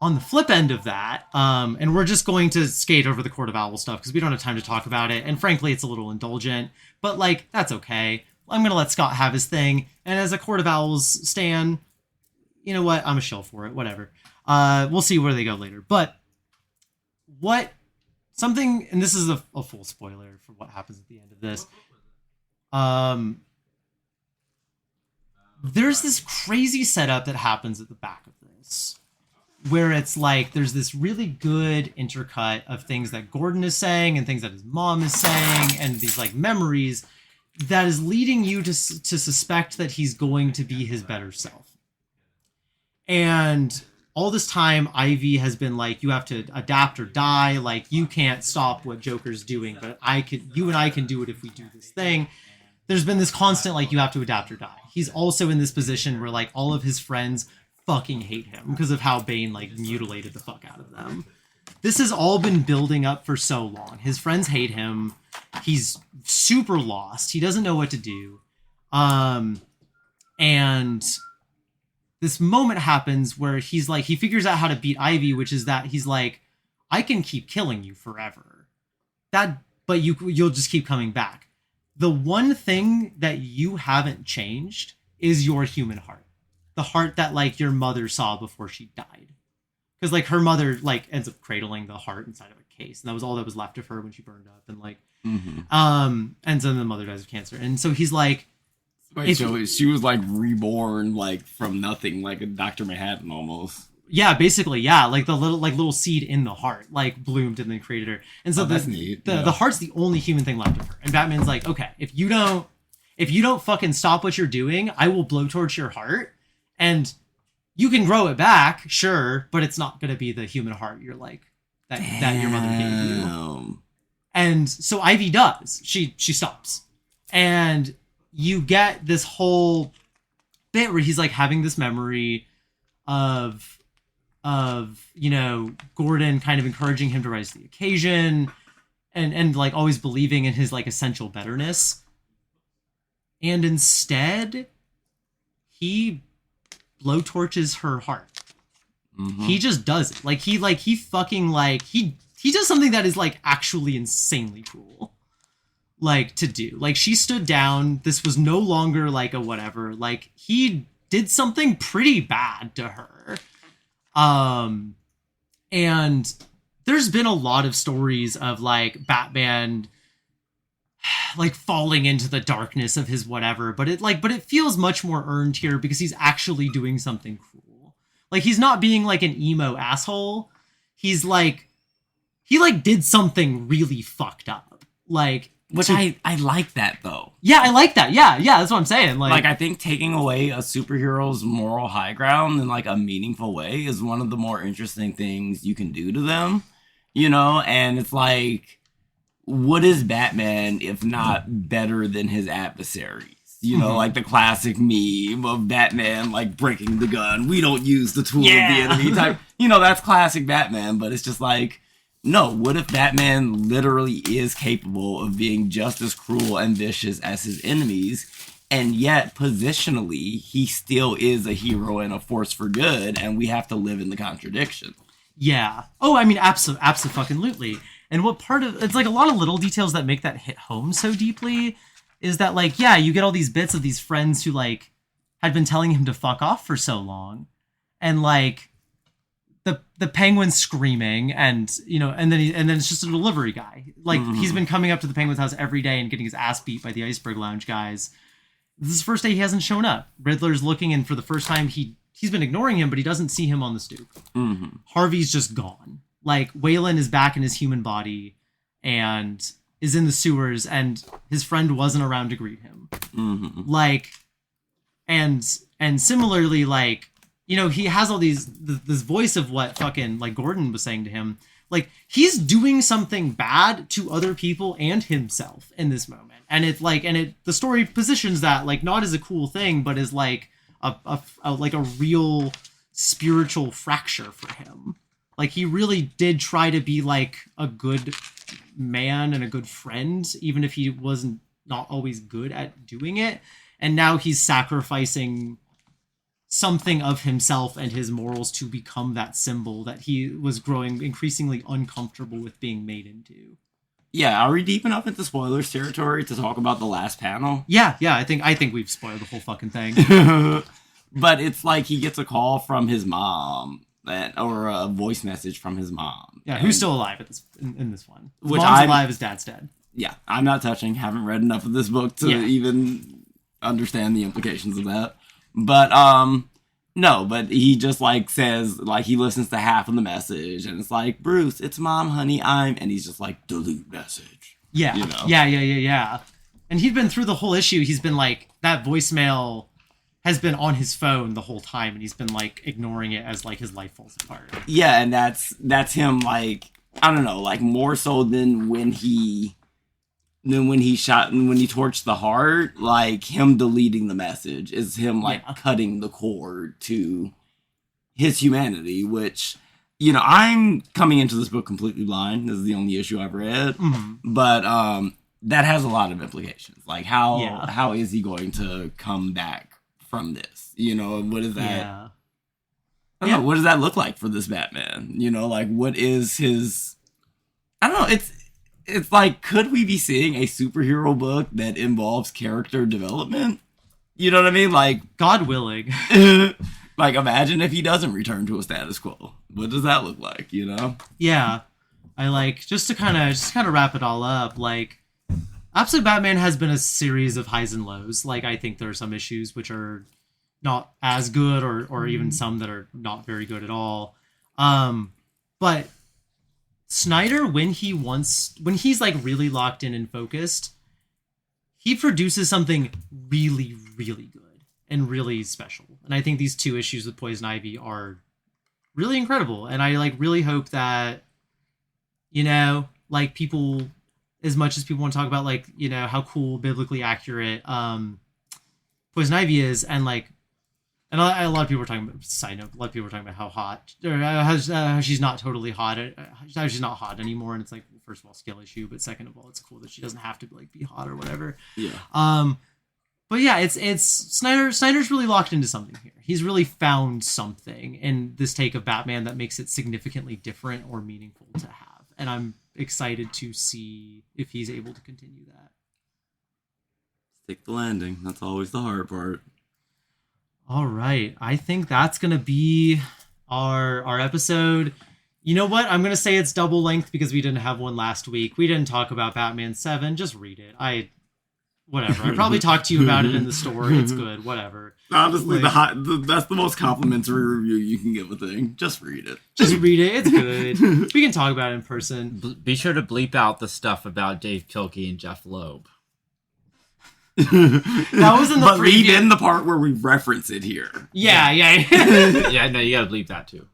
on the flip end of that, and we're just going to skate over the Court of Owl stuff because we don't have time to talk about it, and frankly it's a little indulgent, but like that's okay. I'm gonna let Scott have his thing, and as a Court of Owls stan, you know what, I'm a shill for it, whatever. We'll see where they go later. But and this is a full spoiler for what happens at the end of this. There's this crazy setup that happens at the back of this, where it's like there's this really good intercut of things that Gordon is saying and things that his mom is saying and these like memories that is leading you to suspect that he's going to be his better self. And all this time, Ivy has been like, you have to adapt or die. Like, you can't stop what Joker's doing, but you and I can do it if we do this thing. There's been this constant, like, you have to adapt or die. He's also in this position where, like, all of his friends fucking hate him because of how Bane, like, mutilated the fuck out of them. This has all been building up for so long. His friends hate him. He's super lost. He doesn't know what to do. And this moment happens where he's like, he figures out how to beat Ivy, which is that he's like, I can keep killing you forever. But you'll just keep coming back. The one thing that you haven't changed is your human heart. The heart that like your mother saw before she died. Because like her mother like ends up cradling the heart inside of a case. And that was all that was left of her when she burned up. And like, and so the mother dies of cancer. And so he's like, wait, so she was like reborn, like from nothing, like a Dr. Manhattan almost. Yeah, basically, yeah. Like the little seed in the heart, like bloomed and then created her. And so that's neat. The heart's the only human thing left of her. And Batman's like, okay, if you don't fucking stop what you're doing, I will blowtorch your heart, and you can grow it back, sure, but it's not gonna be the human heart you're like that your mother gave you. And so Ivy does. She stops, and you get this whole bit where he's like having this memory of Gordon kind of encouraging him to rise to the occasion and like always believing in his like essential betterness. And instead he blowtorches her heart. He just does it. He fucking he does something that is like actually insanely cruel. Like to do. Like she stood down. This was no longer like a whatever. Like he did something pretty bad to her. And there's been a lot of stories of like Batman like falling into the darkness of his whatever, but it feels much more earned here because he's actually doing something cruel. Like he's not being like an emo asshole. He's like he like did something really fucked up. Like which I like that though. Yeah, I like that. Yeah, that's what I'm saying. Like I think taking away a superhero's moral high ground in like a meaningful way is one of the more interesting things you can do to them, and it's like, what is Batman if not better than his adversaries? Like the classic meme of Batman like breaking the gun. We don't use the tool of the enemy type. That's classic Batman, but it's just like, no, what if Batman literally is capable of being just as cruel and vicious as his enemies, and yet positionally he still is a hero and a force for good, and we have to live in the contradiction. Yeah. Oh, I mean, absolutely. And what part of it's like a lot of little details that make that hit home so deeply is that like, yeah, you get all these bits of these friends who like had been telling him to fuck off for so long, and like the Penguin screaming, and and then it's just a delivery guy. Like he's been coming up to the Penguin's house every day and getting his ass beat by the Iceberg Lounge guys. This is the first day he hasn't shown up. Riddler's looking, and for the first time he's been ignoring him, but he doesn't see him on the stoop. Harvey's just gone. Like Waylon is back in his human body and is in the sewers, and his friend wasn't around to greet him. Like, and similarly, like, he has all these, this voice of what fucking, like, Gordon was saying to him. Like, he's doing something bad to other people and himself in this moment. And it's like, the story positions that, like, not as a cool thing, but as like a real spiritual fracture for him. Like, he really did try to be like a good man and a good friend, even if he wasn't not always good at doing it. And now he's sacrificing something of himself and his morals to become that symbol that he was growing increasingly uncomfortable with being made into. Yeah, are we deep enough into spoilers territory to talk about the last panel? Yeah, I think we've spoiled the whole fucking thing. But it's like he gets a call from his mom, or a voice message from his mom. Yeah, who's still alive at in this one? Which Mom's alive, his dad's dead. Yeah, I'm not touching. Haven't read enough of this book to even understand the implications of that. But no, but he just like says, like, he listens to half of the message, and it's like, Bruce, it's Mom, honey, and he's just like, delete message. Yeah, yeah. And he'd been through the whole issue. He's been like, that voicemail has been on his phone the whole time, and he's been like ignoring it as like his life falls apart. Yeah, and that's him, like, I don't know, like more so than when he torched the heart, like him deleting the message is him like cutting the cord to his humanity, which, I'm coming into this book completely blind. This is the only issue I've read, but that has a lot of implications. Like how is he going to come back from this? What is that? Yeah. I don't know. What does that look like for this Batman? Like, what is his? I don't know. It's like, could we be seeing a superhero book that involves character development? You know what I mean? Like, God willing. Like, imagine if he doesn't return to a status quo. What does that look like? Yeah. I like, just to kind of wrap it all up. Like, Absolute Batman has been a series of highs and lows. Like, I think there are some issues which are not as good, or even some that are not very good at all. But Snyder, when he's like really locked in and focused, he produces something really, really good and really special. And I think these 2 issues with Poison Ivy are really incredible. And I like really hope that, like, people, as much as people want to talk about, like, how cool, biblically accurate Poison Ivy is, and like, and a lot of people were talking about, side note, a lot of people were talking about how hot, or how she's not totally hot, how she's not hot anymore, and it's like, well, first of all, skill issue, but second of all, it's cool that she doesn't have to like be hot or whatever. Yeah. But yeah, it's Snyder's really locked into something here. He's really found something in this take of Batman that makes it significantly different or meaningful to have, and I'm excited to see if he's able to continue that. Stick the landing. That's always the hard part. All right. I think that's going to be our episode. You know what? I'm going to say it's double length because we didn't have one last week. We didn't talk about Batman 7. Just read it. Whatever. I probably talked to you about it in the store. It's good. Whatever. Honestly, that's the most complimentary review you can give a thing. Just read it. Just read it. It's good. We can talk about it in person. Be sure to bleep out the stuff about Dave Pilkey and Jeff Loeb. That was in the but leave in the part where we reference it here. Yeah. Yeah, no, you gotta bleep that too.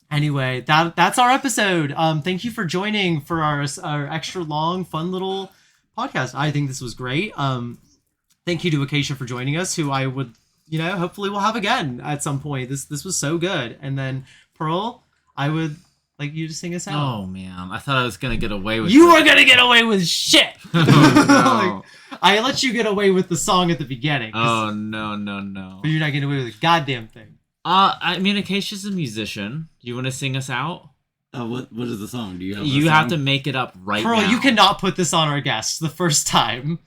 Anyway, that's our episode. Thank you for joining for our extra long, fun little podcast. I think this was great. Thank you to Acacia for joining us, who I would, hopefully we'll have again at some point. This was so good. And then Pearl, I would like you to sing us out. Oh man, I thought I was gonna get away with. You were gonna get away with shit. Oh, no. I let you get away with the song at the beginning. Oh no. But you're not getting away with a goddamn thing. I mean, Acacia's a musician. Do you want to sing us out? What is the song? Do you have? You have to make it up right Pearl, now. you cannot put this on our guests the first time.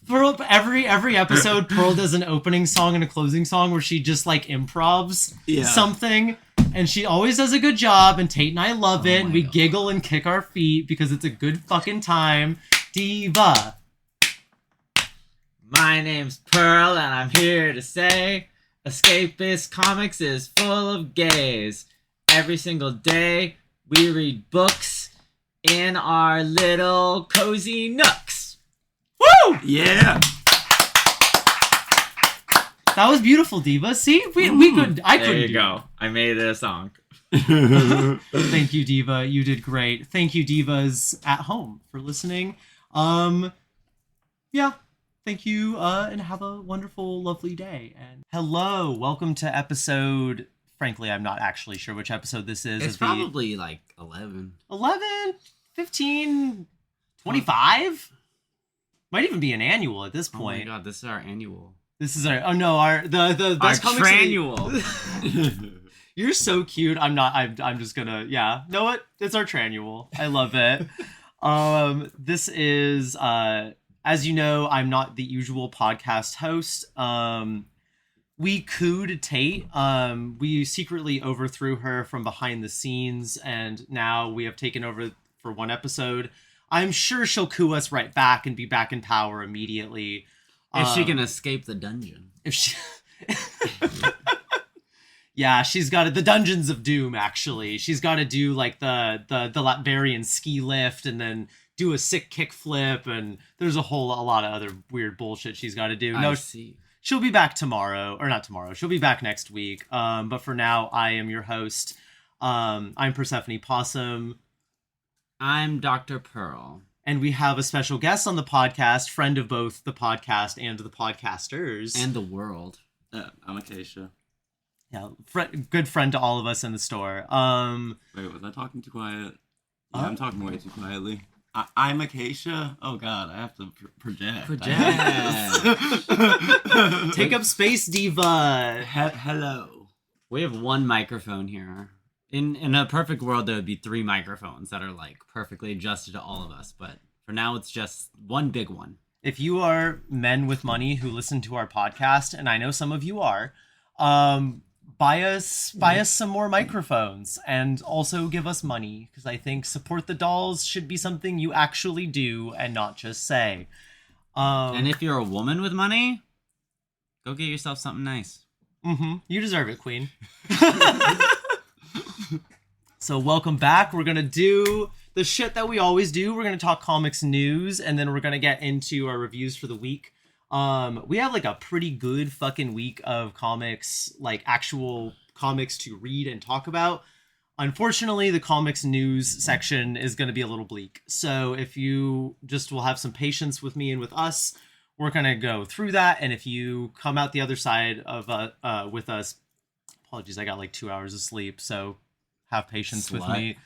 Pearl, every episode, Pearl does an opening song and a closing song where she just like improvs something, and she always does a good job. And Tate and I love it, and we giggle and kick our feet because it's a good fucking time. Diva. My name's Pearl, and I'm here to say Escapist Comics is full of gays. Every single day, we read books in our little cozy nooks. Woo! Yeah. That was beautiful, Diva. See? We could... I couldn't There you do go. I made it a song. Thank you, Diva. You did great. Thank you, Divas at home, for listening. Yeah. Thank you, and have a wonderful, lovely day. And hello, welcome to episode... Frankly, I'm not actually sure which episode this is. It's probably like 11. 11, 15, 25? Might even be an annual at this point. Oh my god, this is our annual. This is our... Oh no, the best Our comics... trannual. You're so cute. I'm just gonna... Yeah. Know what? It's our trannual. I love it. This is... As you know, I'm not the usual podcast host. We cooed Tate. We secretly overthrew her from behind the scenes, and now we have taken over for one episode. I'm sure she'll coup us right back and be back in power immediately. If she can escape the dungeon. If she... Yeah, she's got the Dungeons of Doom, actually. She's got to do, like, the Latvian ski lift and then do a sick kick flip, and there's a lot of other weird bullshit she's got to do. I see. She'll be back tomorrow, or not tomorrow. She'll be back next week. But for now, I am your host. I'm Persephone Possum. I'm Dr. Pearl. And we have a special guest on the podcast, friend of both the podcast and the podcasters. And the world. I'm Acacia. Yeah, good friend to all of us in the store. Wait, was I talking too quiet? Yeah, I'm talking way too quietly. I'm Acacia? Oh god, I have to project. Take up space, Diva. Hello. We have one microphone here. In a perfect world, there would be 3 microphones that are like perfectly adjusted to all of us. But for now, it's just one big one. If you are men with money who listen to our podcast, and I know some of you are, buy us some more microphones, and also give us money, because I think support the dolls should be something you actually do and not just say. And if you're a woman with money, go get yourself something nice. You deserve it, Queen. So welcome back. We're gonna do the shit that we always do. We're gonna talk comics news, and then we're gonna get into our reviews for the week. We have like a pretty good fucking week of comics, like actual comics to read and talk about. Unfortunately, the comics news section is going to be a little bleak. So if you just will have some patience with me and with us, we're going to go through that. And if you come out the other side of with us, apologies, I got like 2 hours of sleep. So have patience with me.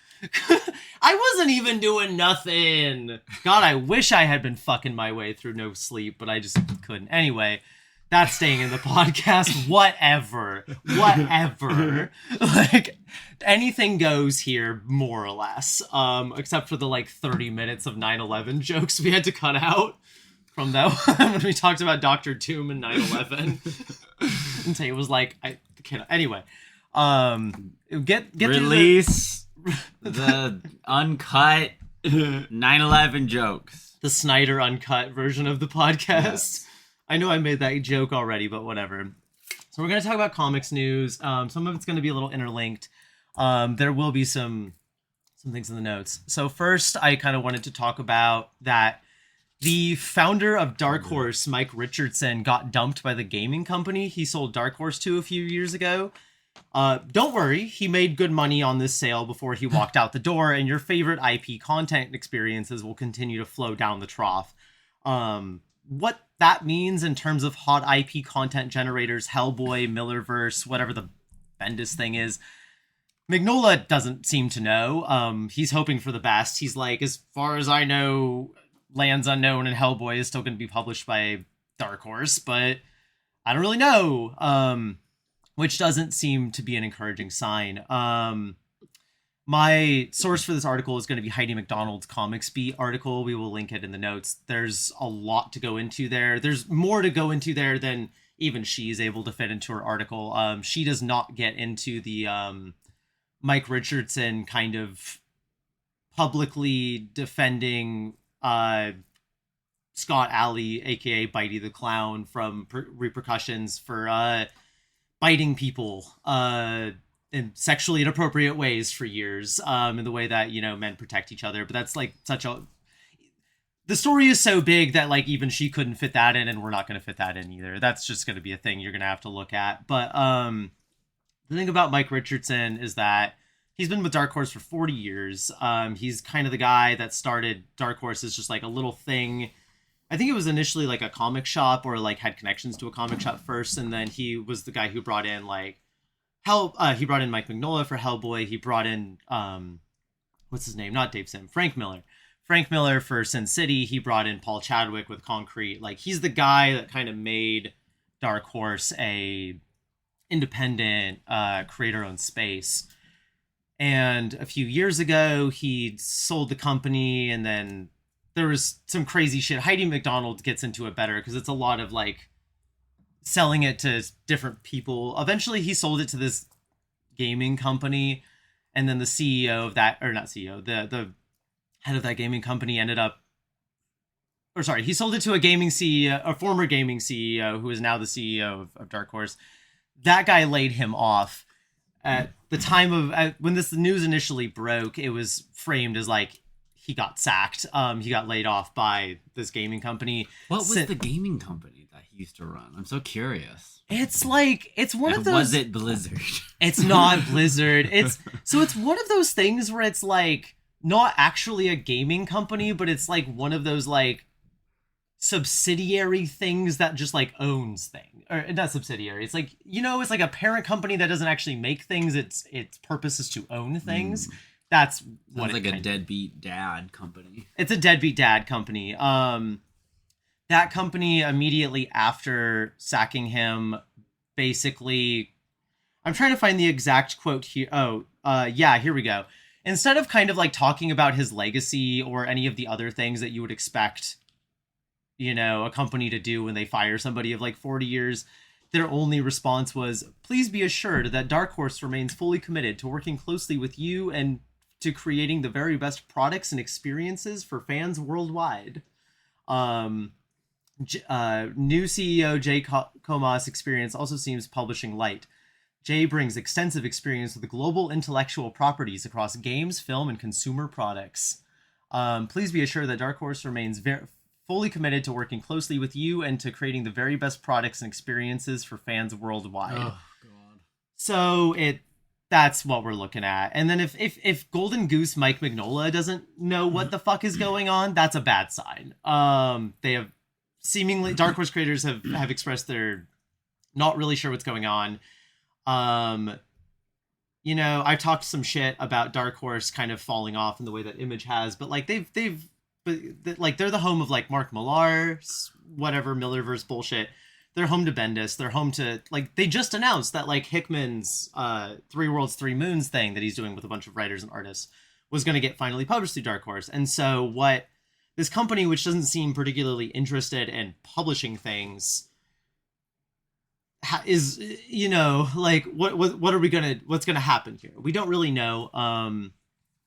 I wasn't even doing nothing. God, I wish I had been fucking my way through no sleep, but I just couldn't. Anyway, that's staying in the podcast. Whatever. Like, anything goes here, more or less. Except for the, like, 30 minutes of 9/11 jokes we had to cut out from that one when we talked about Dr. Doom and 9/11. And Tate was like, I can't. Anyway, get Release the uncut 9/11 jokes. The Snyder uncut version of the podcast. Yes. I know I made that joke already, but whatever. So we're going to talk about comics news. Some of it's going to be a little interlinked. There will be some things in the notes. So first, I kind of wanted to talk about that the founder of Dark Horse, Mike Richardson, got dumped by the gaming company he sold Dark Horse to a few years ago. Don't worry, he made good money on this sale before he walked out the door, and your favorite IP content experiences will continue to flow down the trough. What that means in terms of hot IP content generators, Hellboy, Millerverse, whatever the Bendis thing is, Mignola doesn't seem to know. He's hoping for the best. He's like, as far as I know, Lands Unknown and Hellboy is still going to be published by Dark Horse, but I don't really know. Which doesn't seem to be an encouraging sign. My source for this article is going to be Heidi McDonald's Comics Beat article. We will link it in the notes. There's a lot to go into there. There's more to go into there than even she's able to fit into her article. She does not get into the Mike Richardson kind of publicly defending Scott Alley, aka Bitey the Clown, from repercussions for biting people in sexually inappropriate ways for years, in the way that, you know, men protect each other. But that's like the story is so big that like even she couldn't fit that in, and we're not going to fit that in either. That's just going to be a thing you're going to have to look at. But the thing about Mike Richardson is that he's been with Dark Horse for 40 years. He's kind of the guy that started Dark Horse as just like a little thing. I think it was initially like a comic shop, or like had connections to a comic shop first, and then he was the guy who brought in like he brought in Mike Mignola for Hellboy. He brought in what's his name? Not Dave Sim, Frank Miller. Frank Miller for Sin City. He brought in Paul Chadwick with Concrete. Like, he's the guy that kind of made Dark Horse a independent creator-owned space. And a few years ago, he sold the company, and then there was some crazy shit. Heidi McDonald gets into it better because it's a lot of like selling it to different people. Eventually, he sold it to this gaming company, and then the CEO of that, or not CEO, the head of that gaming company ended up, or sorry, he sold it to a gaming CEO, a former gaming CEO who is now the CEO of Dark Horse. That guy laid him off. At the time of when this news initially broke, it was framed as like he got sacked. He got laid off by this gaming company. What was the gaming company that he used to run? I'm so curious. It's like, it's one of those. Was it Blizzard? It's not Blizzard. It's one of those things where it's like not actually a gaming company, but it's like one of those like subsidiary things that just like owns things, or not subsidiary. It's like, you know, it's like a parent company that doesn't actually make things. Its purpose is to own things. That's what it's like a deadbeat dad company. It's a deadbeat dad company. That company immediately after sacking him, basically, I'm trying to find the exact quote here. Yeah, here we go. Instead of kind of like talking about his legacy or any of the other things that you would expect, you know, a company to do when they fire somebody of like 40 years, their only response was, "Please be assured that Dark Horse remains fully committed to working closely with you and to creating the very best products and experiences for fans worldwide." New CEO Jay Comas' experience also seems publishing light. Jay brings extensive experience with global intellectual properties across games, film, and consumer products. Please be assured that Dark Horse remains fully committed to working closely with you and to creating the very best products and experiences for fans worldwide. Oh, God. So that's what we're looking at. And then if Golden Goose Mike Mignola doesn't know what the fuck is going on, that's a bad sign. They have seemingly, Dark Horse creators have expressed they're not really sure what's going on. You know, I talked some shit about Dark Horse kind of falling off in the way that Image has, but like they're the home of like Mark Millar, whatever Millerverse bullshit. They're home to Bendis. They're home to, like, they just announced that like Hickman's 3 Worlds, 3 Moons thing that he's doing with a bunch of writers and artists was going to get finally published through Dark Horse. And so what this company, which doesn't seem particularly interested in publishing things, is, you know, like what are we gonna, what's gonna happen here? We don't really know.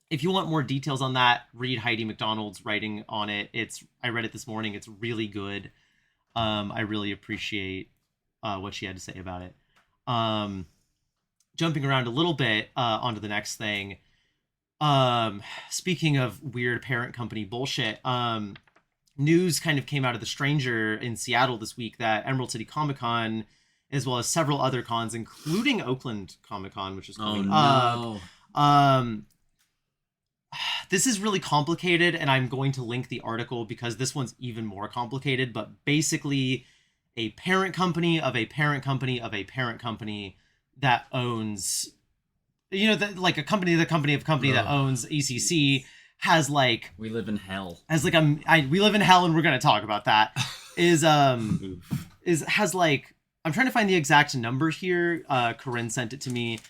If you want more details on that, read Heidi McDonald's writing on it. I read it this morning. It's really good. I really appreciate what she had to say about it. Jumping around a little bit onto the next thing. Speaking of weird parent company bullshit, news kind of came out of The Stranger in Seattle this week that Emerald City Comic Con, as well as several other cons, including Oakland Comic Con, which is coming up. This is really complicated, and I'm going to link the article because this one's even more complicated, but basically a parent company of a parent company of a parent company that owns, you know, like a company of a company that owns ECC has like... We live in hell. Has like we live in hell, and we're going to talk about that. Has like... I'm trying to find the exact number here. Corinne sent it to me.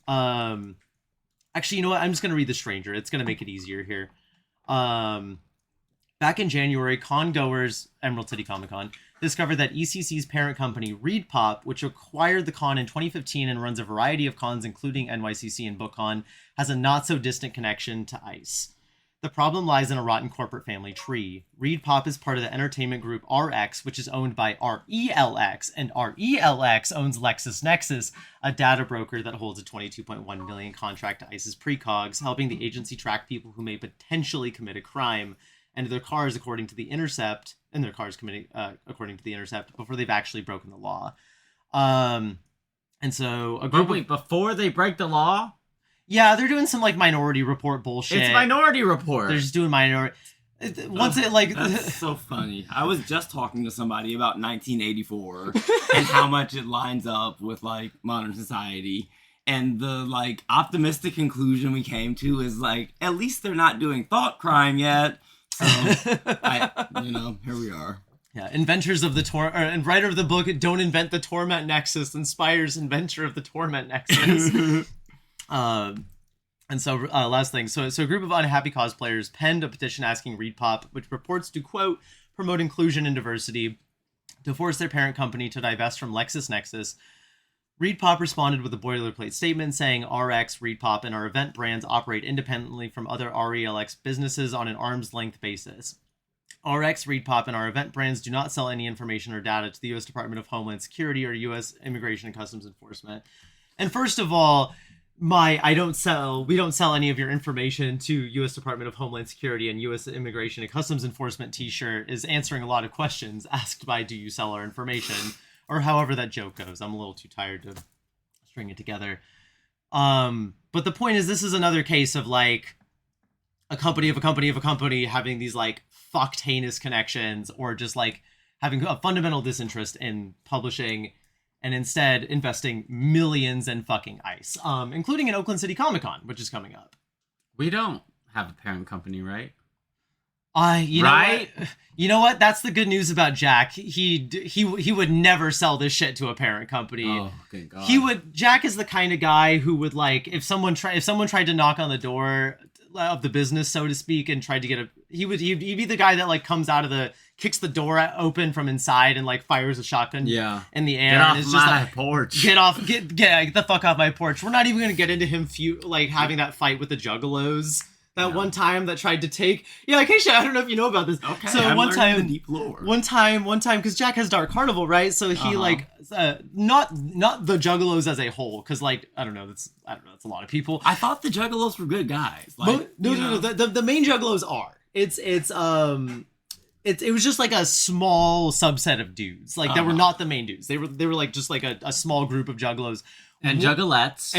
I Actually, you know what? I'm just going to read The Stranger. It's going to make it easier here. Back in January, con goers, Emerald City Comic Con, discovered that ECC's parent company, ReedPop, which acquired the con in 2015 and runs a variety of cons, including NYCC and BookCon, has a not-so-distant connection to ICE. The problem lies in a rotten corporate family tree. ReedPop is part of the entertainment group RX, which is owned by RELX, and RELX owns LexisNexis, a data broker that holds a $22.1 million contract to ICE's precogs, helping the agency track people who may potentially commit a crime and their cars according to the Intercept, according to the Intercept, before they've actually broken the law. And so a group wait, before they break the law? Yeah, they're doing some like Minority Report bullshit. It's Minority Report. They're just doing Minority. That's so funny. I was just talking to somebody about 1984 and how much it lines up with like modern society. And the like optimistic conclusion we came to is like, at least they're not doing thought crime yet. So, here we are. Yeah, inventors of the and writer of the book "Don't Invent the Torment Nexus" inspires inventor of the Torment Nexus. And so last thing, so a group of unhappy cosplayers penned a petition asking ReedPop, which purports to quote promote inclusion and diversity, to force their parent company to divest from LexisNexis. ReedPop responded with a boilerplate statement saying RX, ReedPop, and our event brands operate independently from other RELX businesses on an arm's length basis. RX, ReedPop, and our event brands do not sell any information or data to the U.S. Department of Homeland Security or U.S. Immigration and Customs Enforcement. And first of all, we don't sell any of your information to U.S. Department of Homeland Security and U.S. Immigration and Customs Enforcement t-shirt is answering a lot of questions asked by do you sell our information, or however that joke goes. I'm a little too tired to string it together. But the point is, this is another case of like a company having these like fucked heinous connections, or just like having a fundamental disinterest in publishing and instead investing millions in fucking ICE, including in Oakland City Comic Con, which is coming up. We don't have a parent company, right? You know what? That's the good news about Jack. He would never sell this shit to a parent company. Oh, good God. Jack is the kind of guy who would like if someone tried to knock on the door of the business, so to speak, and tried to get he'd be the guy that like comes out of kicks the door open from inside and like fires a shotgun in the air. Get off and it's my just like, porch. Get the fuck off my porch. We're not even gonna get into him having that fight with the Juggalos. One time that tried to take Acacia, I don't know if you know about this. Okay, so I'm one learning time the deep lore. One time because Jack has Dark Carnival, right? So he not the Juggalos as a whole, because like I don't know, that's a lot of people. I thought the Juggalos were good guys. No. The main Juggalos are. It was just like a small subset of dudes. Like they were not the main dudes. They were like just like a small group of Juggalos. And Juggalettes.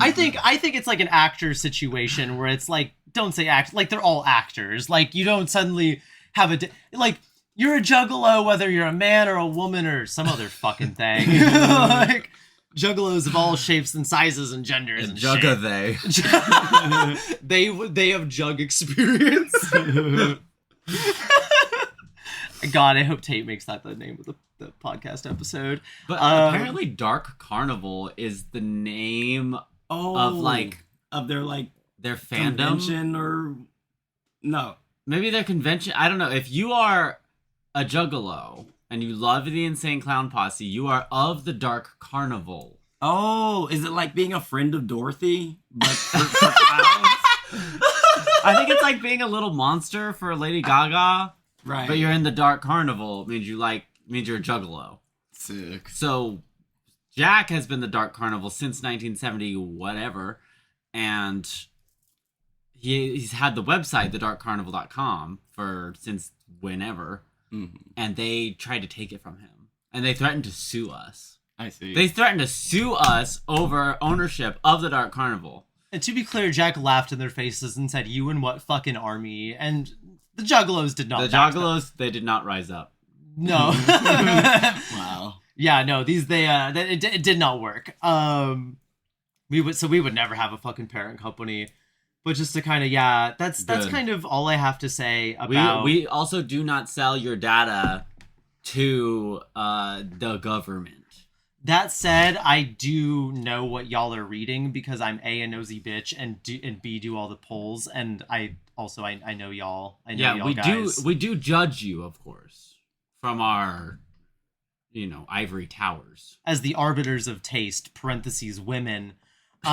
I think it's like an actor situation where it's like, don't say act, like they're all actors. Like you don't suddenly have like you're a Juggalo whether you're a man or a woman or some other fucking thing. Like Juggalos of all shapes and sizes and genders and Jugga they. They have jug experience. God, I hope Tate makes that the name of the podcast episode. But apparently Dark Carnival is the name of their fandom. Convention or no. Maybe their convention. I don't know. If you are a Juggalo and you love the Insane Clown Posse, you are of the Dark Carnival. Oh, is it like being a friend of Dorothy? But for clowns? I think it's like being a little monster for Lady Gaga. Right. But you're in the Dark Carnival. Means you're a Juggalo. Sick. So Jack has been the Dark Carnival since 1970 whatever, and he's had the website thedarkcarnival.com since whenever, and they tried to take it from him, and they threatened to sue us. I see. They threatened to sue us over ownership of the Dark Carnival. And to be clear, Jack laughed in their faces and said, "You and what fucking army?" And the Juggalos did not. The Juggalos, they did not rise up. No. Wow. Yeah, no. It did not work. We would never have a fucking parent company. But just to kind of that's kind of all I have to say about. We also do not sell your data to the government. That said, I do know what y'all are reading because I'm A, a nosy bitch, and B, do all the polls, and I know y'all. I know y'all guys. We do judge you, of course, from our, ivory towers. As the arbiters of taste, parentheses, women. So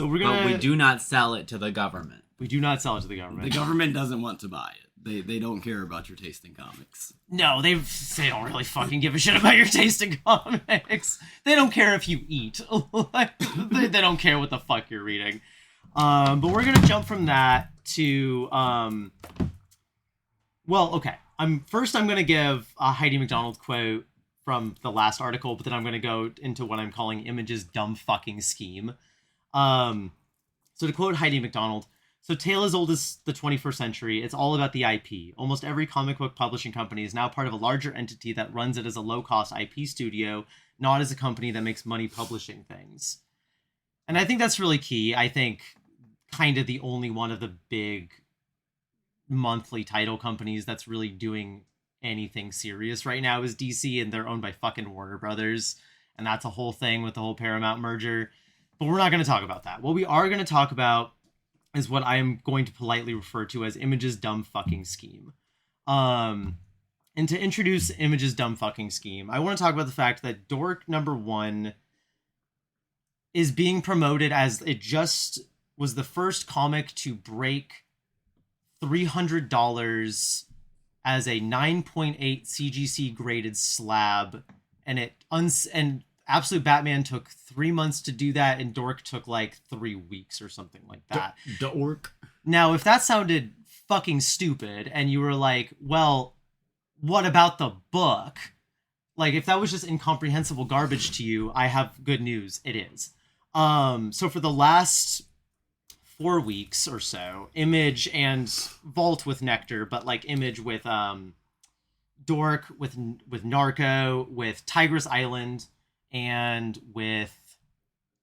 we're gonna... But we do not sell it to the government. We do not sell it to the government. The government doesn't want to buy it. They don't care about your taste in comics. No, they don't really fucking give a shit about your taste in comics. They don't care if you eat. they don't care what the fuck you're reading. But we're gonna jump from that to okay. I'm gonna give a Heidi MacDonald quote from the last article, but then I'm gonna go into what I'm calling Image's dumb fucking scheme. So to quote Heidi MacDonald, "So tale as old as the 21st century, it's all about the IP. Almost every comic book publishing company is now part of a larger entity that runs it as a low-cost IP studio, not as a company that makes money publishing things." And I think that's really key. I think kind of the only one of the big monthly title companies that's really doing anything serious right now is DC, and they're owned by fucking Warner Brothers. And that's a whole thing with the whole Paramount merger. But we're not going to talk about that. What we are going to talk about is what I am going to politely refer to as Image's dumb fucking scheme. And to introduce Image's dumb fucking scheme, I want to talk about the fact that Dork #1 is being promoted as it just was the first comic to break $300 as a 9.8 CGC graded slab, and Absolute Batman took 3 months to do that, and Dork took like 3 weeks or something like that. Dork. Now, if that sounded fucking stupid, and you were like, well, what about the book? Like, if that was just incomprehensible garbage to you, I have good news. It is. So for the last 4 weeks or so, Image and Vault with Nectar, but like Image with Dork, with Narco, with Tigress Island, and with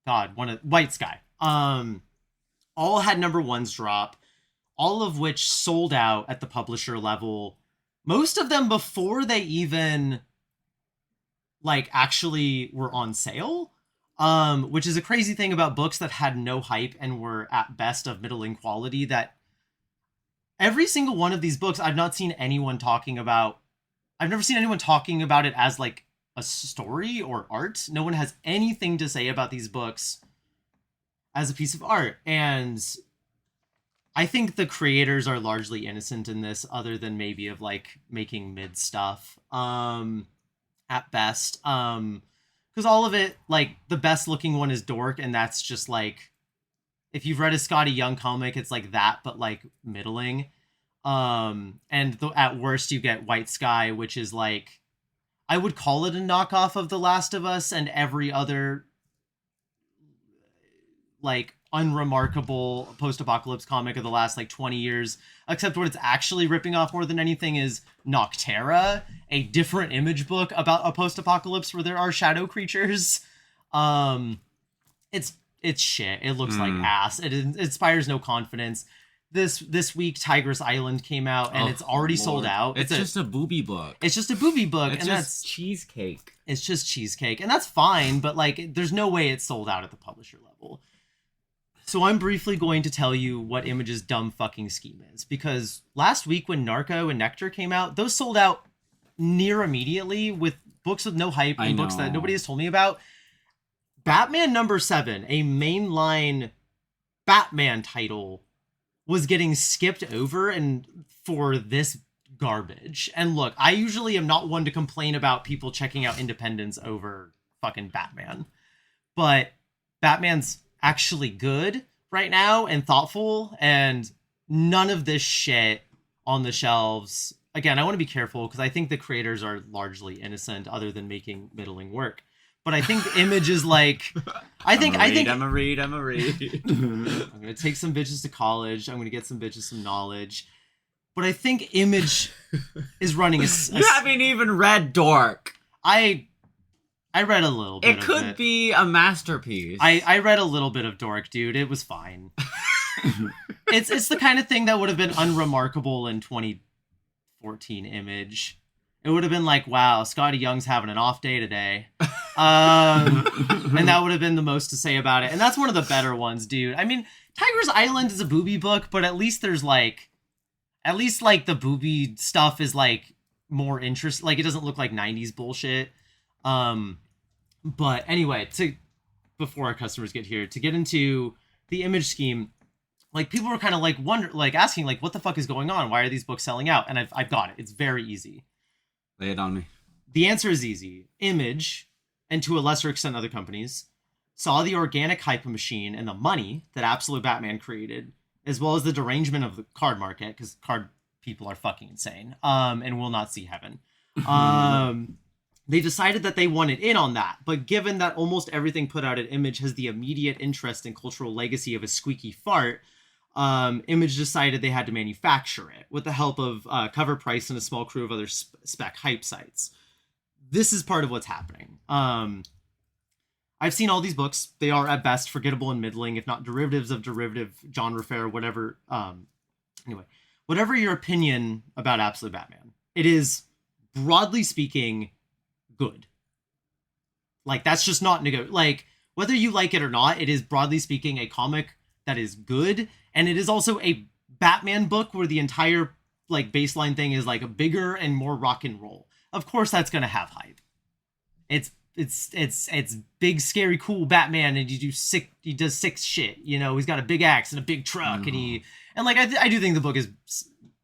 White Sky, all had #1s drop, all of which sold out at the publisher level, most of them before they even like actually were on sale, which is a crazy thing about books that had no hype and were at best of middling quality. That every single one of these books, I've never seen anyone talking about it as like a story or art. No one has anything to say about these books as a piece of art. And I think the creators are largely innocent in this, other than maybe of like making mid stuff at best. Because all of it, like the best looking one is Dork, and that's just like, if you've read a Scotty Young comic, it's like that, but like middling. At worst you get White Sky, which is like, I would call it a knockoff of The Last of Us and every other like unremarkable post-apocalypse comic of the last like 20 years, except what it's actually ripping off more than anything is Noctera, a different Image book about a post-apocalypse where there are shadow creatures. It's shit. It looks like ass. It inspires no confidence. This week, Tigress Island came out, and it's already sold out. It's just a booby book. It's just a booby book, It's and just cheesecake. It's just cheesecake, and that's fine. But like, there's no way it's sold out at the publisher level. So I'm briefly going to tell you what Image's dumb fucking scheme is, because last week when Narco and Nectar came out, those sold out near immediately with books with no hype and books that nobody has told me about. Batman #7, a mainline Batman title, was getting skipped over and for this garbage. And look, I usually am not one to complain about people checking out independents over fucking Batman, but Batman's actually good right now and thoughtful, and none of this shit on the shelves. Again, I want to be careful because I think the creators are largely innocent other than making middling work. But I think Image is like, I'm a read. I'm gonna take some bitches to college. I'm gonna get some bitches some knowledge. But I think Image is running a You haven't even read Dork. I read a little bit. It could be a masterpiece. I read a little bit of Dork, dude. It was fine. It's the kind of thing that would have been unremarkable in 2014 Image. It would have been like, wow, Scotty Young's having an off day today. And that would have been the most to say about it. And that's one of the better ones, dude. I mean, Tiger's Island is a booby book, but at least there's like, the booby stuff is like more interest. Like, it doesn't look like 90s bullshit. But anyway, before our customers get here, to get into the Image scheme, like, people were kind of like asking, like, what the fuck is going on? Why are these books selling out? And I've got it. It's very easy. Lay it on me. The answer is easy. Image, and to a lesser extent other companies, saw the organic hype machine and the money that Absolute Batman created, as well as the derangement of the card market, because card people are fucking insane, and will not see heaven. They decided that they wanted in on that, but given that almost everything put out at Image has the immediate interest and cultural legacy of a squeaky fart, Image decided they had to manufacture it with the help of Cover Price and a small crew of other spec hype sites. This is part of what's happening. I've seen all these books. They are at best forgettable and middling, if not derivatives of derivative genre fare, whatever. Anyway, whatever your opinion about Absolute Batman, it is, broadly speaking, good. Like, that's just not like, whether you like it or not, it is, broadly speaking, a comic that is good. And it is also a Batman book where the entire, like, baseline thing is, like, a bigger and more rock and roll. Of course that's gonna have hype. It's big, scary, cool Batman, and he does sick shit. You know, he's got a big axe and a big truck, and I do think the book is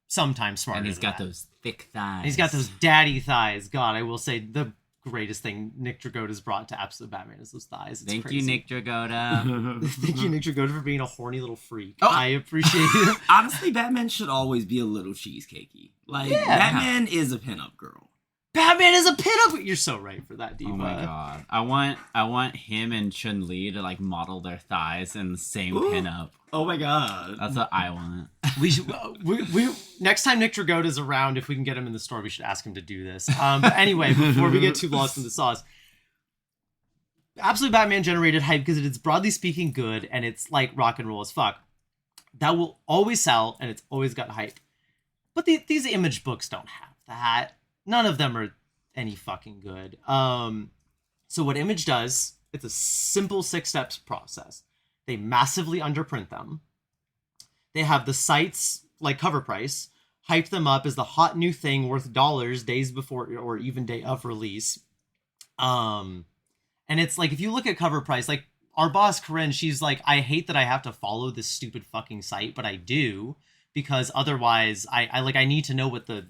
sometimes smarter. And he's got that. those thick thighs. He's got those daddy thighs. God, I will say the greatest thing Nick Dragotta's brought to Absolute Batman is those thighs. It's Thank crazy. you, Nick Dragotta. Thank you, Nick Dragotta, for being a horny little freak. Oh. I appreciate it. Honestly, Batman should always be a little cheesecakey. Like, Yeah. Batman is a pinup girl. Batman is a pinup. You're so right for that, Diva. Oh my god. I want him and Chun-Li to like model their thighs in the same Ooh. pinup. Oh my god. That's what I want. We should. We next time Nick Dragotta's around, if we can get him in the store, we should ask him to do this. But anyway, before we get too lost in the sauce, Absolute Batman generated hype because it's, broadly speaking, good, and it's like rock and roll as fuck. That will always sell, and it's always got hype. But these Image books don't have that. None of them are any fucking good. So what Image does, it's a simple 6 steps process. They massively underprint them. They have the sites, like Cover Price, hype them up as the hot new thing worth dollars days before or even day of release. And it's like, if you look at Cover Price, like our boss Corinne, she's like, I hate that I have to follow this stupid fucking site, but I do, because otherwise I need to know what the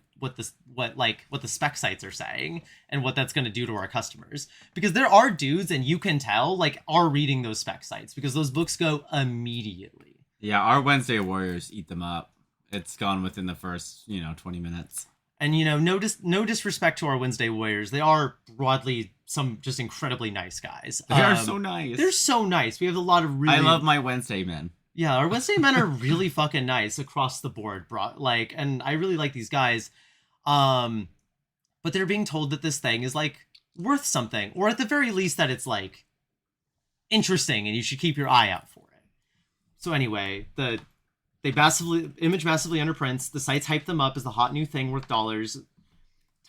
spec sites are saying and what that's going to do to our customers, because there are dudes, and you can tell, like, are reading those spec sites because those books go immediately. Yeah, our Wednesday Warriors eat them up. It's gone within the first, 20 minutes. And, no disrespect to our Wednesday Warriors. They are broadly some just incredibly nice guys. They are so nice. They're so nice. We have a lot of really... I love my Wednesday men. Yeah, our Wednesday men are really fucking nice across the board, bro. Like, and I really like these guys. But they're being told that this thing is, like, worth something, or at the very least that it's, like, interesting and you should keep your eye out for it. So anyway, Image massively underprints. The sites hype them up as the hot new thing worth dollars.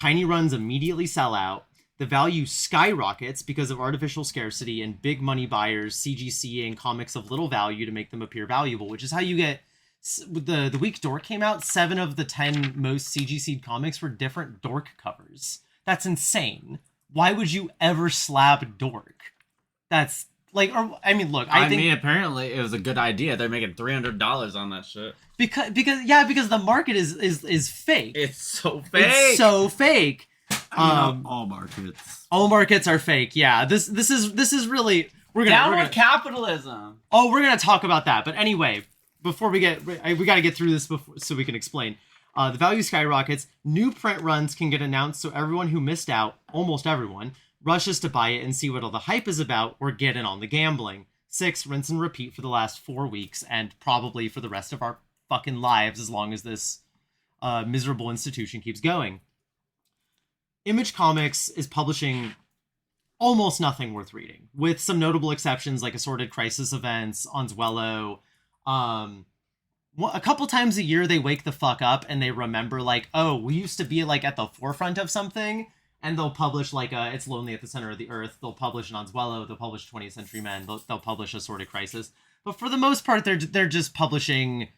Tiny runs immediately sell out. The value skyrockets because of artificial scarcity and big money buyers CGCing comics of little value to make them appear valuable, which is how you get... The week Dork came out, 7 of the 10 most CGC'd comics were different Dork covers. That's insane. Why would you ever slab Dork? That's like, or I mean, look, I think apparently it was a good idea. They're making $300 on that shit. because the market is fake. It's so fake. It's so fake. All markets. All markets are fake. Yeah, this is really we're gonna capitalism. Oh, we're gonna talk about that. But anyway, before we got to get through this so we can explain. The value skyrockets. New print runs can get announced, so everyone who missed out, almost everyone, rushes to buy it and see what all the hype is about, or get in on the gambling. 6, rinse and repeat for the last 4 weeks, and probably for the rest of our fucking lives, as long as this miserable institution keeps going. Image Comics is publishing almost nothing worth reading, with some notable exceptions like Assorted Crisis Events, Anzuelo, a couple times a year they wake the fuck up and they remember like, oh, we used to be like at the forefront of something, and they'll publish like It's Lonely at the Center of the Earth, they'll publish an Anzuelo, they'll publish 20th Century Men, they'll publish A Sordid Crisis. But for the most part, they're just publishing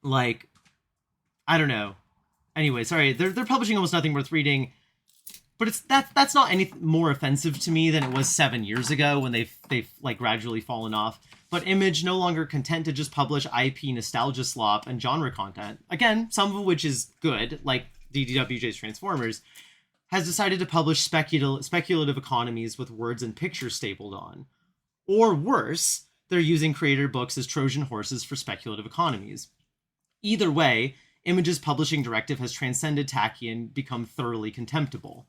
like, I don't know. Anyway, sorry, they're publishing almost nothing worth reading. But that's not any more offensive to me than it was 7 years ago when they've like gradually fallen off. But Image, no longer content to just publish IP nostalgia slop and genre content, again, some of which is good, like DDWJ's Transformers, has decided to publish speculative economies with words and pictures stapled on. Or worse, they're using creator books as Trojan horses for speculative economies. Either way, Image's publishing directive has transcended tacky and become thoroughly contemptible.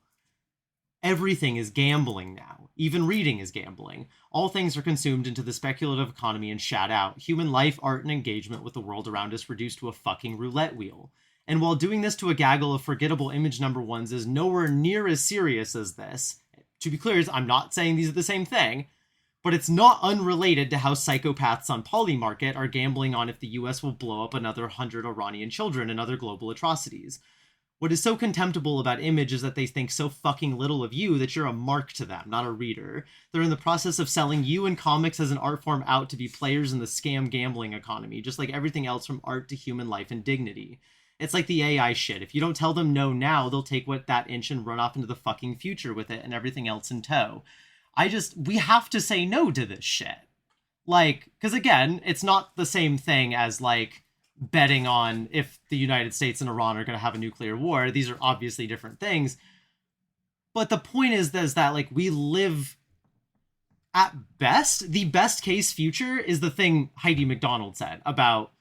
Everything is gambling now. Even reading is gambling. All things are consumed into the speculative economy and shat out. Human life, art, and engagement with the world around us reduced to a fucking roulette wheel. And while doing this to a gaggle of forgettable Image number ones is nowhere near as serious as this, to be clear, I'm not saying these are the same thing, but it's not unrelated to how psychopaths on Polymarket are gambling on if the US will blow up another 100 Iranian children and other global atrocities. What is so contemptible about Image is that they think so fucking little of you that you're a mark to them, not a reader. They're in the process of selling you and comics as an art form out to be players in the scam gambling economy, just like everything else from art to human life and dignity. It's like the AI shit. If you don't tell them no now, they'll take that inch and run off into the fucking future with it and everything else in tow. We have to say no to this shit. Like, because again, it's not the same thing as like betting on if the United States and Iran are going to have a nuclear war. These are obviously different things. But the point is that like we live, at best, the best case future is the thing Heidi McDonald said about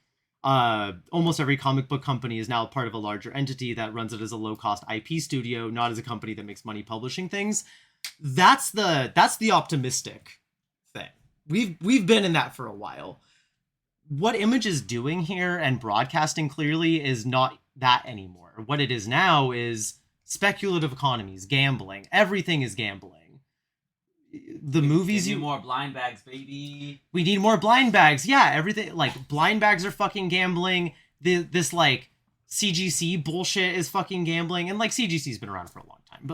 almost every comic book company is now part of a larger entity that runs it as a low-cost IP studio, not as a company that makes money publishing things. That's the optimistic thing. We've been in that for a while. What Image is doing here and broadcasting clearly is not that anymore. What it is now is speculative economies, gambling. Everything is gambling. The movies Give me more blind bags, baby. We need more blind bags. Yeah, everything like blind bags are fucking gambling. This like CGC bullshit is fucking gambling, and like CGC's been around for a long time,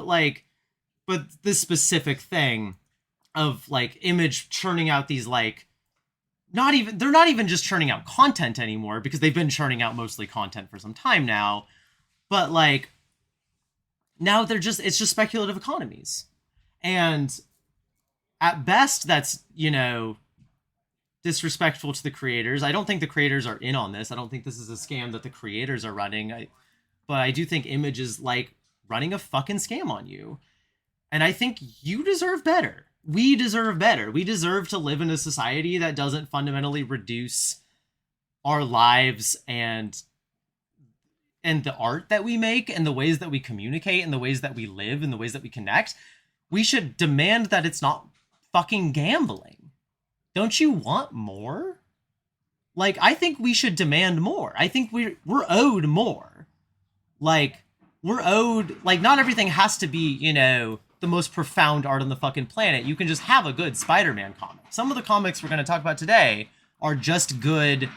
but this specific thing of like Image churning out these like they're not even just churning out content anymore, because they've been churning out mostly content for some time now, but like now it's just speculative economies. And at best that's, disrespectful to the creators. I don't think the creators are in on this. I don't think this is a scam that the creators are running. But I do think Image is like running a fucking scam on you. And I think you deserve better. We deserve better. We deserve to live in a society that doesn't fundamentally reduce our lives and the art that we make and the ways that we communicate and the ways that we live and the ways that we connect. We should demand that it's not fucking gambling. Don't you want more? Like, I think we should demand more. I think we're owed more. Like, we're owed, like, not everything has to be, the most profound art on the fucking planet. You can just have a good Spider-Man comic. Some of the comics we're going to talk about today are just good,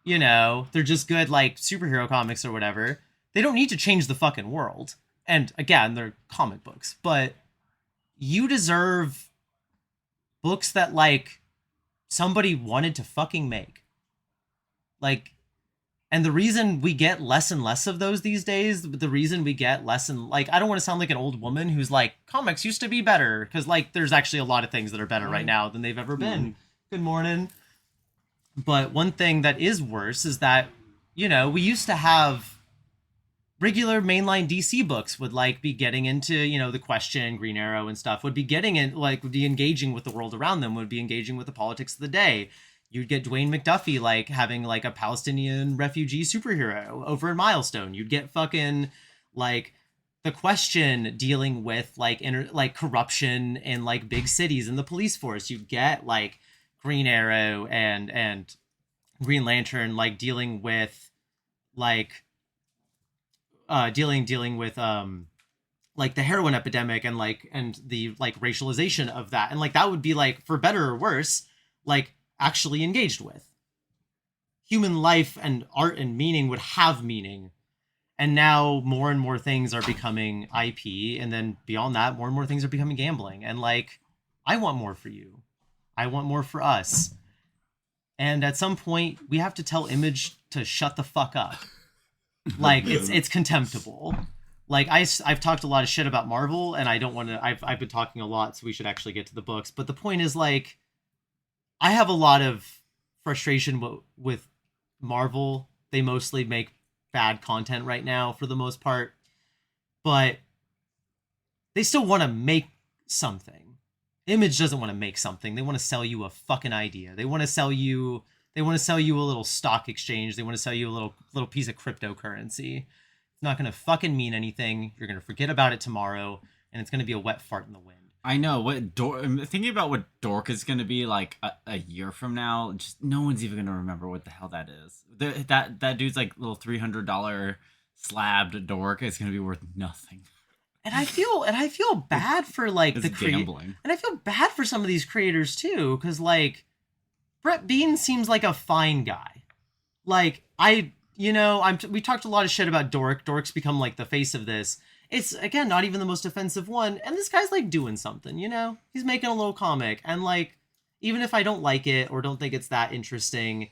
they're just good, like, superhero comics or whatever. They don't need to change the fucking world. And, again, they're comic books. But you deserve books that, like, somebody wanted to fucking make. Like, and the reason we get less and less of those these days, the reason we get less and, like, I don't want to sound like an old woman who's like, comics used to be better, because, like, there's actually a lot of things that are better right now than they've ever been. Good morning. But one thing that is worse is that, we used to have regular mainline DC books would, like, be getting into, the Question, Green Arrow and stuff, would be getting in, like, would be engaging with the world around them, would be engaging with the politics of the day. You'd get Dwayne McDuffie, like, having, like, a Palestinian refugee superhero over in Milestone. You'd get fucking, like, the Question dealing with, like, corruption in, like, big cities and the police force. You'd get, like, Green Arrow and Green Lantern, like, dealing with, like, dealing with, like, the heroin epidemic and, like, and the, like, racialization of that. And, like, that would be, like, for better or worse, like, actually engaged with. human life and art and meaning would have meaning. And now more and more things are becoming IP, and then beyond that, more and more things are becoming gambling. And like, I want more for you. I want more for us. And at some point, we have to tell Image to shut the fuck up. Like, it's contemptible. Like, I've talked a lot of shit about Marvel, and I don't want to... I've been talking a lot, so we should actually get to the books. But the point is, like, I have a lot of frustration with Marvel. They mostly make bad content right now for the most part, but they still want to make something. Image doesn't want to make something. They want to sell you a fucking idea. They want to sell you a little stock exchange. They want to sell you a little piece of cryptocurrency. It's not going to fucking mean anything. You're going to forget about it tomorrow, and it's going to be a wet fart in the wind. I know I'm thinking about what Dork is going to be like a year from now. Just no one's even going to remember what the hell that is. That dude's like little $300 slabbed Dork is going to be worth nothing. And I feel bad for like It's gambling. And I feel bad for some of these creators too, because like Brett Bean seems like a fine guy. Like we talked a lot of shit about Dork. Dork's become like the face of this. It's, again, not even the most offensive one. And this guy's, like, doing something, you know? He's making a little comic. And, like, even if I don't like it or don't think it's that interesting,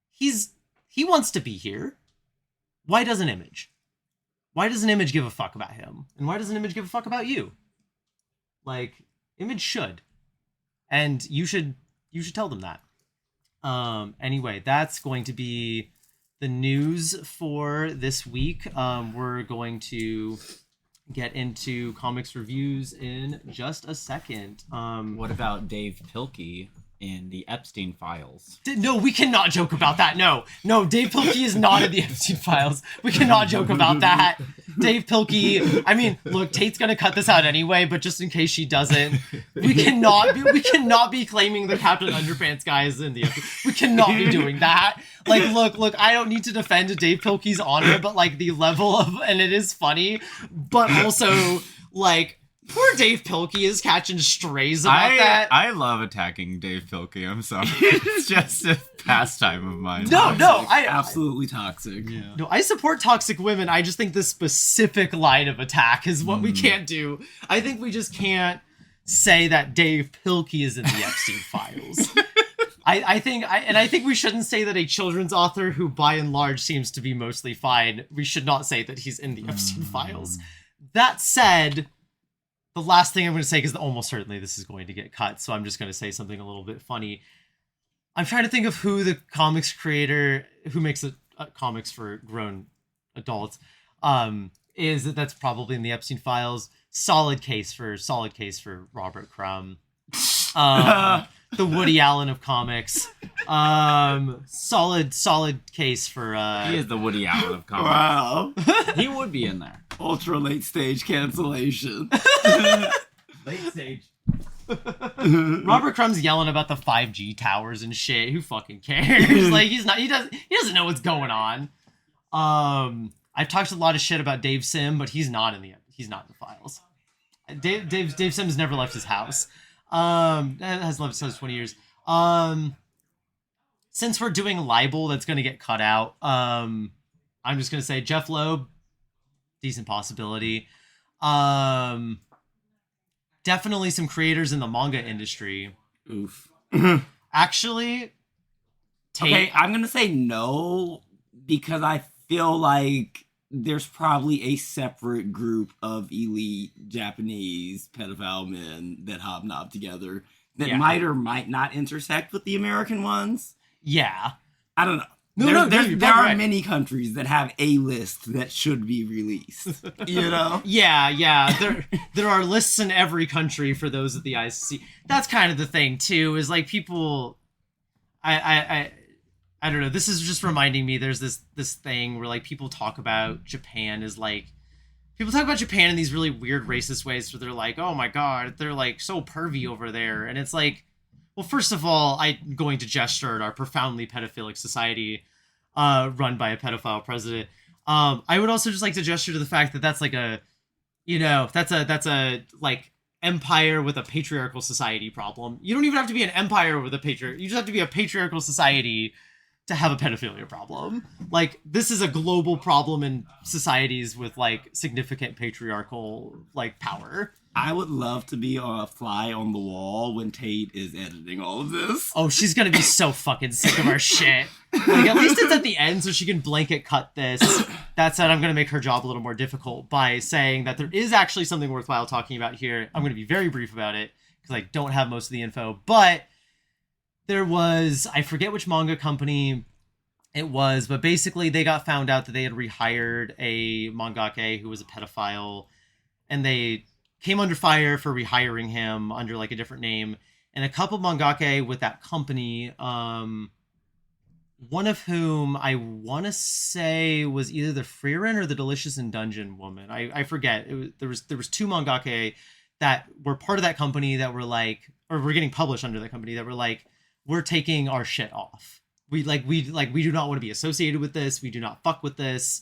he wants to be here. Why doesn't Image? Why doesn't Image give a fuck about him? And why doesn't Image give a fuck about you? Like, Image should. And you should tell them that. Anyway, that's going to be the news for this week. We're going to get into comics reviews in just a second. What about Dave Pilkey in the Epstein Files? No, we cannot joke about that. No, Dave Pilkey is not in the Epstein Files. We cannot joke about that. Dave Pilkey. I mean, look, Tate's gonna cut this out anyway, but just in case she doesn't, we cannot be claiming the Captain Underpants guy is in the episode. We cannot be doing that. Like, look, I don't need to defend Dave Pilkey's honor, but like the level of, and it is funny, but also like, poor Dave Pilkey is catching strays about that. I love attacking Dave Pilkey. I'm sorry. It's just a pastime of mine. No, I absolutely toxic. Yeah. No, I support toxic women. I just think this specific line of attack is what we can't do. I think we just can't say that Dave Pilkey is in the Epstein Files. I think we shouldn't say that a children's author who by and large seems to be mostly fine, we should not say that he's in the Epstein Files. That said, the last thing I'm going to say, because almost certainly this is going to get cut, so I'm just going to say something a little bit funny. I'm trying to think of who the comics creator who makes comics for grown adults is. That's probably in the Epstein Files. Solid case for Robert Crumb. The Woody Allen of comics. Solid case for he is the Woody Allen of comics. Wow. He would be in there. Ultra late stage cancellation. Late stage. Robert Crumb's yelling about the 5G towers and shit. Who fucking cares? Like, he doesn't know what's going on. I've talked a lot of shit about Dave Sim, but he's not in the Files. Dave Sim's never left his house. Has left since 20 years. Since we're doing libel, that's gonna get cut out. I'm just gonna say Jeff Loeb, decent possibility. Definitely some creators in the manga industry. Oof. Actually, Tate. Okay, I'm gonna say no because I feel like there's probably a separate group of elite Japanese pedophile men that hobnob together that might or might not intersect with the American ones. Yeah. I don't know. There are many countries that have a list that should be released. You know? Yeah. There are lists in every country for those at the ICC. That's kind of the thing too. Is like people. I don't know. This is just reminding me. There's this thing where like people talk about Japan as like. People talk about Japan in these really weird racist ways where they're like, oh my god, they're like so pervy over there, and it's like. Well, first of all, I'm going to gesture at our profoundly pedophilic society run by a pedophile president. I would also just like to gesture to the fact that that's like that's a like empire with a patriarchal society problem. You don't even have to be an empire with a patriarch. You just have to be a patriarchal society to have a pedophilia problem. Like, this is a global problem in societies with, like, significant patriarchal, like, power. I would love to be a fly on the wall when Tate is editing all of this. Oh, she's gonna be so fucking sick of our shit. Like, at least it's at the end so she can blanket cut this. That said, I'm gonna make her job a little more difficult by saying that there is actually something worthwhile talking about here. I'm gonna be very brief about it, because I don't have most of the info, but there was, I forget which manga company it was, but basically they got found out that they had rehired a mangaka who was a pedophile, and they came under fire for rehiring him under like a different name. And a couple mangaka with that company, one of whom I want to say was either the Freerin or the Delicious in Dungeon woman. I forget. There was two mangaka that were part of that company that were like, or were getting published under that company that were like, we're taking our shit off. We do not want to be associated with this. We do not fuck with this.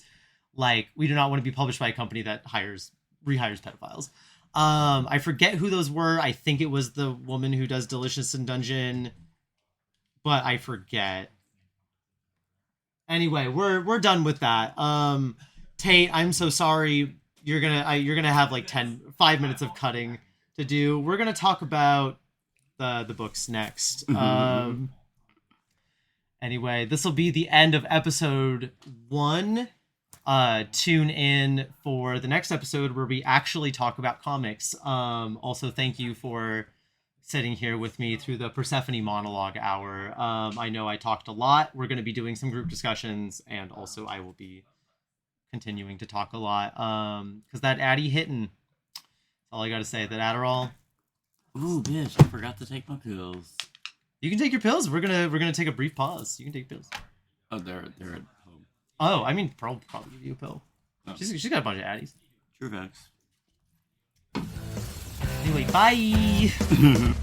Like, we do not want to be published by a company that rehires pedophiles. I forget who those were. I think it was the woman who does Delicious in Dungeon, but I forget. Anyway, we're done with that. Tate, I'm so sorry. You're gonna have like 5 minutes of cutting to do. We're gonna talk about the books next. Anyway, this will be the end of episode 1. Tune in for the next episode where we actually talk about comics. Also, thank you for sitting here with me through the Persephone monologue hour. I know I talked a lot. We're going to be doing some group discussions, and also I will be continuing to talk a lot. Because that Addy hitting. That's all I got to say. That Adderall. Ooh, bitch! I forgot to take my pills. You can take your pills. We're gonna take a brief pause. You can take pills. Oh, they're at home. Oh, I mean, Pearl will probably give you a pill. Oh. She's got a bunch of addies. True facts. Anyway, bye.